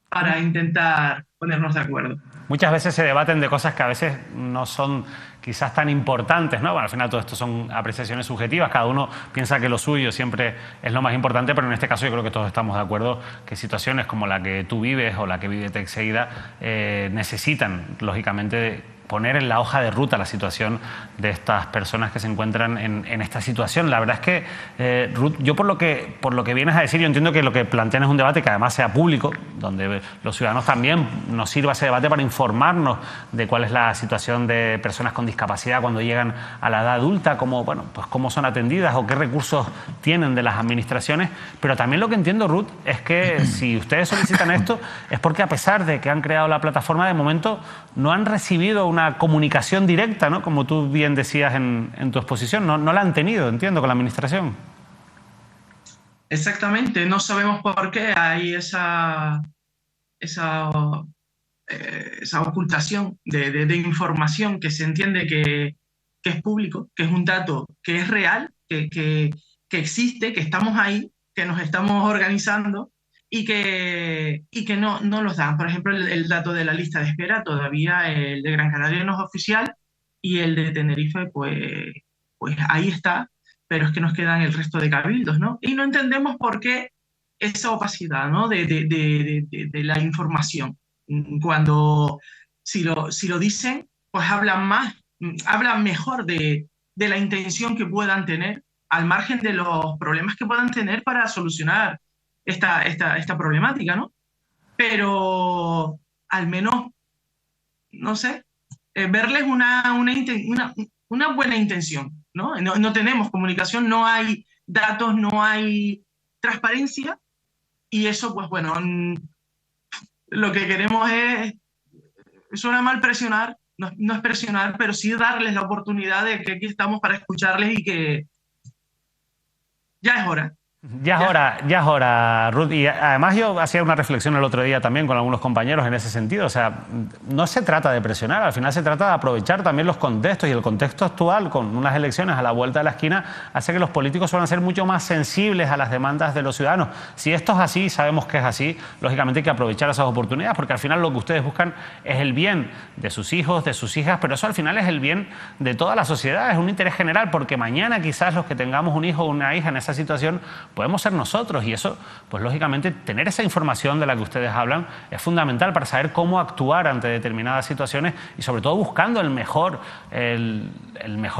para intentar ponernos de acuerdo. Muchas veces se debaten de cosas que a veces no son quizás tan importantes, ¿no? Bueno, al final todo esto son apreciaciones subjetivas, cada uno piensa que lo suyo siempre es lo más importante, pero en este caso yo creo que todos estamos de acuerdo que situaciones como la que tú vives o la que vive Teixeira necesitan, lógicamente, poner en la hoja de ruta la situación de estas personas que se encuentran en esta situación. La verdad es que, Ruth, yo por lo que vienes a decir, yo entiendo que lo que plantean es un debate que además sea público, donde los ciudadanos también nos sirva ese debate para informarnos de cuál es la situación de personas con discapacidad cuando llegan a la edad adulta, cómo son atendidas o qué recursos tienen de las administraciones. Pero también lo que entiendo, Ruth, es que si ustedes solicitan esto es porque, a pesar de que han creado la plataforma, de momento no han recibido una comunicación directa, ¿no? Como tú bien decías en tu exposición, no la han tenido, entiendo, con la administración. Exactamente, no sabemos por qué hay esa esa ocultación de información que se entiende que es público, que es un dato que es real, que existe, que estamos ahí, que nos estamos organizando y que no los dan. Por ejemplo, el dato de la lista de espera, todavía el de Gran Canaria no es oficial y el de Tenerife, pues ahí está, pero es que nos quedan el resto de cabildos, ¿no? Y no entendemos por qué esa opacidad, ¿no? de la información. Cuando si lo dicen, pues hablan mejor de la intención que puedan tener, al margen de los problemas que puedan tener para solucionar esta problemática, ¿no? Pero al menos, no sé, verles una buena intención, ¿no? No tenemos comunicación, no hay datos, no hay transparencia, y eso, pues bueno, lo que queremos suena mal presionar, no es presionar, pero sí darles la oportunidad de que aquí estamos para escucharles y que ya es hora. Ya es hora, Ruth. Y además yo hacía una reflexión el otro día también con algunos compañeros en ese sentido. O sea, no se trata de presionar, al final se trata de aprovechar también los contextos, y el contexto actual, con unas elecciones a la vuelta de la esquina, hace que los políticos suelen ser mucho más sensibles a las demandas de los ciudadanos. Si esto es así, sabemos que es así, lógicamente hay que aprovechar esas oportunidades, porque al final lo que ustedes buscan es el bien de sus hijos, de sus hijas, pero eso al final es el bien de toda la sociedad, es un interés general, porque mañana quizás los que tengamos un hijo o una hija en esa situación podemos ser nosotros, y eso, pues lógicamente, tener esa información de la que ustedes hablan es fundamental para saber cómo actuar ante determinadas situaciones, y sobre todo buscando el mejor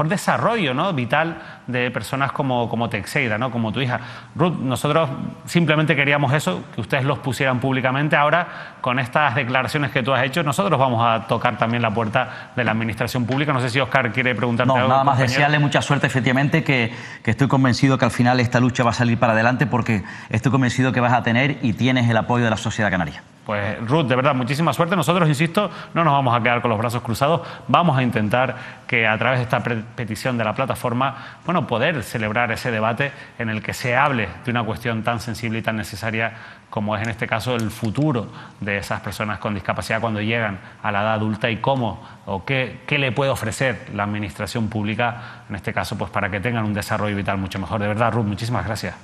desarrollo, ¿no?, vital de personas como Teixeira, ¿no?, como tu hija. Ruth, nosotros simplemente queríamos eso, que ustedes los pusieran públicamente. Ahora, con estas declaraciones que tú has hecho, nosotros vamos a tocar también la puerta de la administración pública. No sé si Óscar quiere preguntarte algo. No, nada más compañero. Desearle mucha suerte, efectivamente, que estoy convencido que al final esta lucha va a salir para adelante, porque estoy convencido que vas a tener y tienes el apoyo de la sociedad canaria. Pues Ruth, de verdad, muchísima suerte. Nosotros, insisto, no nos vamos a quedar con los brazos cruzados. Vamos a intentar que a través de esta petición de la plataforma, bueno, poder celebrar ese debate en el que se hable de una cuestión tan sensible y tan necesaria como es en este caso el futuro de esas personas con discapacidad cuando llegan a la edad adulta, y cómo o qué le puede ofrecer la administración pública, en este caso, pues para que tengan un desarrollo vital mucho mejor. De verdad, Ruth, muchísimas gracias.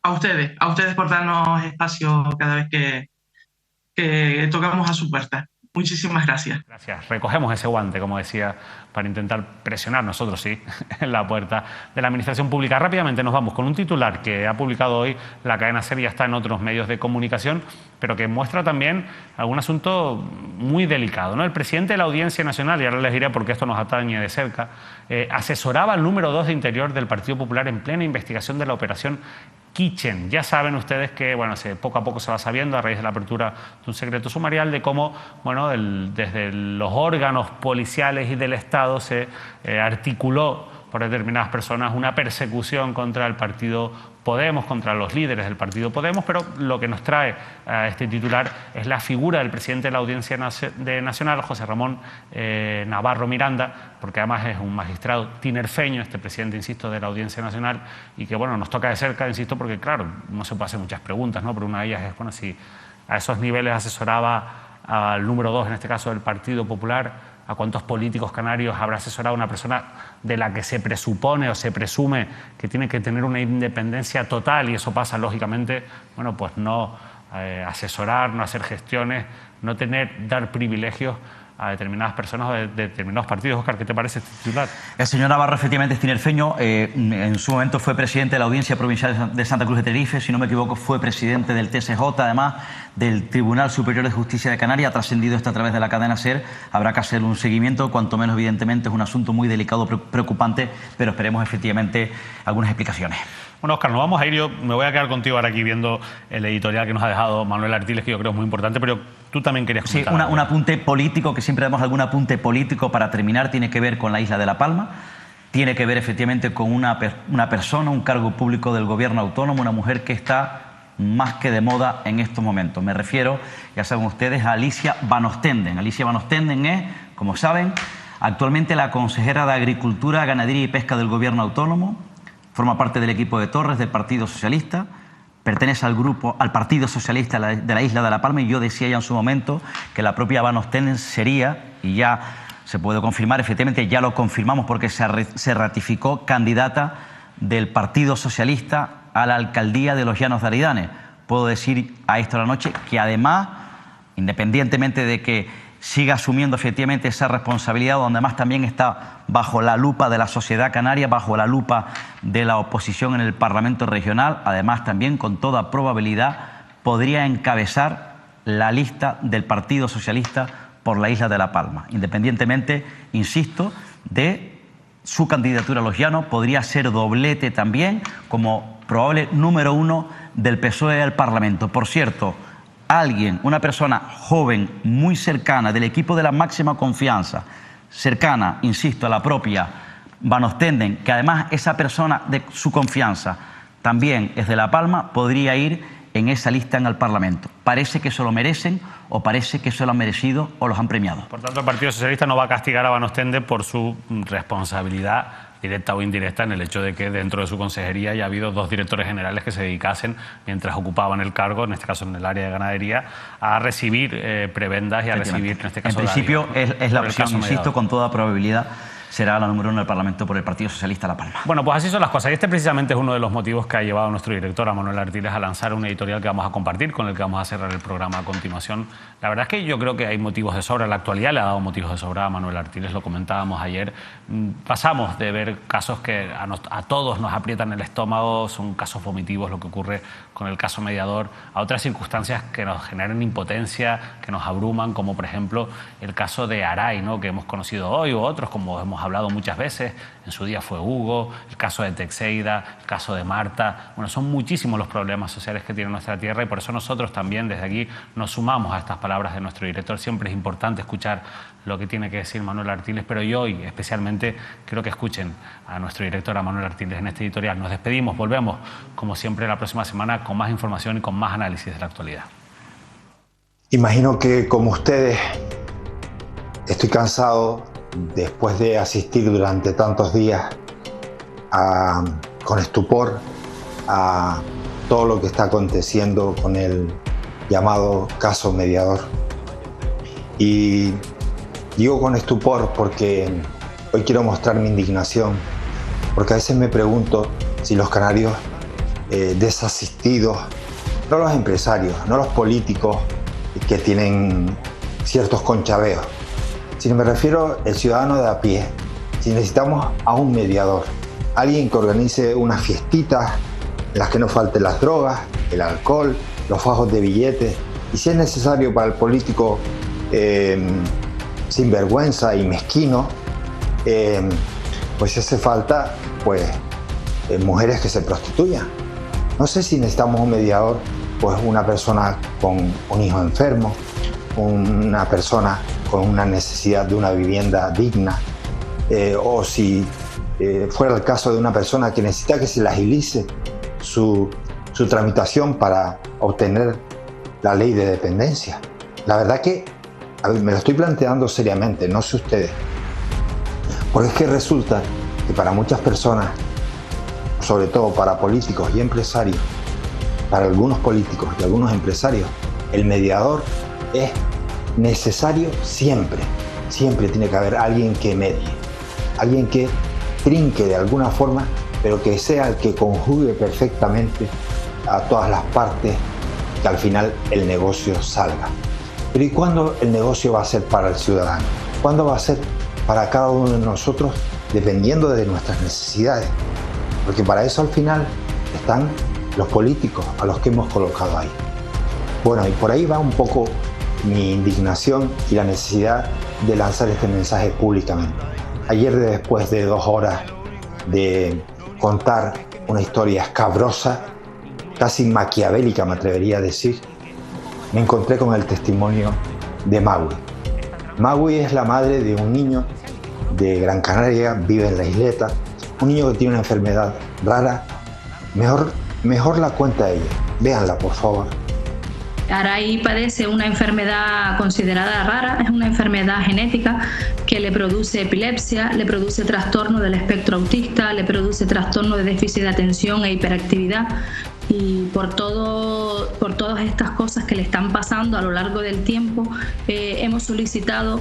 A ustedes por darnos espacio cada vez que tocamos a su puerta. Muchísimas gracias. Gracias. Recogemos ese guante, como decía, para intentar presionar nosotros, sí, en la puerta de la administración pública. Rápidamente nos vamos con un titular que ha publicado hoy la cadena SER, ya está en otros medios de comunicación, pero que muestra también algún asunto muy delicado, ¿no? El presidente de la Audiencia Nacional, y ahora les diré por qué esto nos atañe de cerca, asesoraba al número 2 de Interior del Partido Popular en plena investigación de la operación Kitchen. Ya saben ustedes que, bueno, poco a poco se va sabiendo a raíz de la apertura de un secreto sumarial de cómo, bueno, desde los órganos policiales y del Estado se articuló por determinadas personas una persecución contra el partido Podemos, contra los líderes del partido Podemos, pero lo que nos trae a este titular es la figura del presidente de la Audiencia Nacional, José Ramón Navarro Miranda, porque además es un magistrado tinerfeño, este presidente, insisto, de la Audiencia Nacional, y que, bueno, nos toca de cerca, insisto, porque, claro, no se puede hacer muchas preguntas, ¿no? Pero una de ellas es, bueno, si a esos niveles asesoraba al número 2, en este caso del Partido Popular, a cuántos políticos canarios habrá asesorado una persona de la que se presupone o se presume que tiene que tener una independencia total, y eso pasa, lógicamente, bueno, pues no asesorar, no hacer gestiones, no dar privilegios a determinadas personas o de determinados partidos. Óscar, ¿qué te parece este titular? El señor Navarro efectivamente es tinerfeño. En su momento fue presidente de la Audiencia Provincial de Santa Cruz de Tenerife. Si no me equivoco, fue presidente del TSJ, además del Tribunal Superior de Justicia de Canarias. Ha trascendido esto a través de la cadena SER. Habrá que hacer un seguimiento, cuanto menos, evidentemente, es un asunto muy delicado, preocupante, pero esperemos efectivamente algunas explicaciones. Bueno, Óscar, nos vamos a ir. Yo me voy a quedar contigo ahora aquí viendo el editorial que nos ha dejado Manuel Artiles, que yo creo es muy importante, pero tú también querías comentar. Sí, un apunte político, que siempre damos algún apunte político para terminar, tiene que ver con la isla de La Palma, tiene que ver efectivamente con una persona, un cargo público del gobierno autónomo, una mujer que está más que de moda en estos momentos. Me refiero, ya saben ustedes, a Alicia Van Ostenden. Alicia Van Ostenden es, como saben, actualmente la consejera de Agricultura, Ganadería y Pesca del gobierno autónomo. Forma parte del equipo de Torres, del Partido Socialista. pertenece al Partido Socialista de la isla de La Palma, y yo decía ya en su momento que la propia Van Ostenden sería, y ya se puede confirmar, efectivamente ya lo confirmamos porque se ratificó, candidata del Partido Socialista a la alcaldía de Los Llanos de Aridane. Puedo decir a esto de la noche que además, independientemente de que siga asumiendo efectivamente esa responsabilidad, donde además también está bajo la lupa de la sociedad canaria, bajo la lupa de la oposición en el Parlamento regional, además también con toda probabilidad podría encabezar la lista del Partido Socialista por la isla de La Palma. Independientemente, insisto, de su candidatura a Los Llanos, podría ser doblete también como probable número 1 del PSOE al Parlamento. Por cierto, alguien, una persona joven, muy cercana, del equipo de la máxima confianza, cercana, insisto, a la propia Van Ostenden, que además esa persona de su confianza también es de La Palma, podría ir en esa lista en el Parlamento. Parece que se lo merecen, o parece que se lo han merecido o los han premiado. Por tanto, el Partido Socialista no va a castigar a Van Ostenden por su responsabilidad directa o indirecta en el hecho de que dentro de su consejería ya ha habido 2 directores generales que se dedicasen, mientras ocupaban el cargo, en este caso en el área de ganadería, a recibir prebendas y a recibir, en este caso, en principio es la opción, insisto, con toda probabilidad será la número 1 del Parlamento por el Partido Socialista de La Palma. Bueno, pues así son las cosas. Y este precisamente es uno de los motivos que ha llevado a nuestro director, a Manuel Artiles, a lanzar un editorial que vamos a compartir, con el que vamos a cerrar el programa a continuación. La verdad es que yo creo que hay motivos de sobra. La actualidad le ha dado motivos de sobra a Manuel Artiles, lo comentábamos ayer. Pasamos de ver casos que a todos nos aprietan el estómago, son casos vomitivos, lo que ocurre con el caso Mediador, a otras circunstancias que nos generan impotencia, que nos abruman, como por ejemplo el caso de Aray, ¿no?, que hemos conocido hoy, o otros, como hemos hablado muchas veces. En su día fue Hugo, el caso de Teixeira, el caso de Marta. Bueno, son muchísimos los problemas sociales que tiene nuestra tierra, y por eso nosotros también desde aquí nos sumamos a estas palabras de nuestro director. Siempre es importante escuchar lo que tiene que decir Manuel Artiles, pero yo hoy especialmente quiero que escuchen a nuestro director, a Manuel Artiles, en este editorial. Nos despedimos, volvemos como siempre la próxima semana con más información y con más análisis de la actualidad. Imagino que, como ustedes, estoy cansado después de asistir durante tantos días con estupor a todo lo que está aconteciendo con el llamado caso Mediador. Y digo con estupor porque hoy quiero mostrar mi indignación, porque a veces me pregunto si los canarios desasistidos, no los empresarios, no los políticos que tienen ciertos conchaveos, sino me refiero al ciudadano de a pie, si necesitamos a un mediador, alguien que organice unas fiestitas en las que no falten las drogas, el alcohol, los fajos de billetes, y si es necesario para el político sinvergüenza y mezquino, pues hace falta mujeres que se prostituyan. No sé si necesitamos un mediador, pues una persona con un hijo enfermo, una persona con una necesidad de una vivienda digna, o si fuera el caso de una persona que necesita que se le agilice su tramitación para obtener la ley de dependencia. La verdad que me lo estoy planteando seriamente, no sé ustedes, porque es que resulta que para muchas personas, sobre todo para políticos y empresarios, para algunos políticos y algunos empresarios, el mediador es necesario siempre. Siempre tiene que haber alguien que medie, alguien que trinque de alguna forma, pero que sea el que conjugue perfectamente a todas las partes, que al final el negocio salga. Pero ¿y cuándo el negocio va a ser para el ciudadano? ¿Cuándo va a ser para cada uno de nosotros, dependiendo de nuestras necesidades? Porque para eso al final están los políticos a los que hemos colocado ahí. Bueno, y por ahí va un poco mi indignación y la necesidad de lanzar este mensaje públicamente. Ayer, después de 2 horas de contar una historia escabrosa, casi maquiavélica me atrevería a decir, me encontré con el testimonio de Magui. Magui es la madre de un niño de Gran Canaria, vive en la isleta, un niño que tiene una enfermedad rara. Mejor la cuenta ella. Véanla, por favor. Aray padece una enfermedad considerada rara, es una enfermedad genética que le produce epilepsia, le produce trastorno del espectro autista, le produce trastorno de déficit de atención e hiperactividad, y por todas estas cosas que le están pasando a lo largo del tiempo, hemos solicitado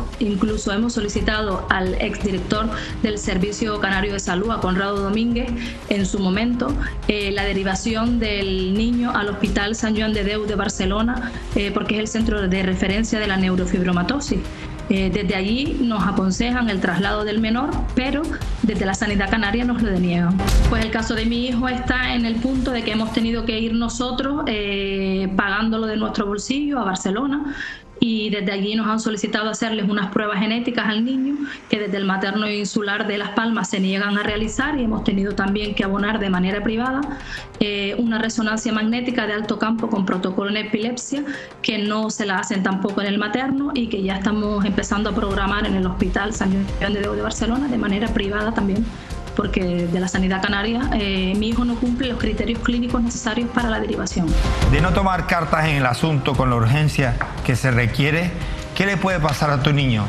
al exdirector del Servicio Canario de Salud, a Conrado Domínguez, en su momento, la derivación del niño al Hospital Sant Joan de Déu de Barcelona, porque es el centro de referencia de la neurofibromatosis. Desde allí nos aconsejan el traslado del menor, pero desde la Sanidad Canaria nos lo deniegan. Pues el caso de mi hijo está en el punto de que hemos tenido que ir nosotros pagándolo de nuestro bolsillo a Barcelona, y desde allí nos han solicitado hacerles unas pruebas genéticas al niño que desde el materno insular de Las Palmas se niegan a realizar, y hemos tenido también que abonar de manera privada una resonancia magnética de alto campo con protocolo en epilepsia, que no se la hacen tampoco en el materno y que ya estamos empezando a programar en el Hospital Sant Joan de Déu de Barcelona de manera privada también, porque de la Sanidad Canaria mi hijo no cumple los criterios clínicos necesarios para la derivación. De no tomar cartas en el asunto con la urgencia que se requiere, ¿qué le puede pasar a tu niño?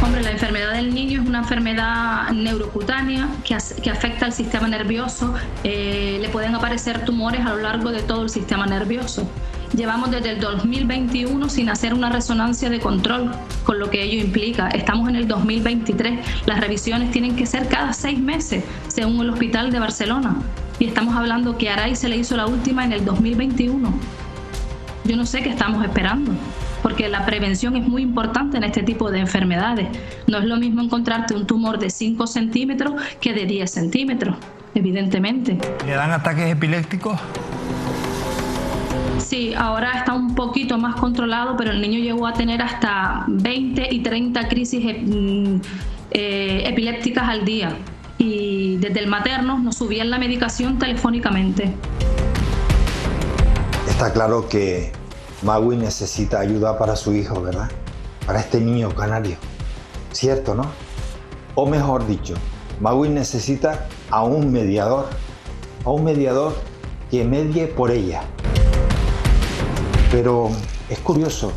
Hombre, la enfermedad del niño es una enfermedad neurocutánea que afecta al sistema nervioso. Le pueden aparecer tumores a lo largo de todo el sistema nervioso. Llevamos desde el 2021 sin hacer una resonancia de control, con lo que ello implica. Estamos en el 2023. Las revisiones tienen que ser cada 6 meses, según el Hospital de Barcelona. Y estamos hablando que a Aray se le hizo la última en el 2021. Yo no sé qué estamos esperando, porque la prevención es muy importante en este tipo de enfermedades. No es lo mismo encontrarte un tumor de 5 centímetros que de 10 centímetros, evidentemente. ¿Le dan ataques epilépticos? Sí, ahora está un poquito más controlado, pero el niño llegó a tener hasta 20 y 30 crisis epilépticas al día. Y desde el materno nos subían la medicación telefónicamente. Está claro que Magui necesita ayuda para su hijo, ¿verdad? Para este niño canario. ¿Cierto, no? O mejor dicho, Magui necesita a un mediador que medie por ella. Pero es curioso,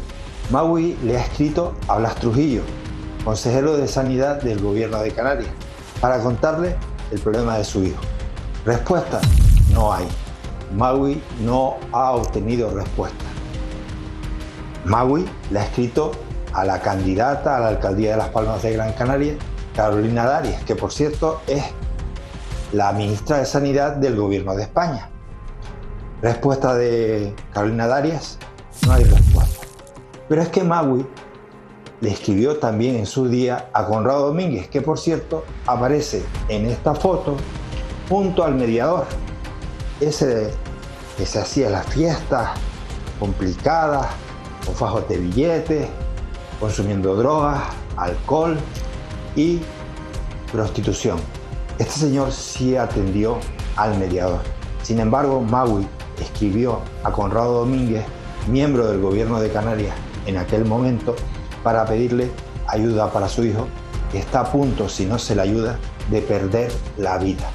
Magui le ha escrito a Blas Trujillo, consejero de Sanidad del Gobierno de Canarias, para contarle el problema de su hijo. Respuesta: no hay. Magui no ha obtenido respuesta. Magui le ha escrito a la candidata a la alcaldía de Las Palmas de Gran Canaria, Carolina Darias, que por cierto es la ministra de Sanidad del Gobierno de España. Respuesta de Carolina Darias: no hay respuesta. Pero es que Magui le escribió también en su día a Conrado Domínguez, que por cierto aparece en esta foto junto al mediador, ese que se hacía las fiestas complicadas, con fajos de billetes, consumiendo drogas, alcohol y prostitución. Este señor sí atendió al mediador. Sin embargo, Magui escribió a Conrado Domínguez, miembro del Gobierno de Canarias en aquel momento, para pedirle ayuda para su hijo, que está a punto, si no se le ayuda, de perder la vida.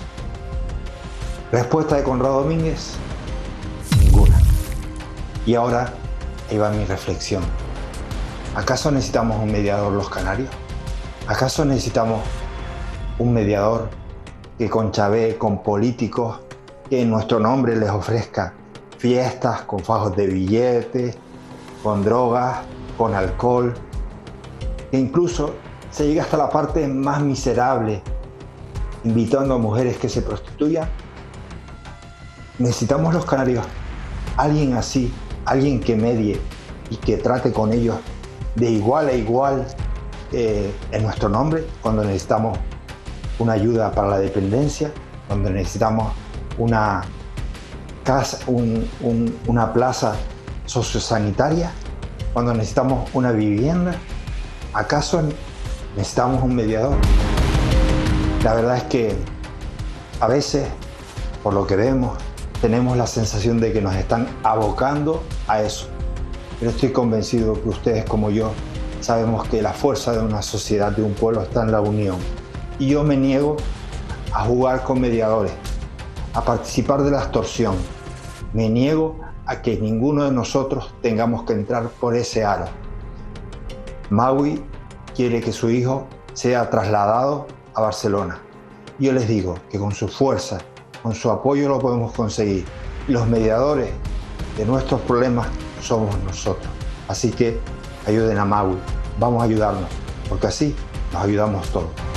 Respuesta de Conrado Domínguez: ninguna. Y ahora, ahí va mi reflexión. ¿Acaso necesitamos un mediador los canarios? ¿Acaso necesitamos un mediador que conchabee con políticos que en nuestro nombre les ofrezca fiestas con fajos de billetes, con drogas, con alcohol, que incluso se llega hasta la parte más miserable, invitando a mujeres que se prostituyan? Necesitamos los canarios alguien así, alguien que medie y que trate con ellos de igual a igual en nuestro nombre, cuando necesitamos una ayuda para la dependencia, cuando necesitamos una casa, una plaza sociosanitaria, cuando necesitamos una vivienda. ¿Acaso necesitamos un mediador? La verdad es que a veces, por lo que vemos, tenemos la sensación de que nos están abocando a eso. Pero estoy convencido que ustedes, como yo, sabemos que la fuerza de una sociedad, de un pueblo, está en la unión. Y yo me niego a jugar con mediadores, a participar de la extorsión. Me niego a que ninguno de nosotros tengamos que entrar por ese aro. Magui quiere que su hijo sea trasladado a Barcelona. Yo les digo que con su fuerza Con su apoyo lo podemos conseguir. Los mediadores de nuestros problemas somos nosotros. Así que ayuden a Maui, vamos a ayudarnos, porque así nos ayudamos todos.